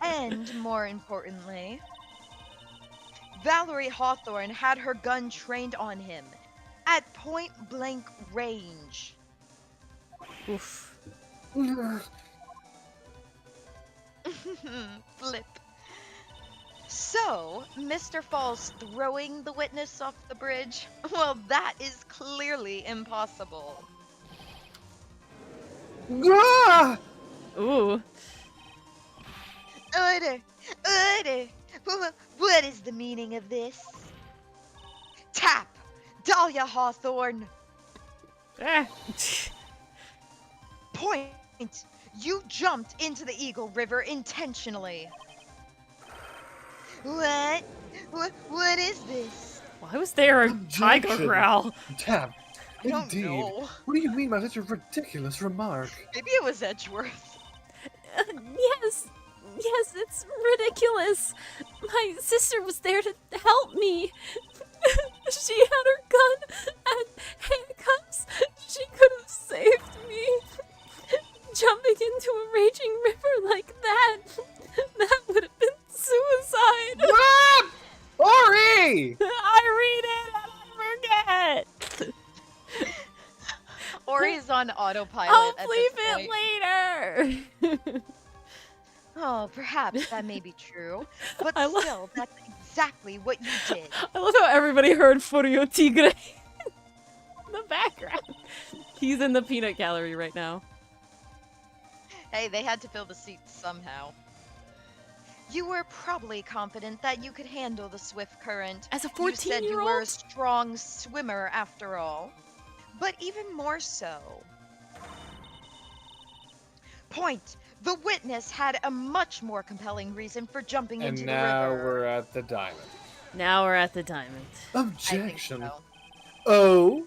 S4: And more importantly, Valerie Hawthorne had her gun trained on him at point blank range.
S2: Oof.
S4: Flip. So, Mr. Falls throwing the witness off the bridge? Well, that is clearly impossible.
S1: Ah!
S2: Ooh.
S4: Order! Order! What is the meaning of this? Tap! Dalia Hawthorne!
S2: Ah.
S4: Point! You jumped into the Eagle River intentionally. What? What is this?
S2: Why was there a tiger
S1: Objection.
S2: growl?
S1: Tap.
S4: I don't
S1: Indeed.
S4: know.
S1: What do you mean by such a ridiculous remark?
S4: Maybe it was Edgeworth.
S2: Yes, it's ridiculous. My sister was there to help me. she had her gun and handcuffs, she could have saved me. Jumping into a raging river like that would have been suicide.
S1: What? Ori!
S2: I read it and I forget.
S4: Ori's on autopilot
S2: I'll
S4: at
S2: leave
S4: this point.
S2: it later.
S4: Oh, perhaps that may be true, but
S2: I lo-
S4: still, that's exactly what you did.
S2: I love how everybody heard Furio Tigre in the background. He's in the peanut gallery right now.
S4: Hey, they had to fill the seats somehow. You were probably confident that you could handle the swift current.
S2: As a
S4: You said you were a
S2: 14-year-old?
S4: strong swimmer after all. But even more so. Point! The witness had a much more compelling reason for jumping
S1: And
S4: into
S1: now
S4: the river.
S1: we're at the diamond.
S2: Now we're at the diamond.
S4: I think
S1: Objection.
S4: so.
S1: Oh?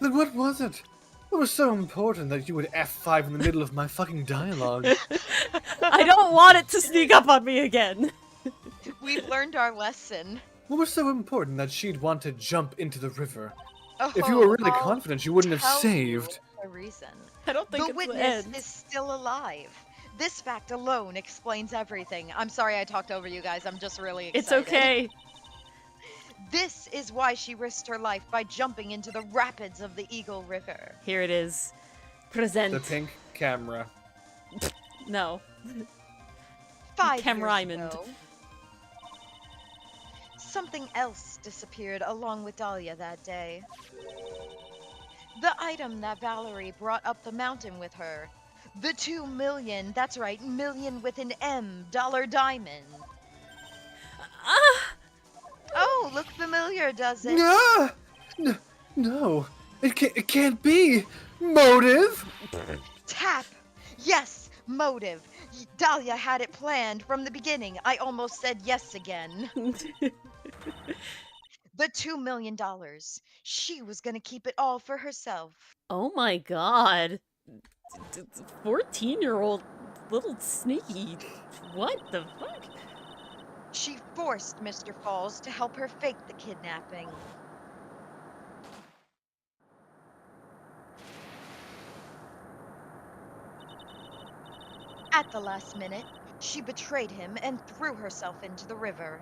S1: Then what was it? What was so important that you would F5 in the middle of my fucking dialogue?
S2: I don't want it to sneak up on me again.
S4: We've learned our lesson.
S1: What was so important that she'd want to jump into the river?
S4: Oh,
S1: If you were really
S4: I'll
S1: confident, you wouldn't have
S4: tell you
S1: saved.
S4: a reason.
S2: I don't think
S4: The
S2: it's the
S4: witness
S2: end.
S4: is still alive. This fact alone explains everything. I'm sorry I talked over you guys. I'm just really excited.
S2: It's okay.
S4: This is why she risked her life by jumping into the rapids of the Eagle River.
S2: Here it is. Present.
S1: The pink camera.
S2: No.
S4: 5
S2: Cam
S4: years
S2: Ryman.
S4: ago, something else disappeared along with Dalia that day. The item that Valerie brought up the mountain with her. The 2 million, that's right, million with an M, dollar diamond.
S2: Ah!
S4: Oh, look familiar, does it?
S1: No! No! It can't be! Motive?
S4: Tap! Yes, motive. Dalia had it planned from the beginning. I almost said yes again. The $2 million. She was gonna keep it all for herself.
S2: Oh my god. 14-year-old little sneaky. What the fuck?
S4: She forced Mr. Falls to help her fake the kidnapping. At the last minute, she betrayed him and threw herself into the river.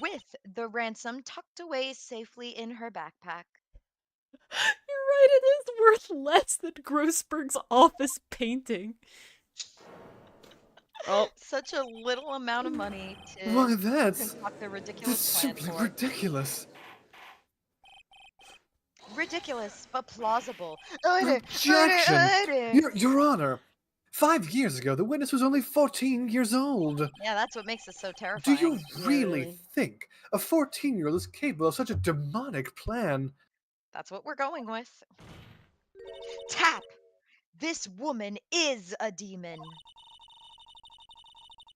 S4: With the ransom tucked away safely in her backpack.
S2: You're right, it is worth less than Grossberg's office painting. Oh,
S4: Such a little amount of money to
S1: Why, that's
S4: concoct a
S1: that's
S4: ridiculous plan
S1: simply
S4: for.
S1: ridiculous.
S4: Ridiculous, but plausible. Order!
S1: Objection!
S4: Order!
S1: Your Honor, 5 years ago, the witness was only 14 years old.
S4: Yeah, that's what makes it so
S1: Do
S4: terrifying.
S1: you
S2: Yeah,
S1: really
S2: really.
S1: think a 14-year-old is capable of such a demonic plan?
S4: That's what we're going with. Tap! This woman is a demon.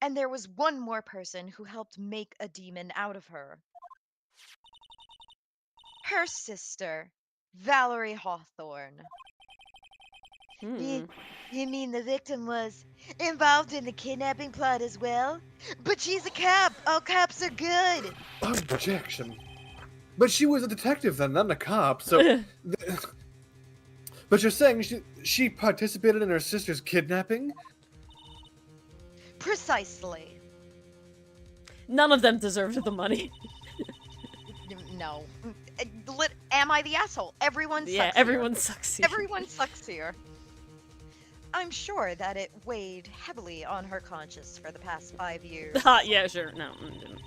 S4: And there was one more person who helped make a demon out of her. Her sister, Valerie Hawthorne.
S2: hmm.
S3: You mean the victim was involved in the kidnapping plot as well? But she's a cop. All cops are good.
S1: Objection. But she was a detective then, not a cop, so... But you're saying she participated in her sister's kidnapping?
S4: Precisely.
S2: None of them deserved the money.
S4: No. Am I the asshole? Everyone sucks
S2: Yeah,
S4: here.
S2: everyone sucks here.
S4: Everyone sucks here. I'm sure that it weighed heavily on her conscience for the past 5 years.
S2: Yeah, sure. No, it didn't.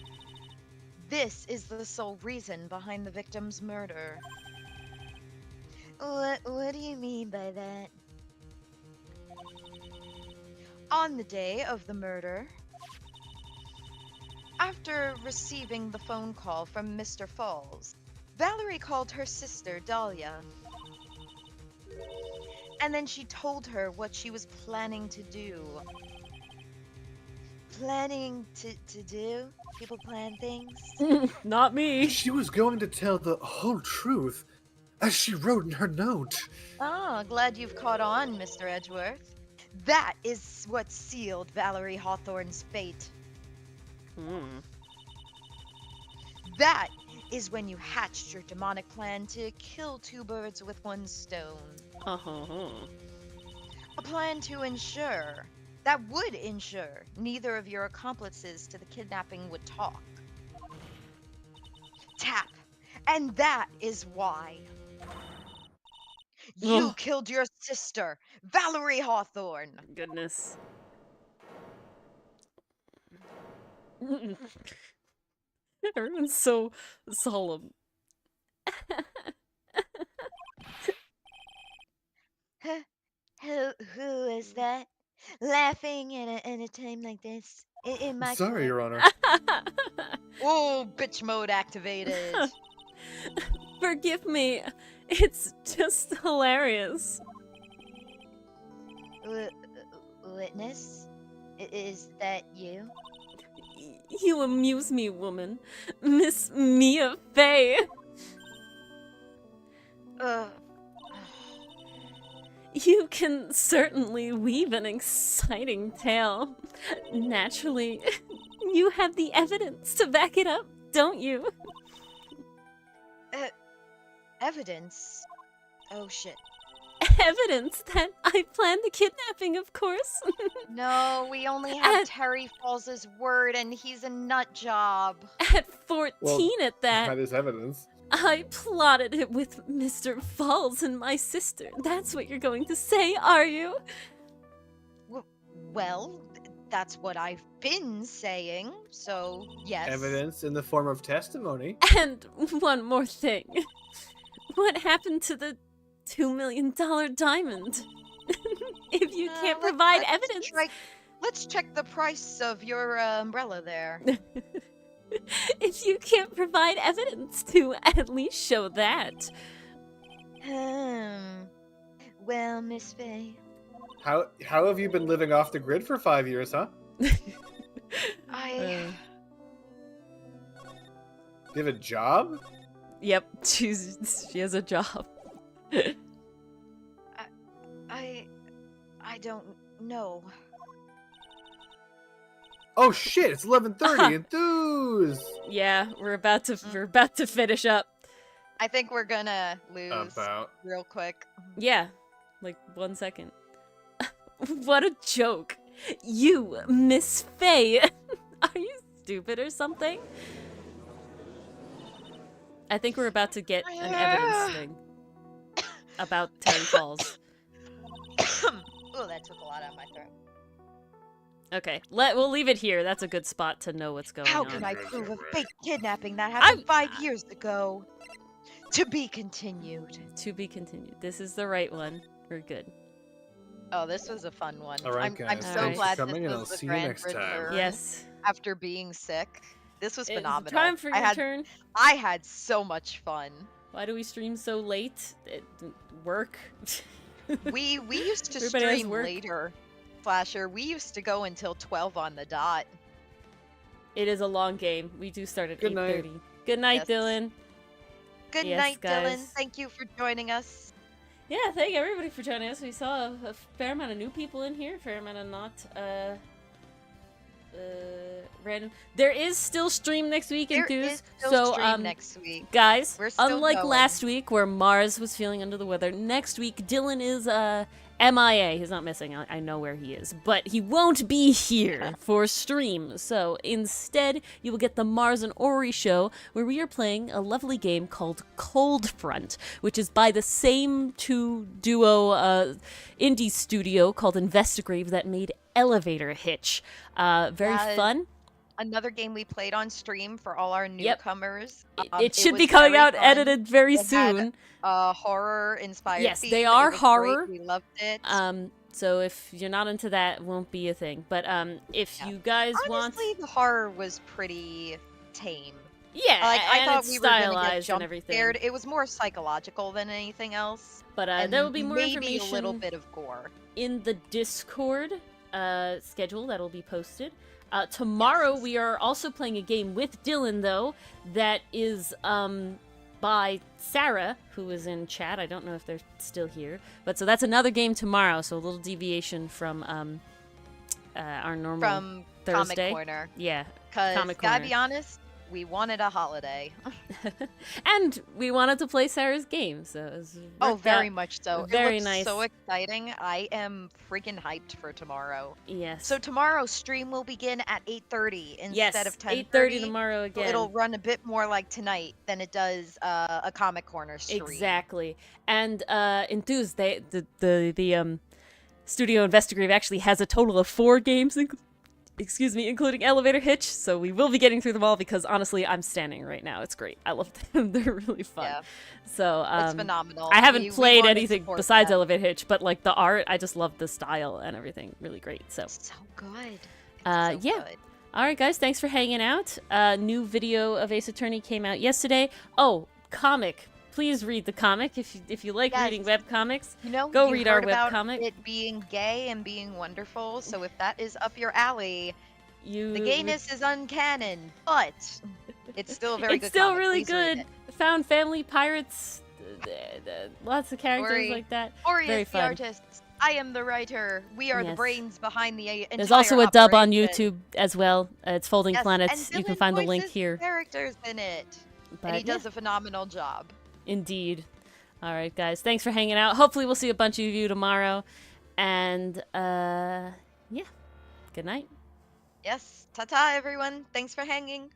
S4: This is the sole reason behind the victim's murder.
S3: What do you mean by that?
S4: On the day of the murder, after receiving the phone call from Mr. Falls, Valerie called her sister Dalia. And then she told her what she was planning to do.
S3: Planning to do? People plan things?
S2: Not me.
S1: She was going to tell the whole truth, as she wrote in her note.
S4: Ah, glad you've caught on, Mr. Edgeworth. That is what sealed Valerie Hawthorne's fate.
S2: Hmm.
S4: That
S3: is when you hatched your demonic plan to kill two birds with one stone. A plan to ensure, that would ensure, neither of your accomplices to the kidnapping would talk. Tap. And that is why. You
S2: Ugh.
S3: killed your sister, Valerie Hawthorne.
S2: Goodness. Everyone's so solemn.
S3: Who is that? Laughing in a time like this? In my
S1: Sorry,
S3: court?
S1: Your Honor.
S3: Oh, bitch mode activated.
S2: Forgive me. It's just hilarious.
S3: Witness? Is that you?
S2: You amuse me, woman. Miss Mia Fey. You can certainly weave an exciting tale. Naturally, you have the evidence to back it up, don't you?
S3: Evidence? Oh shit.
S2: Evidence that I planned the kidnapping, of course.
S3: No, we only have
S2: At-
S3: Terry Falls' word and he's a nut job.
S2: At 14
S1: Well,
S2: at that.
S1: That is evidence.
S2: I plotted it with Mr. Falls and my sister. That's what you're going to say, are you?
S3: Well, that's what I've been saying, so yes.
S1: Evidence in the form of testimony.
S2: And one more thing. What happened to the $2 million diamond? If you can't provide evidence...
S3: Let's check the price of your umbrella there.
S2: If you can't provide evidence to at least show that.
S3: Well, Miss Faye.
S1: How have you been living off the grid for 5 years, huh?
S2: Uh,
S1: Do you have a job?
S2: Yep, she has a job.
S3: I don't know.
S1: Oh shit! It's 11:30. Enthuse.
S2: Yeah, we're about to finish up.
S4: I think we're gonna lose
S1: About.
S4: real quick.
S2: Yeah, like 1 second. What a joke. You, Miss Faye. Are you stupid or something? I think we're about to get an evidence thing about Terry Falls.
S3: Oh, that took a lot out of my throat.
S2: Okay, we'll leave it here. That's a good spot to know what's going
S3: How
S2: on.
S3: can I prove a fake kidnapping that happened 5 years ago? To be continued.
S2: To be continued. This is the right one. We're good.
S4: Oh, this was a fun one.
S1: All right,
S4: I'm
S1: guys.
S4: so
S2: Thanks for
S4: glad
S1: coming,
S4: this
S1: and
S4: was
S1: I'll
S4: the
S1: see you
S4: grand
S1: next time.
S4: return
S2: Yes.
S4: after being sick. This was
S2: It's
S4: phenomenal.
S2: time for your turn.
S4: I had so much fun.
S2: Why do we stream so late? Work.
S4: We used to
S2: Everybody has
S4: stream
S2: work.
S4: later. Flasher, we used to go until 12 on the dot.
S2: It is a long game. We do start at
S1: Good night.
S2: 8:30. Good night,
S4: Yes.
S2: Dylan.
S4: Good
S2: Yes,
S4: night, Dylan.
S2: guys.
S4: Thank you for joining us.
S2: Yeah, thank everybody for joining us. We saw a fair amount of new people in here, fair amount of not random. There is still stream next week,
S4: There
S2: Enthuse.
S4: is still
S2: So
S4: stream next week.
S2: guys,
S4: We're still
S2: unlike
S4: going.
S2: last week where Mars was feeling under the weather, next week Dylan is MIA. He's not missing. I know where he is, but he won't be here for stream. So instead, you will get the Mars and Ori show, where we are playing a lovely game called Cold Front, which is by the same duo indie studio called Investigrave that made Elevator Hitch. Very
S4: Yes.
S2: fun.
S4: Another game we played on stream for all our
S2: Yep.
S4: newcomers.
S2: It should
S4: was
S2: be coming
S4: very
S2: out
S4: fun.
S2: edited very
S4: It had
S2: soon.
S4: Horror inspired.
S2: Yes,
S4: theme.
S2: they
S4: It
S2: are
S4: was
S2: horror.
S4: Great. We loved it.
S2: So if you're not into that, it won't be a thing. But if
S4: Yeah.
S2: you guys
S4: Honestly, the horror was pretty tame.
S2: yeah,
S4: Like I
S2: and
S4: thought
S2: it's
S4: we were gonna get
S2: stylized and
S4: jump
S2: everything.
S4: scared. It was more psychological than anything else.
S2: But
S4: And
S2: there will be more
S4: maybe
S2: information
S4: a little bit of gore.
S2: in the Discord schedule that'll be posted. Tomorrow
S4: Yes.
S2: we are also playing a game with Dylan, though, that is by Sarah, who is in chat. I don't know if they're still here. But so that's another game tomorrow, so a little deviation from our normal
S4: From
S2: Thursday.
S4: Comic Corner.
S2: Yeah,
S4: Because,
S2: Comic
S4: gotta
S2: Corner.
S4: be honest, we wanted a holiday.
S2: And we wanted to play Sarah's game, so it was
S4: Oh,
S2: worked
S4: very
S2: out
S4: much so.
S2: very
S4: It looks so
S2: nice.
S4: exciting. I am freaking hyped for tomorrow.
S2: Yes.
S4: So tomorrow's stream will begin at 8:30
S2: yes,
S4: instead of 10:30.
S2: 8:30 tomorrow
S4: So
S2: again.
S4: it'll run a bit more like tonight than it does a Comic Corner stream.
S2: Exactly. And Enthuse, the Studio Investigative actually has a total of 4 games, including Elevator Hitch. So we will be getting through them all because honestly, I'm standing right now. It's great. I love them. They're really fun.
S4: Yeah.
S2: So
S4: It's phenomenal.
S2: I haven't
S4: We
S2: played
S4: wanna
S2: anything
S4: support
S2: besides
S4: that.
S2: Elevator Hitch, but like the art, I just love the style and everything. Really great. So
S4: So good. It's
S2: Uh,
S4: so
S2: yeah.
S4: good.
S2: all right, guys, thanks for hanging out. New video of Ace Attorney came out yesterday. Oh, comic. Please read the comic if you like
S4: Yes.
S2: reading web comics.
S4: You know,
S2: Go
S4: you
S2: read our
S4: heard about
S2: webcomic.
S4: it being gay and being wonderful. So if that is up your alley,
S2: You
S4: the gayness is uncanon, but it's still a very
S2: it's
S4: good
S2: still
S4: comic.
S2: really
S4: Please read
S2: good.
S4: it.
S2: Found family pirates, lots of characters
S4: Ori-
S2: like that.
S4: Ori
S2: Very
S4: is the
S2: fun.
S4: artist. I am the writer. We are the
S2: Yes.
S4: brains behind the entire
S2: There's also a dub on
S4: operation.
S2: YouTube as well. It's Folding
S4: Yes,
S2: Planets.
S4: and
S2: You can
S4: Dylan
S2: find the link
S4: voices
S2: here.
S4: Characters in it,
S2: But
S4: and he
S2: yeah,
S4: does a phenomenal job.
S2: indeed. All right, guys. Thanks for hanging out. Hopefully, we'll see a bunch of you tomorrow. And yeah, good night.
S4: Yes, ta-ta, everyone. Thanks for hanging.